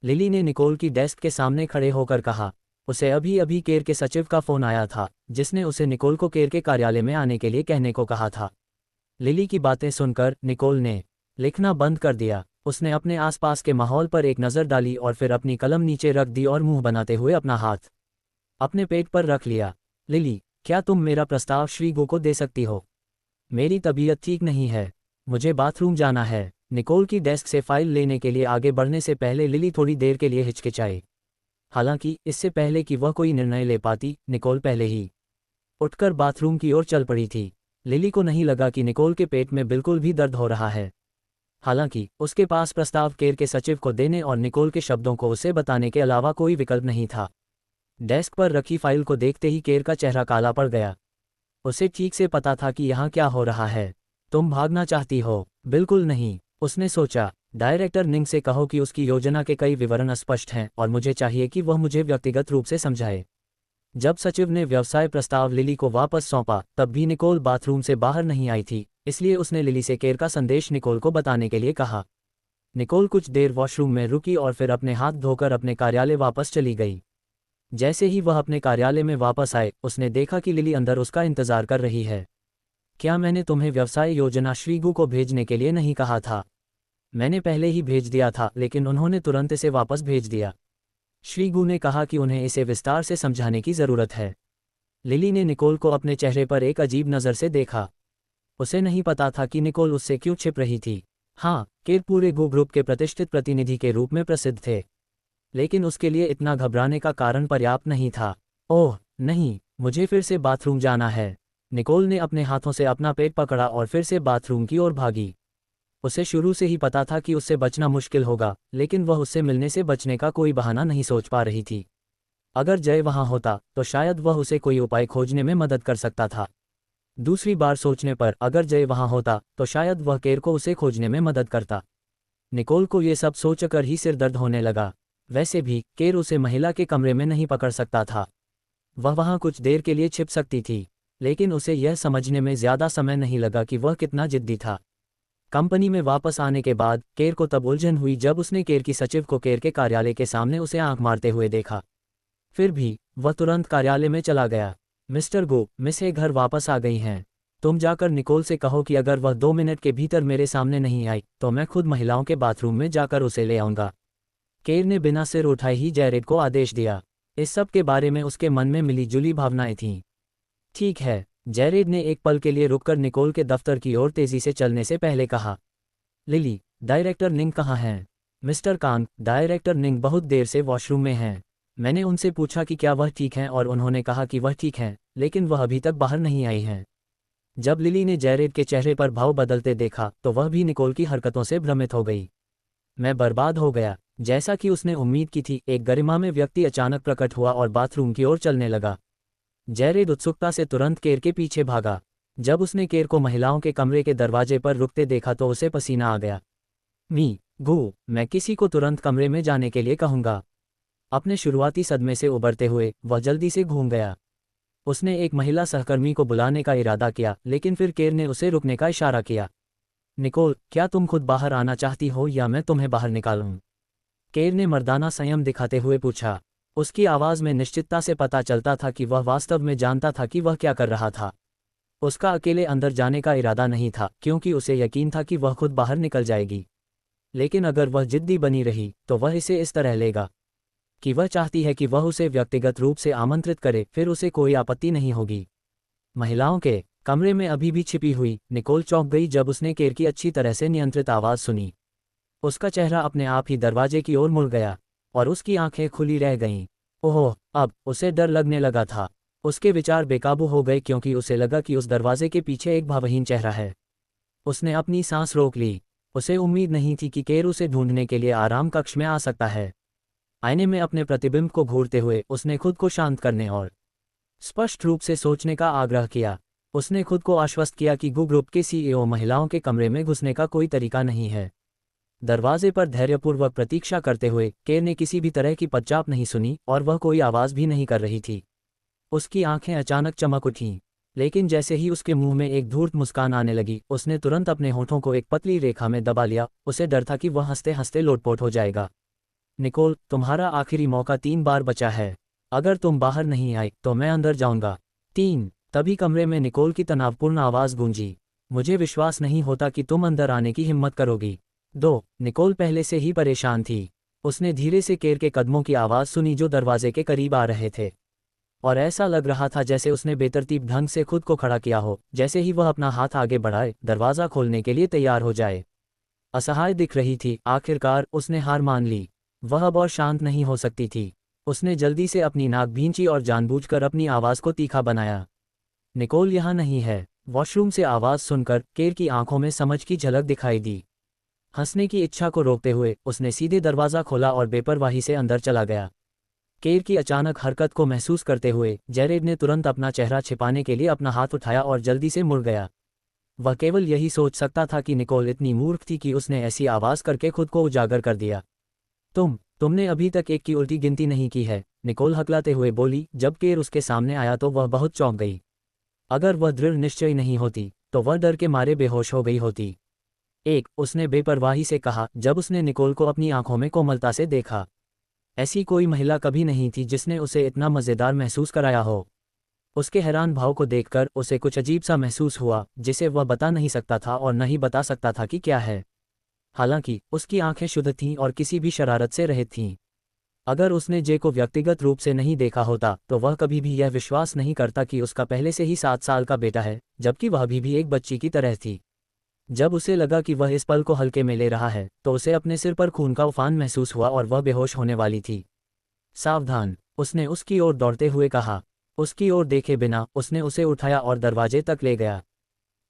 लिली ने निकोल की डेस्क के सामने खड़े होकर कहा। उसे अभी अभी केर के सचिव का फ़ोन आया था, जिसने उसे निकोल को केर के कार्यालय में आने के लिए कहने को कहा था। लिली की बातें सुनकर निकोल ने लिखना बंद कर दिया। उसने अपने आसपास के माहौल पर एक नज़र डाली और फिर अपनी कलम नीचे रख दी और मुंह बनाते हुए अपना हाथ अपने पेट पर रख लिया। लिली, क्या तुम मेरा प्रस्ताव श्री गू को दे सकती हो? मेरी तबीयत ठीक नहीं है, मुझे बाथरूम जाना है। निकोल की डेस्क से फाइल लेने के लिए आगे बढ़ने से पहले लिली थोड़ी देर के लिए हिचकिचाई। हालांकि इससे पहले कि वह कोई निर्णय ले पाती, निकोल पहले ही उठकर बाथरूम की ओर चल पड़ी थी। लिली को नहीं लगा कि निकोल के पेट में बिल्कुल भी दर्द हो रहा है। हालांकि उसके पास प्रस्ताव केर के सचिव को देने और निकोल के शब्दों को उसे बताने के अलावा कोई विकल्प नहीं था। डेस्क पर रखी फाइल को देखते ही केर का चेहरा काला पड़ गया। उसे ठीक से पता था कि यहाँ क्या हो रहा है। तुम भागना चाहती हो? बिल्कुल नहीं, उसने सोचा। डायरेक्टर निंग से कहो कि उसकी योजना के कई विवरण अस्पष्ट हैं और मुझे चाहिए कि वह मुझे व्यक्तिगत रूप से समझाए। जब सचिव ने व्यवसाय प्रस्ताव लिली को वापस सौंपा तब भी निकोल बाथरूम से बाहर नहीं आई थी, इसलिए उसने लिली से केर का संदेश निकोल को बताने के लिए कहा। निकोल कुछ देर वॉशरूम में रुकी और फिर अपने हाथ धोकर अपने कार्यालय वापस चली गई। जैसे ही वह अपने कार्यालय में वापस आए, उसने देखा कि लिली अंदर उसका इंतजार कर रही है। क्या मैंने तुम्हें व्यवसाय योजना श्रीगु को भेजने के लिए नहीं कहा था? मैंने पहले ही भेज दिया था, लेकिन उन्होंने तुरंत इसे वापस भेज दिया। श्रीगु ने कहा कि उन्हें इसे विस्तार से समझाने की ज़रूरत है। लिली ने निकोल को अपने चेहरे पर एक अजीब नज़र से देखा। उसे नहीं पता था कि निकोल उससे क्यों छिप रही थी। हाँ, केर पूरे गो ग्रुप के प्रतिष्ठित प्रतिनिधि के रूप में प्रसिद्ध थे, लेकिन उसके लिए इतना घबराने का कारण पर्याप्त नहीं था। ओह नहीं, मुझे फिर से बाथरूम जाना है। निकोल ने अपने हाथों से अपना पेट पकड़ा और फिर से बाथरूम की ओर भागी। उसे शुरू से ही पता था कि उससे बचना मुश्किल होगा, लेकिन वह उससे मिलने से बचने का कोई बहाना नहीं सोच पा रही थी। अगर जय वहां होता तो शायद वह उसे कोई उपाय खोजने में मदद कर सकता था। दूसरी बार सोचने पर अगर जय वहां होता तो शायद वह केर को उसे खोजने में मदद करता। निकोल को ये सब सोचकर ही सिर दर्द होने लगा। वैसे भी केर उसे महिला के कमरे में नहीं पकड़ सकता था। वह वहां कुछ देर के लिए छिप सकती थी, लेकिन उसे यह समझने में ज़्यादा समय नहीं लगा कि वह कितना जिद्दी था। कंपनी में वापस आने के बाद केर को तब उलझन हुई जब उसने केर की सचिव को केर के कार्यालय के सामने उसे आंख मारते हुए देखा। फिर भी वह तुरंत कार्यालय में चला गया। मिस्टर गो, मिस हे घर वापस आ गई हैं। तुम जाकर निकोल से कहो कि अगर वह 2 मिनट के भीतर मेरे सामने नहीं आई तो मैं खुद महिलाओं के बाथरूम में जाकर उसे ले आऊँगा। केर ने बिना सिर उठाए ही जैरेड को आदेश दिया। इस सब के बारे में उसके मन में मिली जुली भावनाएं थीं। ठीक है, जैरेड ने एक पल के लिए रुककर निकोल के दफ्तर की ओर तेजी से चलने से पहले कहा। लिली, डायरेक्टर निंग कहाँ हैं? मिस्टर कांग, डायरेक्टर निंग बहुत देर से वॉशरूम में हैं। मैंने उनसे पूछा कि क्या वह ठीक हैं और उन्होंने कहा कि वह ठीक हैं, लेकिन वह अभी तक बाहर नहीं आई हैं। जब लिली ने जैरेड के चेहरे पर भाव बदलते देखा तो वह भी निकोल की हरकतों से भ्रमित हो गई। मैं बर्बाद हो गया। जैसा कि उसने उम्मीद की थी, एक गरिमामय व्यक्ति अचानक प्रकट हुआ और बाथरूम की ओर चलने लगा। जैरेड उत्सुकता से तुरंत केर के पीछे भागा। जब उसने केर को महिलाओं के कमरे के दरवाजे पर रुकते देखा तो उसे पसीना आ गया। गु, मैं किसी को तुरंत कमरे में जाने के लिए कहूँगा। अपने शुरुआती सदमे से उबरते हुए वह जल्दी से घूम गया। उसने एक महिला सहकर्मी को बुलाने का इरादा किया, लेकिन फिर केर ने उसे रुकने का इशारा किया। निकोल, क्या तुम खुद बाहर आना चाहती हो या मैं तुम्हें बाहर निकालूं? केर ने मर्दाना संयम दिखाते हुए पूछा। उसकी आवाज़ में निश्चितता से पता चलता था कि वह वास्तव में जानता था कि वह क्या कर रहा था। उसका अकेले अंदर जाने का इरादा नहीं था, क्योंकि उसे यकीन था कि वह खुद बाहर निकल जाएगी। लेकिन अगर वह जिद्दी बनी रही तो वह इसे इस तरह लेगा कि वह चाहती है कि वह उसे व्यक्तिगत रूप से आमंत्रित करे, फिर उसे कोई आपत्ति नहीं होगी। महिलाओं के कमरे में अभी भी छिपी हुई निकोल चौंक गई जब उसने केर की अच्छी तरह से नियंत्रित आवाज़ सुनी। उसका चेहरा अपने आप ही दरवाजे की ओर मुड़ गया और उसकी आंखें खुली रह गईं। ओह, अब उसे डर लगने लगा था। उसके विचार बेकाबू हो गए क्योंकि उसे लगा कि उस दरवाजे के पीछे एक भावहीन चेहरा है। उसने अपनी सांस रोक ली। उसे उम्मीद नहीं थी कि केर उसे ढूंढने के लिए आराम कक्ष में आ सकता है। आईने में अपने प्रतिबिंब को घूरते हुए उसने खुद को शांत करने और स्पष्ट रूप से सोचने का आग्रह किया। उसने खुद को आश्वस्त किया कि गु ग्रुप के सीईओ महिलाओं के कमरे में घुसने का कोई तरीका नहीं है। दरवाजे पर धैर्यपूर्वक प्रतीक्षा करते हुए केर ने किसी भी तरह की पदचाप नहीं सुनी और वह कोई आवाज़ भी नहीं कर रही थी। उसकी आंखें अचानक चमक उठीं, लेकिन जैसे ही उसके मुंह में एक धूर्त मुस्कान आने लगी, उसने तुरंत अपने होठों को एक पतली रेखा में दबा लिया। उसे डर था कि वह हंसते हंसते लोटपोट हो जाएगा। निकोल, तुम्हारा आखिरी मौका 3 बार बचा है। अगर तुम बाहर नहीं आई तो मैं अंदर जाऊंगा। 3। तभी कमरे में निकोल की तनावपूर्ण आवाज़ गूंजी। मुझे विश्वास नहीं होता कि तुम अंदर आने की हिम्मत करोगी। 2। निकोल पहले से ही परेशान थी। उसने धीरे से केर के कदमों की आवाज़ सुनी जो दरवाजे के करीब आ रहे थे, और ऐसा लग रहा था जैसे उसने बेतरतीब ढंग से खुद को खड़ा किया हो। जैसे ही वह अपना हाथ आगे बढ़ाए, दरवाज़ा खोलने के लिए तैयार हो जाए, असहाय दिख रही थी। आखिरकार उसने हार मान ली। वह अब और शांत नहीं हो सकती थी। उसने जल्दी से अपनी नाक भींची और जानबूझकर अपनी आवाज़ को तीखा बनाया। निकोल यहाँ नहीं है। वॉशरूम से आवाज़ सुनकर केर की आंखों में समझ की झलक दिखाई दी। हंसने की इच्छा को रोकते हुए उसने सीधे दरवाज़ा खोला और बेपरवाही से अंदर चला गया। केर की अचानक हरकत को महसूस करते हुए जेरेड ने तुरंत अपना चेहरा छिपाने के लिए अपना हाथ उठाया और जल्दी से मुड़ गया। वह केवल यही सोच सकता था कि निकोल इतनी मूर्ख थी कि उसने ऐसी आवाज़ करके खुद को उजागर कर दिया। तुमने अभी तक एक की उल्टी गिनती नहीं की है, निकोल हकलाते हुए बोली। जब केर उसके सामने आया तो वह बहुत चौंक गई। अगर वह दृढ़ निश्चय नहीं होती तो वह डर के मारे बेहोश हो गई होती। उसने बेपरवाही से कहा जब उसने निकोल को अपनी आंखों में कोमलता से देखा। ऐसी कोई महिला कभी नहीं थी जिसने उसे इतना मज़ेदार महसूस कराया हो। उसके हैरान भाव को देखकर उसे कुछ अजीब सा महसूस हुआ जिसे वह बता नहीं सकता था और न ही बता सकता था कि क्या है। हालांकि उसकी आंखें शुद्ध थीं और किसी भी शरारत से रहित थीं। अगर उसने जे को व्यक्तिगत रूप से नहीं देखा होता तो वह कभी भी यह विश्वास नहीं करता कि उसका पहले से ही 7 साल का बेटा है, जबकि वह अभी भी एक बच्ची की तरह थी। जब उसे लगा कि वह इस पल को हल्के में ले रहा है तो उसे अपने सिर पर खून का उफान महसूस हुआ और वह बेहोश होने वाली थी। सावधान, उसने उसकी ओर दौड़ते हुए कहा। उसकी ओर देखे बिना उसने उसे उठाया और दरवाजे तक ले गया।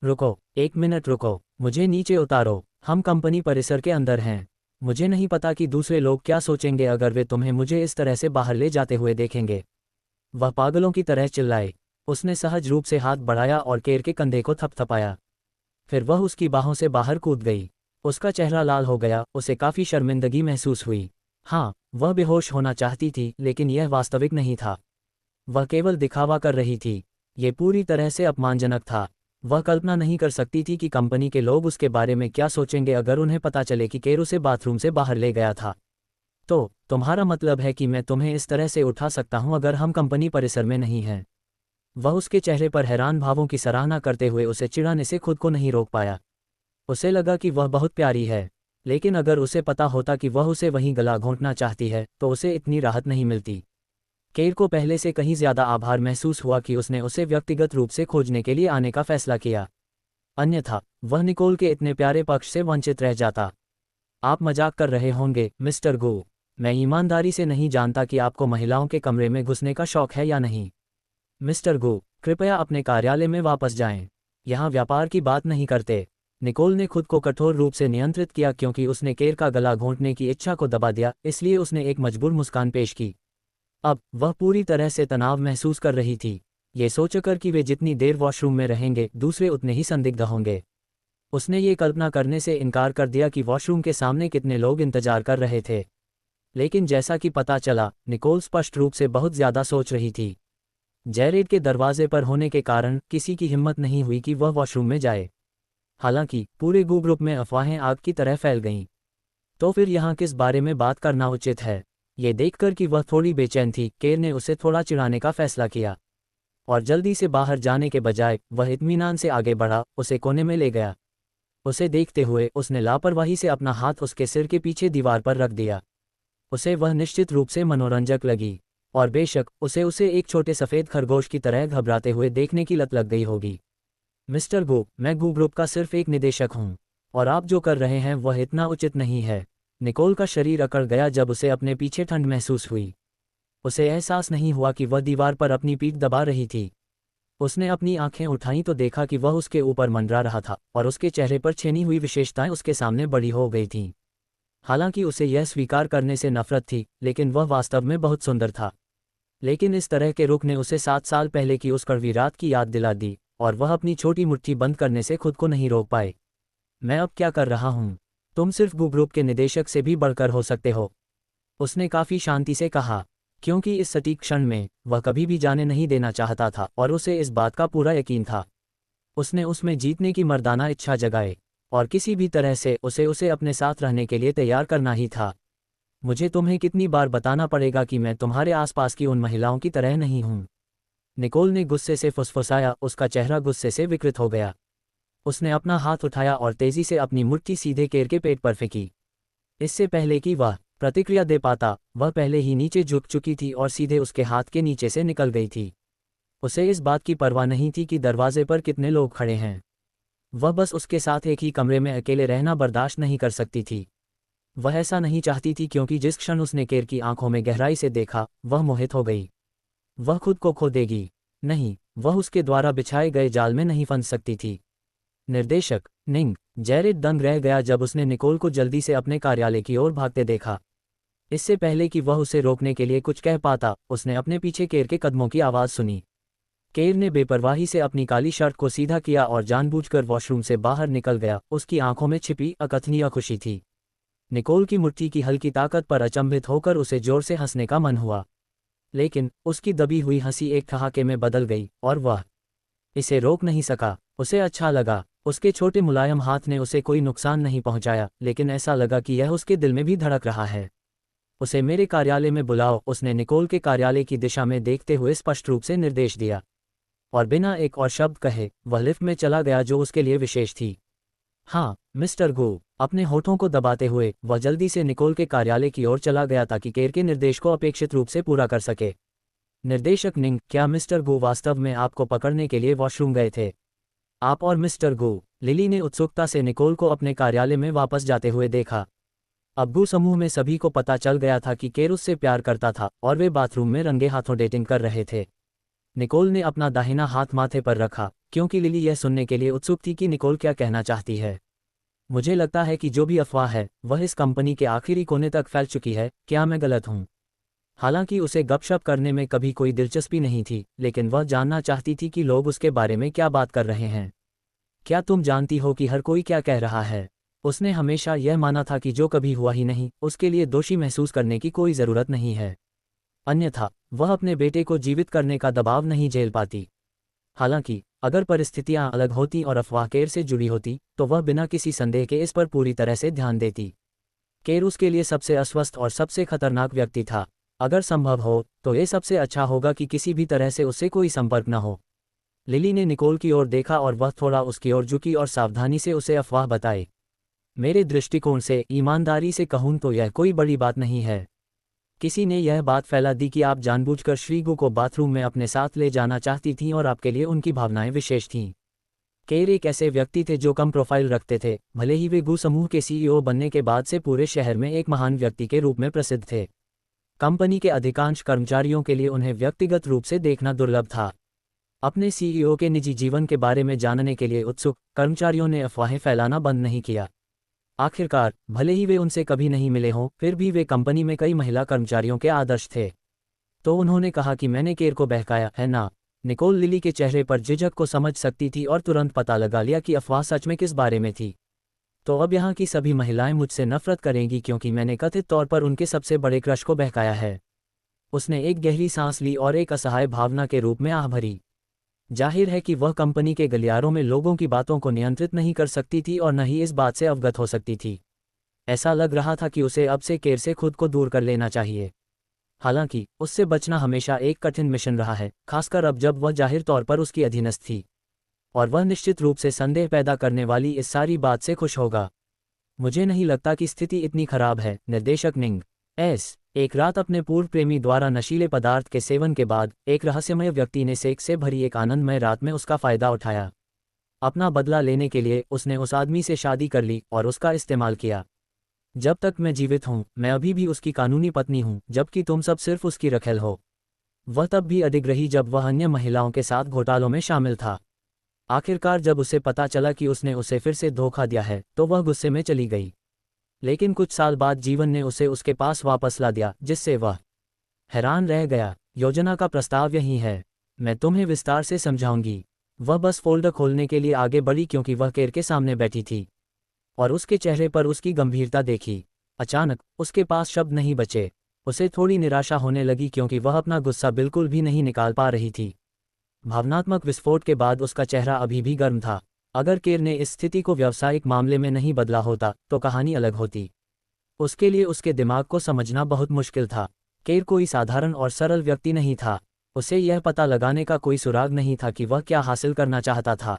रुको, 1 मिनट रुको, मुझे नीचे उतारो, हम कंपनी परिसर के अंदर हैं। मुझे नहीं पता कि दूसरे लोग क्या सोचेंगे अगर वे तुम्हें मुझे इस तरह से बाहर ले जाते हुए देखेंगे। वह पागलों की तरह चिल्लाए। उसने सहज रूप से हाथ बढ़ाया और केर के कंधे को थपथपाया। फिर वह उसकी बाहों से बाहर कूद गई। उसका चेहरा लाल हो गया, उसे काफ़ी शर्मिंदगी महसूस हुई। हाँ, वह बेहोश होना चाहती थी लेकिन यह वास्तविक नहीं था। वह केवल दिखावा कर रही थी। ये पूरी तरह से अपमानजनक था। वह कल्पना नहीं कर सकती थी कि कंपनी के लोग उसके बारे में क्या सोचेंगे अगर उन्हें पता चले कि केर उसे बाथरूम से बाहर ले गया था। तो तुम्हारा मतलब है कि मैं तुम्हें इस तरह से उठा सकता हूं अगर हम कंपनी परिसर में नहीं हैं? वह उसके चेहरे पर हैरान भावों की सराहना करते हुए उसे चिढ़ाने से खुद को नहीं रोक पाया। उसे लगा कि वह बहुत प्यारी है, लेकिन अगर उसे पता होता कि वह उसे वहीं गला घोंटना चाहती है तो उसे इतनी राहत नहीं मिलती। केर को पहले से कहीं ज़्यादा आभार महसूस हुआ कि उसने उसे व्यक्तिगत रूप से खोजने के लिए आने का फैसला किया। अन्यथा वह निकोल के इतने प्यारे पक्ष से वंचित रह जाता। आप मजाक कर रहे होंगे मिस्टर गो। मैं ईमानदारी से नहीं जानता कि आपको महिलाओं के कमरे में घुसने का शौक है या नहीं। मिस्टर गो, कृपया अपने कार्यालय में वापस जाएं। यहाँ व्यापार की बात नहीं करते। निकोल ने खुद को कठोर रूप से नियंत्रित किया क्योंकि उसने केर का गला घोंटने की इच्छा को दबा दिया, इसलिए उसने एक मजबूर मुस्कान पेश की। अब वह पूरी तरह से तनाव महसूस कर रही थी, ये सोचकर कि वे जितनी देर वॉशरूम में रहेंगे दूसरे उतने ही संदिग्ध होंगे। उसने ये कल्पना करने से इनकार कर दिया कि वॉशरूम के सामने कितने लोग इंतजार कर रहे थे। लेकिन जैसा कि पता चला, निकोल स्पष्ट रूप से बहुत ज़्यादा सोच रही थी। जेरेड के दरवाजे पर होने के कारण किसी की हिम्मत नहीं हुई कि वह वॉशरूम में जाए। हालांकि पूरे ग्रुप में अफवाहें आग की तरह फैल गईं। तो फिर यहाँ किस बारे में बात करना उचित है? ये देखकर कि वह थोड़ी बेचैन थी, केर ने उसे थोड़ा चिढ़ाने का फैसला किया और जल्दी से बाहर जाने के बजाय वह इत्मीनान से आगे बढ़ा, उसे कोने में ले गया। उसे देखते हुए उसने लापरवाही से अपना हाथ उसके सिर के पीछे दीवार पर रख दिया। उसे वह निश्चित रूप से मनोरंजक लगी और बेशक उसे एक छोटे सफ़ेद खरगोश की तरह घबराते हुए देखने की लत लग गई होगी। मिस्टर गो, मैं ग्रुप का सिर्फ एक निदेशक हूँ और आप जो कर रहे हैं वह इतना उचित नहीं है। निकोल का शरीर अकड़ गया जब उसे अपने पीछे ठंड महसूस हुई। उसे एहसास नहीं हुआ कि वह दीवार पर अपनी पीठ दबा रही थी। उसने अपनी आंखें उठाईं तो देखा कि वह उसके ऊपर मंडरा रहा था और उसके चेहरे पर छेनी हुई विशेषताएं उसके सामने बड़ी हो गई थीं। हालांकि उसे यह स्वीकार करने से नफरत थी, लेकिन वह वास्तव में बहुत सुंदर था। लेकिन इस तरह के रुख ने उसे 7 साल पहले की उस कड़वी रात की याद दिला दी और वह अपनी छोटी मुट्ठी बंद करने से खुद को नहीं रोक पाए। मैं अब क्या कर रहा हूँ? तुम सिर्फ ग्रुप के निदेशक से भी बढ़कर हो सकते हो, उसने काफ़ी शांति से कहा, क्योंकि इस सटीक क्षण में वह कभी भी जाने नहीं देना चाहता था और उसे इस बात का पूरा यकीन था। उसने उसमें जीतने की मर्दाना इच्छा जगाए और किसी भी तरह से उसे अपने साथ रहने के लिए तैयार करना ही था। मुझे तुम्हें कितनी बार बताना पड़ेगा कि मैं तुम्हारे आसपास की उन महिलाओं की तरह नहीं हूँ? निकोल ने गुस्से से फुसफुसाया, उसका चेहरा गुस्से से विकृत हो गया। उसने अपना हाथ उठाया और तेजी से अपनी मुट्ठी सीधे केर के पेट पर फेंकी। इससे पहले कि वह प्रतिक्रिया दे पाता, वह पहले ही नीचे झुक चुकी थी और सीधे उसके हाथ के नीचे से निकल गई थी। उसे इस बात की परवाह नहीं थी कि दरवाजे पर कितने लोग खड़े हैं। वह बस उसके साथ एक ही कमरे में अकेले रहना बर्दाश्त नहीं कर सकती थी। वह ऐसा नहीं चाहती थी क्योंकि जिस क्षण उसने केर की आंखों में गहराई से देखा, वह मोहित हो गई। वह खुद को खो देगी। नहीं, वह उसके द्वारा बिछाए गए जाल में नहीं फंस सकती थी। निर्देशक निंग। जैरेड दंग रह गया जब उसने निकोल को जल्दी से अपने कार्यालय की ओर भागते देखा। इससे पहले कि वह उसे रोकने के लिए कुछ कह पाता, उसने अपने पीछे केर के कदमों की आवाज़ सुनी। केर ने बेपरवाही से अपनी काली शर्ट को सीधा किया और जानबूझकर वॉशरूम से बाहर निकल गया। उसकी आंखों में छिपी अकथनीय खुशी थी। निकोल की मुट्ठी की हल्की ताकत पर अचंभित होकर उसे जोर से हंसने का मन हुआ, लेकिन उसकी दबी हुई हंसी एक ठहाके में बदल गई और वह इसे रोक नहीं सका। उसे अच्छा लगा। उसके छोटे मुलायम हाथ ने उसे कोई नुकसान नहीं पहुंचाया, लेकिन ऐसा लगा कि यह उसके दिल में भी धड़क रहा है। उसे मेरे कार्यालय में बुलाओ, उसने निकोल के कार्यालय की दिशा में देखते हुए स्पष्ट रूप से निर्देश दिया, और बिना एक और शब्द कहे वह लिफ्ट में चला गया जो उसके लिए विशेष थी। हाँ मिस्टर गो। अपने होठों को दबाते हुए वह जल्दी से निकोल के कार्यालय की ओर चला गया ताकि केर के निर्देश को अपेक्षित रूप से पूरा कर सके। निर्देशक निंग, क्या मिस्टर गो वास्तव में आपको पकड़ने के लिए वॉशरूम गए थे? आप और मिस्टर गो? लिली ने उत्सुकता से निकोल को अपने कार्यालय में वापस जाते हुए देखा। अब गो समूह में सभी को पता चल गया था कि केर उससे प्यार करता था और वे बाथरूम में रंगे हाथों डेटिंग कर रहे थे। निकोल ने अपना दाहिना हाथ माथे पर रखा, क्योंकि लिली यह सुनने के लिए उत्सुक थी कि निकोल क्या कहना चाहती है। मुझे लगता है कि जो भी अफवाह है वह इस कंपनी के आखिरी कोने तक फैल चुकी है। क्या मैं गलत हूँ? हालांकि उसे गपशप करने में कभी कोई दिलचस्पी नहीं थी, लेकिन वह जानना चाहती थी कि लोग उसके बारे में क्या बात कर रहे हैं। क्या तुम जानती हो कि हर कोई क्या कह रहा है? उसने हमेशा यह माना था कि जो कभी हुआ ही नहीं, उसके लिए दोषी महसूस करने की कोई ज़रूरत नहीं है। अन्यथा वह अपने बेटे को जीवित करने का दबाव नहीं झेल पाती। हालांकि अगर परिस्थितियां अलग होती और अफवाह केर से जुड़ी होती, तो वह बिना किसी संदेह के इस पर पूरी तरह से ध्यान देती। केर उसके लिए सबसे अस्वस्थ और सबसे खतरनाक व्यक्ति था। अगर संभव हो तो ये सबसे अच्छा होगा कि किसी भी तरह से उससे कोई संपर्क न हो। लिली ने निकोल की ओर देखा और वह थोड़ा उसकी ओर झुकी और सावधानी से उसे अफवाह बताई। मेरे दृष्टिकोण से, ईमानदारी से कहूं तो यह कोई बड़ी बात नहीं है। किसी ने यह बात फैला दी कि आप जानबूझकर श्रीगु को बाथरूम में अपने साथ ले जाना चाहती थीं और आपके लिए उनकी भावनाएं विशेष थीं। केर एक ऐसे व्यक्ति थे जो कम प्रोफाइल रखते थे, भले ही वे गु समूह के सीईओ बनने के बाद से पूरे शहर में एक महान व्यक्ति के रूप में प्रसिद्ध थे। कंपनी के अधिकांश कर्मचारियों के लिए उन्हें व्यक्तिगत रूप से देखना दुर्लभ था। अपने सीईओ के निजी जीवन के बारे में जानने के लिए उत्सुक कर्मचारियों ने अफवाहें फैलाना बंद नहीं किया। आखिरकार भले ही वे उनसे कभी नहीं मिले हों, फिर भी वे कंपनी में कई महिला कर्मचारियों के आदर्श थे। तो उन्होंने कहा कि मैंने केर को बहकाया है ना? निकोल लिली के चेहरे पर झिझक को समझ सकती थी और तुरंत पता लगा लिया कि अफवाह सच में किस बारे में थी। तो अब यहाँ की सभी महिलाएं मुझसे नफरत करेंगी क्योंकि मैंने कथित तौर पर उनके सबसे बड़े क्रश को बहकाया है। उसने एक गहरी सांस ली और एक असहाय भावना के रूप में आह भरी। जाहिर है कि वह कंपनी के गलियारों में लोगों की बातों को नियंत्रित नहीं कर सकती थी और न ही इस बात से अवगत हो सकती थी। ऐसा लग रहा था कि उसे अब से केर से खुद को दूर कर लेना चाहिए। हालांकि उससे बचना हमेशा एक कठिन मिशन रहा है, खासकर अब जब वह जाहिर तौर पर उसकी अधीनस्थ थी, और वह निश्चित रूप से संदेह पैदा करने वाली इस सारी बात से खुश होगा। मुझे नहीं लगता कि स्थिति इतनी खराब है, निर्देशक निंग। एक रात अपने पूर्व प्रेमी द्वारा नशीले पदार्थ के सेवन के बाद एक रहस्यमय व्यक्ति ने सेक्स से भरी एक आनंदमय रात में उसका फायदा उठाया। अपना बदला लेने के लिए उसने उस आदमी से शादी कर ली और उसका इस्तेमाल किया। जब तक मैं जीवित हूँ मैं अभी भी उसकी कानूनी पत्नी हूँ, जबकि तुम सब सिर्फ उसकी रखेल हो। वह तब भी अडिग रही जब वह अन्य महिलाओं के साथ घोटालों में शामिल था। आखिरकार जब उसे पता चला कि उसने उसे फिर से धोखा दिया है तो वह गुस्से में चली गई। लेकिन कुछ साल बाद जीवन ने उसे उसके पास वापस ला दिया, जिससे वह हैरान रह गया। योजना का प्रस्ताव यही है, मैं तुम्हें विस्तार से समझाऊंगी। वह बस फोल्डर खोलने के लिए आगे बढ़ी क्योंकि वह केर के सामने बैठी थी और उसके चेहरे पर उसकी गंभीरता देखी। अचानक उसके पास शब्द नहीं बचे। उसे थोड़ी निराशा होने लगी क्योंकि वह अपना गुस्सा बिल्कुल भी नहीं निकाल पा रही थी। भावनात्मक विस्फोट के बाद उसका चेहरा अभी भी गर्म था। अगर केर ने इस स्थिति को व्यावसायिक मामले में नहीं बदला होता तो कहानी अलग होती। उसके लिए उसके दिमाग को समझना बहुत मुश्किल था। केर कोई साधारण और सरल व्यक्ति नहीं था। उसे यह पता लगाने का कोई सुराग नहीं था कि वह क्या हासिल करना चाहता था।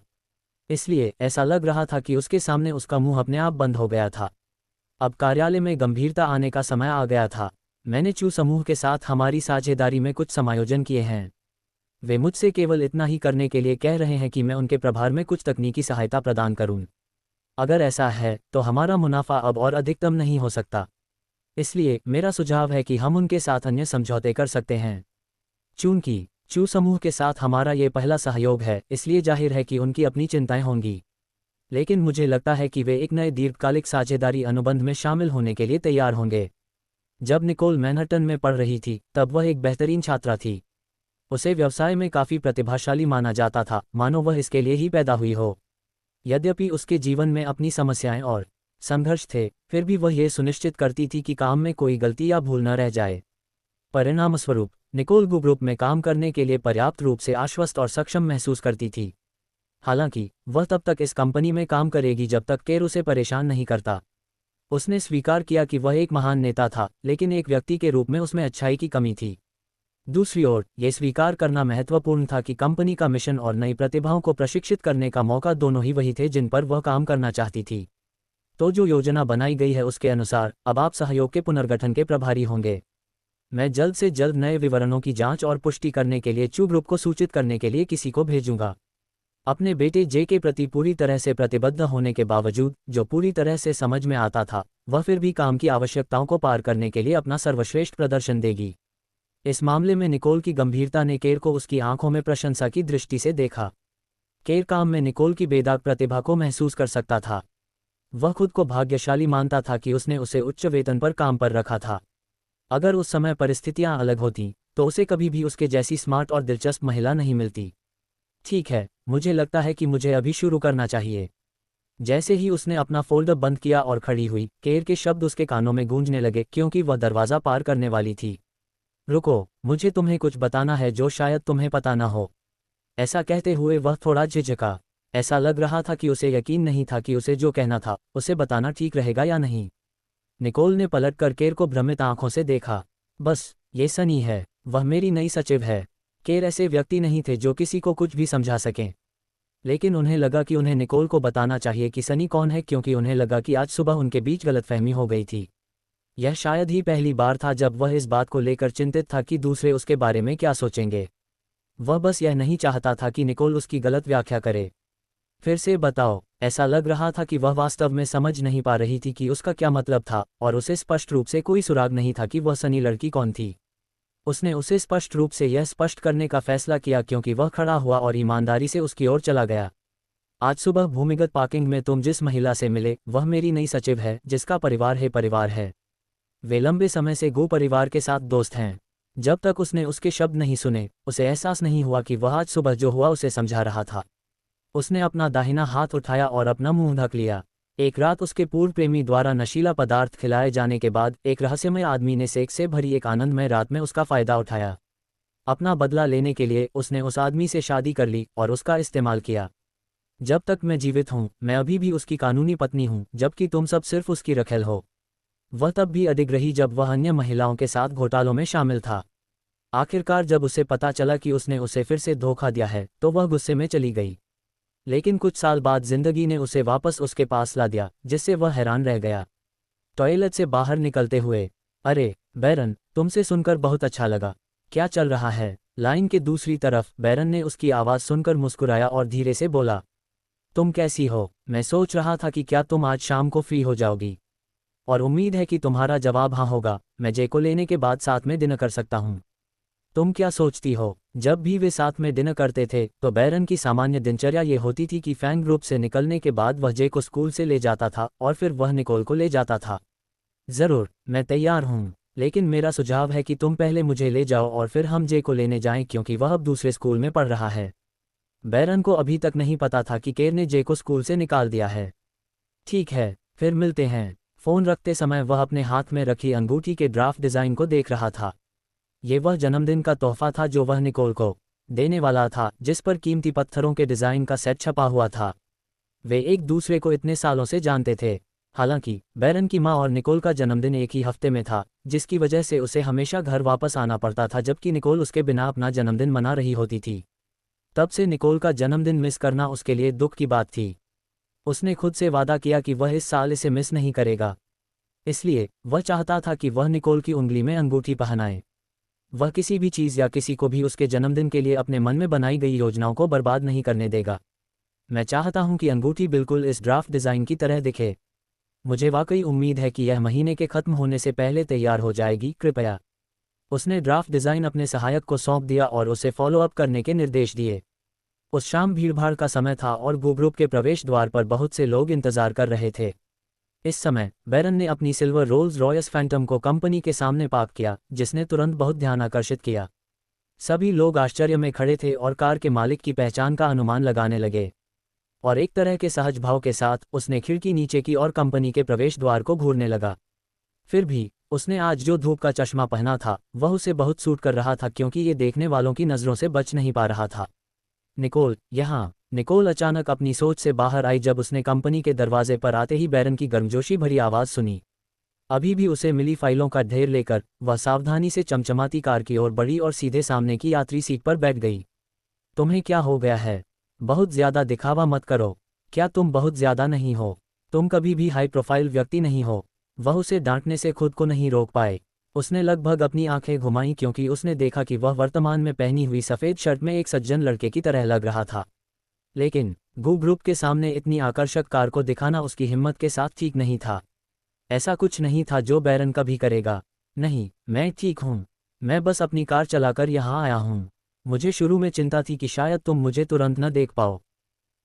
इसलिए ऐसा लग रहा था कि उसके सामने उसका मुंह अपने आप बंद हो गया था। अब कार्यालय में गंभीरता आने का समय आ गया था। मैंने चू समूह के साथ हमारी साझेदारी में कुछ समायोजन किए हैं। वे मुझसे केवल इतना ही करने के लिए कह रहे हैं कि मैं उनके प्रभार में कुछ तकनीकी सहायता प्रदान करूं। अगर ऐसा है तो हमारा मुनाफा अब और अधिकतम नहीं हो सकता। इसलिए मेरा सुझाव है कि हम उनके साथ अन्य समझौते कर सकते हैं। चूंकि चू समूह के साथ हमारा ये पहला सहयोग है, इसलिए जाहिर है कि उनकी अपनी चिंताएं होंगी। लेकिन मुझे लगता है कि वे एक नए दीर्घकालिक साझेदारी अनुबंध में शामिल होने के लिए तैयार होंगे। जब निकोल मैनहट्टन में पढ़ रही थी तब वह एक बेहतरीन छात्रा थी। उसे व्यवसाय में काफ़ी प्रतिभाशाली माना जाता था, मानो वह इसके लिए ही पैदा हुई हो। यद्यपि उसके जीवन में अपनी समस्याएं और संघर्ष थे, फिर भी वह ये सुनिश्चित करती थी कि काम में कोई गलती या भूल न रह जाए। परिणामस्वरूप निकोल ग्रुप में काम करने के लिए पर्याप्त रूप से आश्वस्त और सक्षम महसूस करती थी। हालांकि वह तब तक इस कंपनी में काम करेगी जब तक केर उसे परेशान नहीं करता। उसने स्वीकार किया कि वह एक महान नेता था, लेकिन एक व्यक्ति के रूप में उसमें अच्छाई की कमी थी। दूसरी ओर, यह स्वीकार करना महत्वपूर्ण था कि कंपनी का मिशन और नई प्रतिभाओं को प्रशिक्षित करने का मौका दोनों ही वही थे जिन पर वह काम करना चाहती थी। तो जो योजना बनाई गई है उसके अनुसार अब आप सहयोग के पुनर्गठन के प्रभारी होंगे। मैं जल्द से जल्द नए विवरणों की जांच और पुष्टि करने के लिए चू ग्रुप को सूचित करने के लिए किसी को भेजूंगा। अपने बेटे जे के प्रति पूरी तरह से प्रतिबद्ध होने के बावजूद, जो पूरी तरह से समझ में आता था, वह फिर भी काम की आवश्यकताओं को पार करने के लिए अपना सर्वश्रेष्ठ प्रदर्शन देगी। इस मामले में निकोल की गंभीरता ने केर को उसकी आंखों में प्रशंसा की दृष्टि से देखा। केर काम में निकोल की बेदाग प्रतिभा को महसूस कर सकता था। वह खुद को भाग्यशाली मानता था कि उसने उसे उच्च वेतन पर काम पर रखा था। अगर उस समय परिस्थितियां अलग होतीं, तो उसे कभी भी उसके जैसी स्मार्ट और दिलचस्प महिला नहीं मिलती। ठीक है, मुझे लगता है कि मुझे अभी शुरू करना चाहिए। जैसे ही उसने अपना फोल्डर बंद किया और खड़ी हुई, केर के शब्द उसके कानों में गूंजने लगे क्योंकि वह दरवाज़ा पार करने वाली थी। रुको, मुझे तुम्हें कुछ बताना है जो शायद तुम्हें पता ना हो। ऐसा कहते हुए वह थोड़ा झिझका। ऐसा लग रहा था कि उसे यकीन नहीं था कि उसे जो कहना था उसे बताना ठीक रहेगा या नहीं। निकोल ने पलटकर केर को भ्रमित आंखों से देखा। बस, ये सनी है, वह मेरी नई सचिव है। केर ऐसे व्यक्ति नहीं थे जो किसी को कुछ भी समझा सकें। लेकिन उन्हें लगा कि उन्हें निकोल को बताना चाहिए कि सनी कौन है, क्योंकि उन्हें लगा कि आज सुबह उनके बीच गलतफहमी हो गई थी। यह शायद ही पहली बार था जब वह इस बात को लेकर चिंतित था कि दूसरे उसके बारे में क्या सोचेंगे। वह बस यह नहीं चाहता था कि निकोल उसकी गलत व्याख्या करे। फिर से बताओ। ऐसा लग रहा था कि वह वास्तव में समझ नहीं पा रही थी कि उसका क्या मतलब था, और उसे स्पष्ट रूप से कोई सुराग नहीं था कि वह सनी लड़की कौन थी। उसने उसे स्पष्ट रूप से यह स्पष्ट करने का फैसला किया क्योंकि वह खड़ा हुआ और ईमानदारी से उसकी ओर चला गया। आज सुबह भूमिगत पार्किंग में तुम जिस महिला से मिले वह मेरी नई सचिव है, जिसका परिवार है। वे लंबे समय से गो परिवार के साथ दोस्त हैं। जब तक उसने उसके शब्द नहीं सुने, उसे एहसास नहीं हुआ कि वह आज सुबह जो हुआ उसे समझा रहा था। उसने अपना दाहिना हाथ उठाया और अपना मुंह ढक लिया। एक रात उसके पूर्व प्रेमी द्वारा नशीला पदार्थ खिलाए जाने के बाद एक रहस्यमय आदमी ने सेक्स से भरी एक आनंदमय रात में उसका फायदा उठाया। अपना बदला लेने के लिए उसने उस आदमी से शादी कर ली और उसका इस्तेमाल किया। जब तक मैं जीवित हूँ मैं अभी भी उसकी कानूनी पत्नी हूँ, जबकि तुम सब सिर्फ उसकी रखेल हो। वह तब भी अडिग रही जब वह अन्य महिलाओं के साथ घोटालों में शामिल था। आखिरकार जब उसे पता चला कि उसने उसे फिर से धोखा दिया है तो वह गुस्से में चली गई। लेकिन कुछ साल बाद जिंदगी ने उसे वापस उसके पास ला दिया, जिससे वह हैरान रह गया। टॉयलेट से बाहर निकलते हुए, अरे बैरन, तुमसे सुनकर बहुत अच्छा लगा। क्या चल रहा है? लाइन के दूसरी तरफ बैरन ने उसकी आवाज़ सुनकर मुस्कुराया और धीरे से बोला, तुम कैसी हो? मैं सोच रहा था कि क्या तुम आज शाम को फ्री हो जाओगी, और उम्मीद है कि तुम्हारा जवाब हाँ होगा। मैं जे को लेने के बाद साथ में डिनर कर सकता हूँ। तुम क्या सोचती हो? जब भी वे साथ में डिनर करते थे तो बैरन की सामान्य दिनचर्या ये होती थी कि फैन ग्रुप से निकलने के बाद वह जे को स्कूल से ले जाता था और फिर वह निकोल को ले जाता था। ज़रूर, मैं तैयार हूँ, लेकिन मेरा सुझाव है कि तुम पहले मुझे ले जाओ और फिर हम जे को लेने जाएं क्योंकि वह अब दूसरे स्कूल में पढ़ रहा है। बैरन को अभी तक नहीं पता था कि केर ने जे को स्कूल से निकाल दिया है। ठीक है, फिर मिलते हैं। फ़ोन रखते समय वह अपने हाथ में रखी अंगूठी के ड्राफ्ट डिज़ाइन को देख रहा था। ये वह जन्मदिन का तोहफा था जो वह निकोल को देने वाला था, जिस पर कीमती पत्थरों के डिज़ाइन का सेट छपा हुआ था। वे एक दूसरे को इतने सालों से जानते थे। हालांकि बैरन की माँ और निकोल का जन्मदिन एक ही हफ्ते में था, जिसकी वजह से उसे हमेशा घर वापस आना पड़ता था, जबकि निकोल उसके बिना अपना जन्मदिन मना रही होती थी। तब से निकोल का जन्मदिन मिस करना उसके लिए दुख की बात थी। उसने खुद से वादा किया कि वह इस साल इसे मिस नहीं करेगा। इसलिए वह चाहता था कि वह निकोल की उंगली में अंगूठी पहनाए। वह किसी भी चीज़ या किसी को भी उसके जन्मदिन के लिए अपने मन में बनाई गई योजनाओं को बर्बाद नहीं करने देगा। मैं चाहता हूं कि अंगूठी बिल्कुल इस ड्राफ्ट डिज़ाइन की तरह दिखे। मुझे वाकई उम्मीद है कि यह महीने के खत्म होने से पहले तैयार हो जाएगी, कृपया। उसने ड्राफ्ट डिज़ाइन अपने सहायक को सौंप दिया और उसे फॉलो अप करने के निर्देश दिए। उस शाम भीड़भाड़ का समय था और ग्रुप के प्रवेश द्वार पर बहुत से लोग इंतजार कर रहे थे। इस समय बैरन ने अपनी सिल्वर रोल्स रॉयस फैंटम को कंपनी के सामने पार्क किया, जिसने तुरंत बहुत ध्यान आकर्षित किया। सभी लोग आश्चर्य में खड़े थे और कार के मालिक की पहचान का अनुमान लगाने लगे। और एक तरह के सहज भाव के साथ उसने खिड़की नीचे की और कंपनी के प्रवेश द्वार को घूरने लगा। फिर भी उसने आज जो धूप का चश्मा पहना था वह उसे बहुत सूट कर रहा था, क्योंकि ये देखने वालों की नज़रों से बच नहीं पा रहा था। निकोल, यहाँ। निकोल अचानक अपनी सोच से बाहर आई जब उसने कंपनी के दरवाजे पर आते ही बैरन की गर्मजोशी भरी आवाज़ सुनी। अभी भी उसे मिली फाइलों का ढेर लेकर वह सावधानी से चमचमाती कार की ओर बढ़ी और सीधे सामने की यात्री सीट पर बैठ गई। तुम्हें क्या हो गया है? बहुत ज़्यादा दिखावा मत करो। क्या तुम बहुत ज़्यादा नहीं हो? तुम कभी भी हाई प्रोफाइल व्यक्ति नहीं हो। वह उसे डांटने से खुद को नहीं रोक पाए। उसने लगभग अपनी आंखें घुमाईं क्योंकि उसने देखा कि वह वर्तमान में पहनी हुई सफ़ेद शर्ट में एक सज्जन लड़के की तरह लग रहा था। लेकिन ग्रुप के सामने इतनी आकर्षक कार को दिखाना उसकी हिम्मत के साथ ठीक नहीं था। ऐसा कुछ नहीं था जो बैरन कभी करेगा। नहीं, मैं ठीक हूँ। मैं बस अपनी कार चलाकर यहाँ आया हूँ। मुझे शुरू में चिंता थी कि शायद तुम मुझे तुरंत न देख पाओ।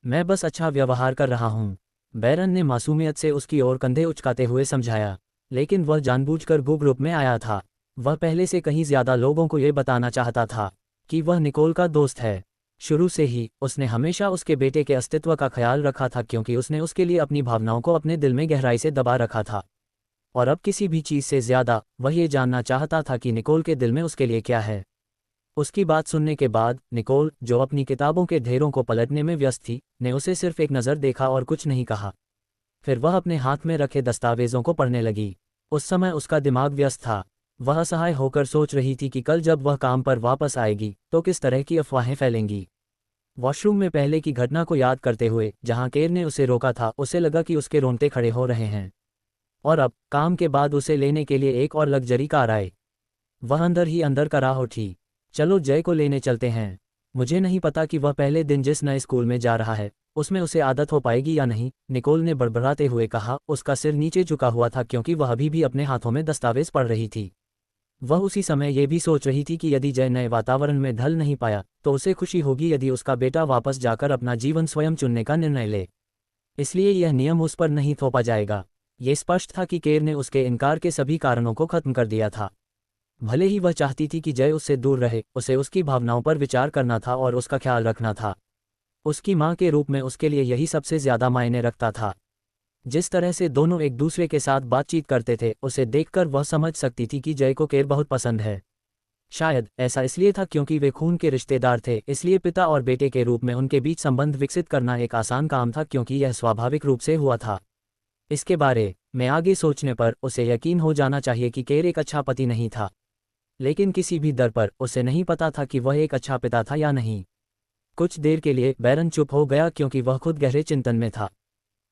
मैं बस अच्छा व्यवहार कर रहा हूँ, बैरन ने मासूमियत से उसकी ओर कंधे उचकाते हुए समझाया। लेकिन वह जानबूझकर ग्रुप में आया था। वह पहले से कहीं ज़्यादा लोगों को यह बताना चाहता था कि वह निकोल का दोस्त है। शुरू से ही उसने हमेशा उसके बेटे के अस्तित्व का ख्याल रखा था, क्योंकि उसने उसके लिए अपनी भावनाओं को अपने दिल में गहराई से दबा रखा था। और अब किसी भी चीज़ से ज़्यादा वह ये जानना चाहता था कि निकोल के दिल में उसके लिए क्या है। उसकी बात सुनने के बाद निकोल, जो अपनी किताबों के ढेरों को पलटने में व्यस्त थी, ने उसे सिर्फ एक नज़र देखा और कुछ नहीं कहा। फिर वह अपने हाथ में रखे दस्तावेज़ों को पढ़ने लगी। उस समय उसका दिमाग व्यस्त था। वह असहाय होकर सोच रही थी कि कल जब वह काम पर वापस आएगी तो किस तरह की अफवाहें फैलेंगी। वॉशरूम में पहले की घटना को याद करते हुए जहां केर ने उसे रोका था, उसे लगा कि उसके रोंगटे खड़े हो रहे हैं। और अब काम के बाद उसे लेने के लिए एक और लग्जरी कार आए। वह अंदर ही अंदर कराह उठी। चलो जय को लेने चलते हैं। मुझे नहीं पता कि वह पहले दिन जिस नए स्कूल में जा रहा है उसमें उसे आदत हो पाएगी या नहीं, निकोल ने बड़बड़ाते हुए कहा। उसका सिर नीचे झुका हुआ था क्योंकि वह अभी भी अपने हाथों में दस्तावेज पढ़ रही थी। वह उसी समय ये भी सोच रही थी कि यदि जय नए वातावरण में ढल नहीं पाया तो उसे खुशी होगी यदि उसका बेटा वापस जाकर अपना जीवन स्वयं चुनने का निर्णय ले। इसलिए यह नियम उस पर नहीं थोपा जाएगा। ये स्पष्ट था कि केर ने उसके इनकार के सभी कारणों को खत्म कर दिया था। भले ही वह चाहती थी कि जय उससे दूर रहे, उसे उसकी भावनाओं पर विचार करना था और उसका ख्याल रखना था। उसकी माँ के रूप में उसके लिए यही सबसे ज़्यादा मायने रखता था। जिस तरह से दोनों एक दूसरे के साथ बातचीत करते थे, उसे देखकर वह समझ सकती थी कि जय को केर बहुत पसंद है। शायद ऐसा इसलिए था क्योंकि वे खून के रिश्तेदार थे, इसलिए पिता और बेटे के रूप में उनके बीच संबंध विकसित करना एक आसान काम था, क्योंकि यह स्वाभाविक रूप से हुआ था। इसके बारे में आगे सोचने पर उसे यकीन हो जाना चाहिए कि केर एक अच्छा पति नहीं था, लेकिन किसी भी दर पर उसे नहीं पता था कि वह एक अच्छा पिता था या नहीं। कुछ देर के लिए बैरन चुप हो गया क्योंकि वह खुद गहरे चिंतन में था।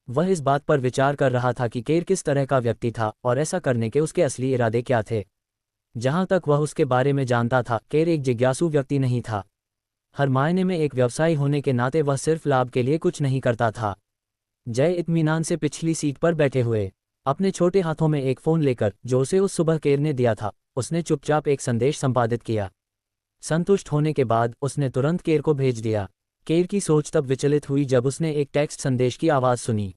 वह इस बात पर विचार कर रहा था कि केर किस तरह का व्यक्ति था और ऐसा करने के उसके असली इरादे क्या थे। जहां तक वह उसके बारे में जानता था, केर एक जिज्ञासु व्यक्ति नहीं था। हर मायने में एक व्यवसायी होने के नाते वह सिर्फ लाभ के लिए कुछ नहीं करता था। जय इत्मीनान से पिछली सीट पर बैठे हुए, अपने छोटे हाथों में एक फ़ोन लेकर जो उसे उस सुबह केर ने दिया था, उसने चुपचाप एक संदेश संपादित किया। संतुष्ट होने के बाद उसने तुरंत केर को भेज दिया। केर की सोच तब विचलित हुई जब उसने एक टेक्स्ट संदेश की आवाज़ सुनी।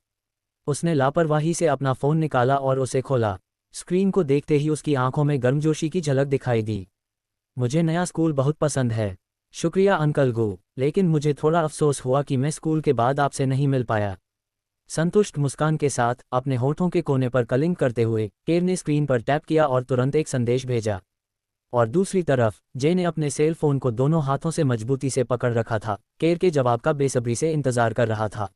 उसने लापरवाही से अपना फ़ोन निकाला और उसे खोला। स्क्रीन को देखते ही उसकी आंखों में गर्मजोशी की झलक दिखाई दी। मुझे नया स्कूल बहुत पसंद है। शुक्रिया अंकल गो, लेकिन मुझे थोड़ा अफसोस हुआ कि मैं स्कूल के बाद आपसे नहीं मिल पाया। संतुष्ट मुस्कान के साथ अपने होठों के कोने पर कलिंग करते हुए केर ने स्क्रीन पर टैप किया और तुरंत एक संदेश भेजा। और दूसरी तरफ जय ने अपने सेल फोन को दोनों हाथों से मजबूती से पकड़ रखा था। केर के जवाब का बेसब्री से इंतजार कर रहा था।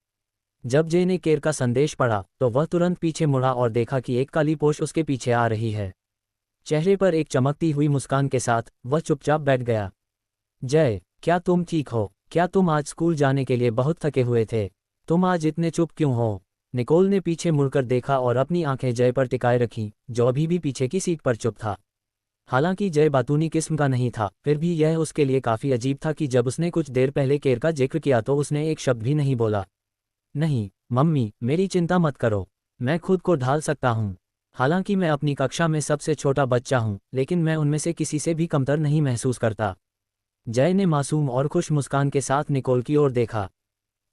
जब जय ने केर का संदेश पढ़ा तो वह तुरंत पीछे मुड़ा और देखा कि एक काली पोश उसके पीछे आ रही है। चेहरे पर एक चमकती हुई मुस्कान के साथ वह चुपचाप बैठ गया। जय, क्या तुम ठीक हो? क्या तुम आज स्कूल जाने के लिए बहुत थके हुए थे? तुम आज इतने चुप क्यों हो? निकोल ने पीछे मुड़कर देखा और अपनी आंखें जय पर टिकाए रखीं, जो अभी भी पीछे की सीट पर चुप था। हालांकि जय बातूनी किस्म का नहीं था, फिर भी यह उसके लिए काफ़ी अजीब था कि जब उसने कुछ देर पहले केर का जिक्र किया तो उसने एक शब्द भी नहीं बोला। नहीं मम्मी, मेरी चिंता मत करो, मैं खुद को ढाल सकता हूँ। हालांकि मैं अपनी कक्षा में सबसे छोटा बच्चा हूँ, लेकिन मैं उनमें से किसी से भी कमतर नहीं महसूस करता। जय ने मासूम और खुश मुस्कान के साथ निकोल की ओर देखा।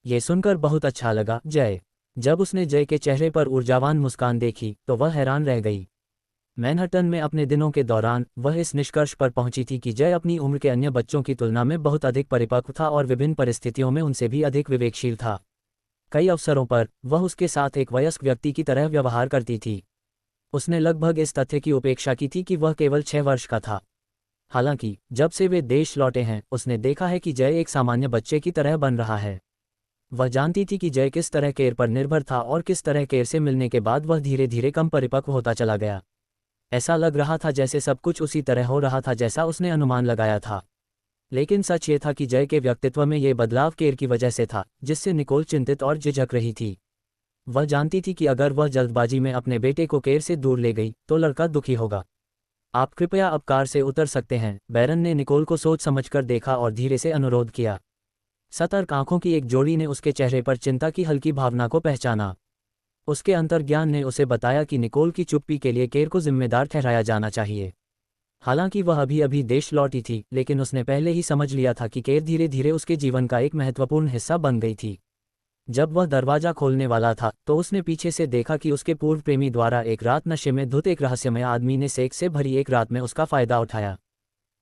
ये सुनकर बहुत अच्छा लगा जय। जब उसने जय के चेहरे पर ऊर्जावान मुस्कान देखी तो वह हैरान रह गई। मैनहट्टन में अपने दिनों के दौरान वह इस निष्कर्ष पर पहुंची थी कि जय अपनी उम्र के अन्य बच्चों की तुलना में बहुत अधिक परिपक्व था और विभिन्न परिस्थितियों में उनसे भी अधिक विवेकशील था। कई अवसरों पर वह उसके साथ एक वयस्क व्यक्ति की तरह व्यवहार करती थी। उसने लगभग इस तथ्य की उपेक्षा की थी कि वह केवल 6 वर्ष का था। हालांकि जब से वे देश लौटे हैं, उसने देखा है कि जय एक सामान्य बच्चे की तरह बन रहा है। वह जानती थी कि जय किस तरह केर पर निर्भर था और किस तरह केर से मिलने के बाद वह धीरे धीरे कम परिपक्व होता चला गया। ऐसा लग रहा था जैसे सब कुछ उसी तरह हो रहा था जैसा उसने अनुमान लगाया था। लेकिन सच ये था कि जय के व्यक्तित्व में ये बदलाव केर की वजह से था, जिससे निकोल चिंतित और झिझक रही थी। वह जानती थी कि अगर वह जल्दबाजी में अपने बेटे को केर से दूर ले गई तो लड़का दुखी होगा। आप कृपया अब कार से उतर सकते हैं, बैरन ने निकोल को सोच समझकर देखा और धीरे से अनुरोध किया। सतर्क आंखों की एक जोड़ी ने उसके चेहरे पर चिंता की हल्की भावना को पहचाना। उसके अंतर्ज्ञान ने उसे बताया कि निकोल की चुप्पी के लिए केर को जिम्मेदार ठहराया जाना चाहिए। हालांकि वह अभी अभी देश लौटी थी, लेकिन उसने पहले ही समझ लिया था कि केर धीरे धीरे उसके जीवन का एक महत्वपूर्ण हिस्सा बन गई थी। जब वह दरवाजा खोलने वाला था तो उसने पीछे से देखा कि उसके पूर्व प्रेमी द्वारा एक रात नशे में धुत एक रहस्यमय आदमी ने सेक्स से भरी एक रात में उसका फायदा उठाया।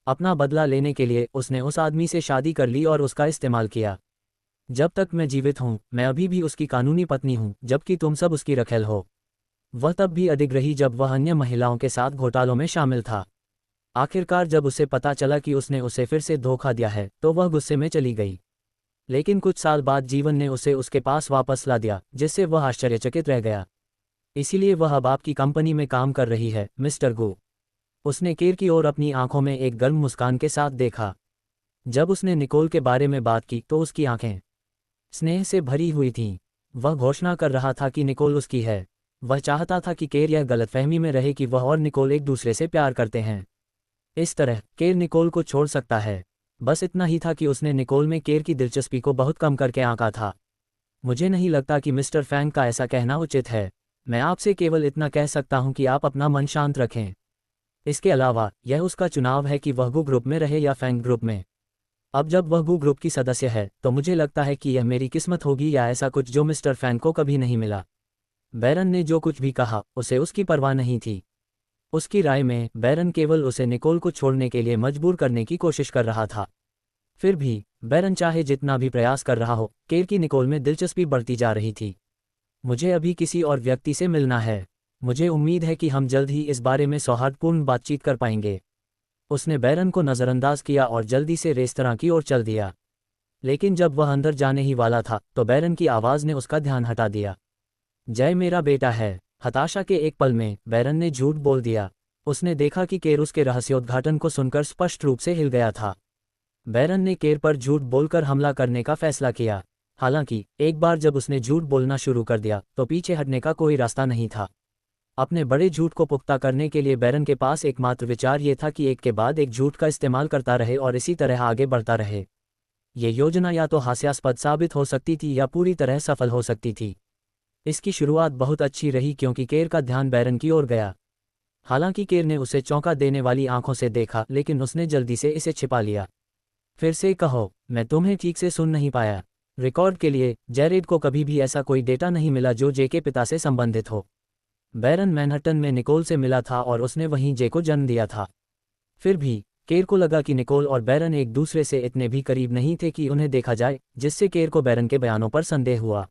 अपना बदला लेने के लिए उसने उस आदमी से शादी कर ली और उसका इस्तेमाल किया। जब तक मैं जीवित हूँ मैं अभी भी उसकी कानूनी पत्नी हूँ, जबकि तुम सब उसकी रखेल हो। वह तब भी अडिग रही जब वह अन्य महिलाओं के साथ घोटालों में शामिल था। आखिरकार जब उसे पता चला कि उसने उसे फिर से धोखा दिया है तो वह गुस्से में चली गई। लेकिन कुछ साल बाद जीवन ने उसे उसके पास वापस ला दिया, जिससे वह आश्चर्यचकित रह गया। इसीलिए वह अब आपकी कंपनी में काम कर रही है, मिस्टर गो। उसने केर की ओर अपनी आंखों में एक गर्म मुस्कान के साथ देखा। जब उसने निकोल के बारे में बात की तो उसकी आंखें स्नेह से भरी हुई थीं। वह घोषणा कर रहा था कि निकोल उसकी है। वह चाहता था कि केर यह गलतफहमी में रहे कि वह और निकोल एक दूसरे से प्यार करते हैं। इस तरह केर निकोल को छोड़ सकता है। बस इतना ही था कि उसने निकोल में केर की दिलचस्पी को बहुत कम करके आंका था। मुझे नहीं लगता कि मिस्टर फैंग का ऐसा कहना उचित है। मैं आपसे केवल इतना कह सकता हूं कि आप अपना मन शांत रखें। इसके अलावा यह उसका चुनाव है कि वह गु ग्रुप में रहे या फैंग ग्रुप में। अब जब वह गु ग्रुप की सदस्य है तो मुझे लगता है कि यह मेरी किस्मत होगी या ऐसा कुछ जो मिस्टर फैंग को कभी नहीं मिला। बैरन ने जो कुछ भी कहा उसे उसकी परवाह नहीं थी। उसकी राय में बैरन केवल उसे निकोल को छोड़ने के लिए मजबूर करने की कोशिश कर रहा था। फिर भी बैरन चाहे जितना भी प्रयास कर रहा हो, केर की निकोल में दिलचस्पी बढ़ती जा रही थी। मुझे अभी किसी और व्यक्ति से मिलना है। मुझे उम्मीद है कि हम जल्द ही इस बारे में सौहार्दपूर्ण बातचीत कर पाएंगे। उसने बैरन को नज़रअंदाज किया और जल्दी से रेस्तरां की ओर चल दिया। लेकिन जब वह अंदर जाने ही वाला था तो बैरन की आवाज़ ने उसका ध्यान हटा दिया। जय मेरा बेटा है। हताशा के एक पल में बैरन ने झूठ बोल दिया। उसने देखा कि केर उसके रहस्योद्घाटन को सुनकर स्पष्ट रूप से हिल गया था। बैरन ने केर पर झूठ बोलकर हमला करने का फैसला किया। हालांकि एक बार जब उसने झूठ बोलना शुरू कर दिया तो पीछे हटने का कोई रास्ता नहीं था। अपने बड़े झूठ को पुख्ता करने के लिए बैरन के पास एकमात्र विचार ये था कि एक के बाद एक झूठ का इस्तेमाल करता रहे और इसी तरह आगे बढ़ता रहे। ये योजना या तो हास्यास्पद साबित हो सकती थी या पूरी तरह सफल हो सकती थी। इसकी शुरुआत बहुत अच्छी रही क्योंकि केर का ध्यान बैरन की ओर गया। हालांकि केर ने उसे चौंका देने वाली आंखों से देखा, लेकिन उसने जल्दी से इसे छिपा लिया। फिर से कहो, मैं तुम्हें ठीक से सुन नहीं पाया। रिकॉर्ड के लिए, जेरेड को कभी भी ऐसा कोई डेटा नहीं मिला जो जे के पिता से संबंधित हो। बैरन मैनहट्टन में निकोल से मिला था और उसने वहीं जे को जन्म दिया था। फिर भी केर को लगा कि निकोल और बैरन एक दूसरे से इतने भी करीब नहीं थे कि उन्हें देखा जाए, जिससे केर को बैरन के बयानों पर संदेह हुआ।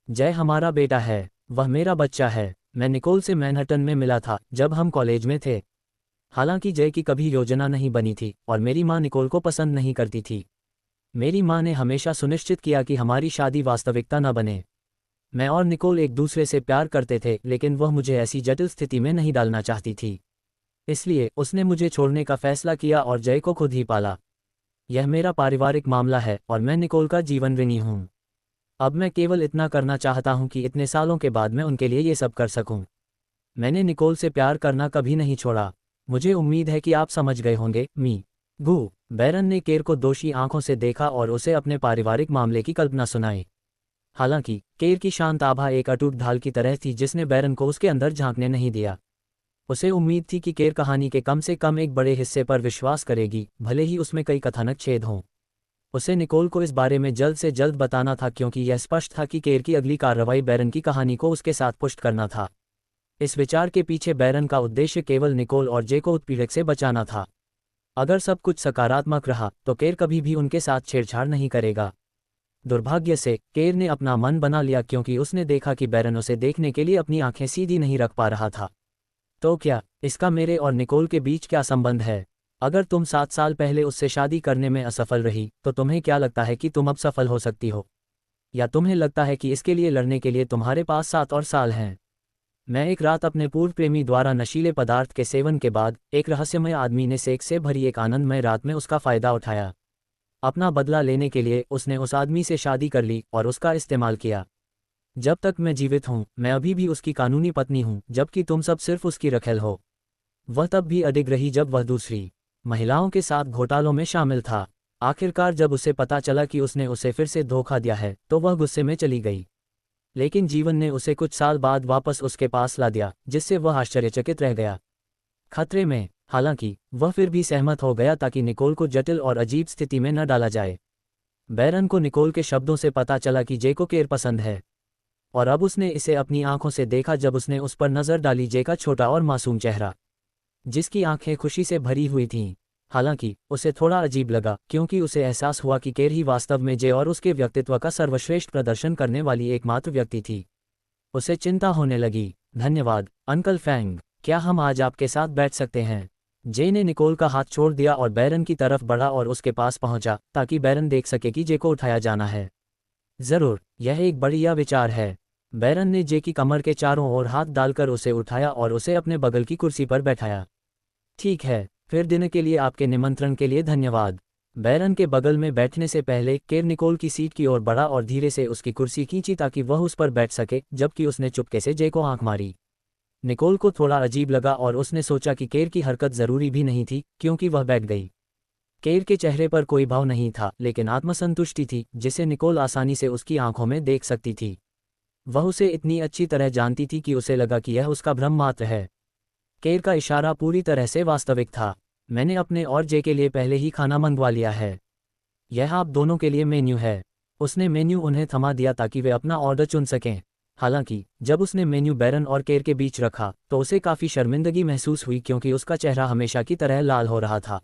जय हमारा बेटा है, वह मेरा बच्चा है। मैं निकोल से मैनहट्टन में मिला था जब हम कॉलेज में थे। हालांकि जय की कभी योजना नहीं बनी थी और मेरी माँ निकोल को पसंद नहीं करती थी। मेरी माँ ने हमेशा सुनिश्चित किया कि हमारी शादी वास्तविकता न बने। मैं और निकोल एक दूसरे से प्यार करते थे, लेकिन वह मुझे ऐसी जटिल स्थिति में नहीं डालना चाहती थी। इसलिए उसने मुझे छोड़ने का फैसला किया और जय को खुद ही पाला। यह मेरा पारिवारिक मामला है और मैं निकोल का जीवन ऋणी हूँ। अब मैं केवल इतना करना चाहता हूँ कि इतने सालों के बाद मैं उनके लिए ये सब कर सकूँ। मैंने निकोल से प्यार करना कभी नहीं छोड़ा। मुझे उम्मीद है कि आप समझ गए होंगे, मी गू। बैरन ने केर को दोषी आंखों से देखा और उसे अपने पारिवारिक मामले की कल्पना सुनाई। हालांकि केर की शांत आभा एक अटूट ढाल की तरह थी जिसने बैरन को उसके अंदर झांकने नहीं दिया। उसे उम्मीद थी कि केर कहानी के कम से कम एक बड़े हिस्से पर विश्वास करेगी, भले ही उसमें कई कथानक छेद हों। उसे निकोल को इस बारे में जल्द से जल्द बताना था क्योंकि यह स्पष्ट था कि केर की अगली कार्रवाई बैरन की कहानी को उसके साथ पुष्ट करना था। इस विचार के पीछे बैरन का उद्देश्य केवल निकोल और जे को उत्पीड़क से बचाना था। अगर सब कुछ सकारात्मक रहा तो केर कभी भी उनके साथ छेड़छाड़ नहीं करेगा। दुर्भाग्य से केर ने अपना मन बना लिया क्योंकि उसने देखा कि बैरन उसे देखने के लिए अपनी आंखें सीधी नहीं रख पा रहा था। तो क्या इसका मेरे और निकोल के बीच क्या संबंध है? अगर तुम 7 साल पहले उससे शादी करने में असफल रही तो तुम्हें क्या लगता है कि तुम अब सफल हो सकती हो? या तुम्हें लगता है कि इसके लिए लड़ने के लिए तुम्हारे पास 7 और साल हैं? मैं एक रात अपने पूर्व प्रेमी द्वारा नशीले पदार्थ के सेवन के बाद एक रहस्यमय आदमी ने सेक्स से भरी एक आनंदमय रात में उसका फायदा उठाया। अपना बदला लेने के लिए उसने उस आदमी से शादी कर ली और उसका इस्तेमाल किया। जब तक मैं जीवित हूँ मैं अभी भी उसकी कानूनी पत्नी हूँ, जबकि तुम सब सिर्फ उसकी रखेल हो। वह तब भी अडिग रही जब वह दूसरी महिलाओं के साथ घोटालों में शामिल था। आखिरकार जब उसे पता चला कि उसने उसे फिर से धोखा दिया है तो वह गुस्से में चली गई। लेकिन जीवन ने उसे कुछ साल बाद वापस उसके पास ला दिया, जिससे वह आश्चर्यचकित रह गया। खतरे में, हालांकि वह फिर भी सहमत हो गया ताकि निकोल को जटिल और अजीब स्थिति में न डाला जाए। बैरन को निकोल के शब्दों से पता चला कि जे को केर पसंद है, और अब उसने इसे अपनी आंखों से देखा जब उसने उस पर नजर डाली। जे का छोटा और मासूम चेहरा, जिसकी आंखें खुशी से भरी हुई थीं। हालांकि उसे थोड़ा अजीब लगा क्योंकि उसे एहसास हुआ कि केर ही वास्तव में जे और उसके व्यक्तित्व का सर्वश्रेष्ठ प्रदर्शन करने वाली एकमात्र व्यक्ति थी। उसे चिंता होने लगी। धन्यवाद अंकल फैंग, क्या हम आज आपके साथ बैठ सकते हैं? जे ने निकोल का हाथ छोड़ दिया और बैरन की तरफ बढ़ा और उसके पास पहुंचा ताकि बैरन देख सके कि जे को उठाया जाना है। जरूर, यह एक बढ़िया विचार है। बैरन ने जे की कमर के चारों ओर हाथ डालकर उसे उठाया और उसे अपने बगल की कुर्सी पर बैठाया। ठीक है, फिर दिन के लिए आपके निमंत्रण के लिए धन्यवाद। बैरन के बगल में बैठने से पहले केर निकोल की सीट की ओर बढ़ा और धीरे से उसकी कुर्सी खींची ताकि वह उस पर बैठ सके, जबकि उसने चुपके से जे को आंख मारी। निकोल को थोड़ा अजीब लगा और उसने सोचा कि केर की हरकत जरूरी भी नहीं थी क्योंकि वह बैठ गई। केर के चेहरे पर कोई भाव नहीं था, लेकिन आत्मसंतुष्टि थी जिसे निकोल आसानी से उसकी आंखों में देख सकती थी। वह उसे इतनी अच्छी तरह जानती थी कि उसे लगा कि यह उसका भ्रम मात्र है। केर का इशारा पूरी तरह से वास्तविक था। मैंने अपने और जे के लिए पहले ही खाना मंगवा लिया है। यह आप दोनों के लिए मेन्यू है। उसने मेन्यू उन्हें थमा दिया ताकि वे अपना ऑर्डर चुन सकें। हालांकि जब उसने मेन्यू बैरन और केर के बीच रखा तो उसे काफ़ी शर्मिंदगी महसूस हुई क्योंकि उसका चेहरा हमेशा की तरह लाल हो रहा था।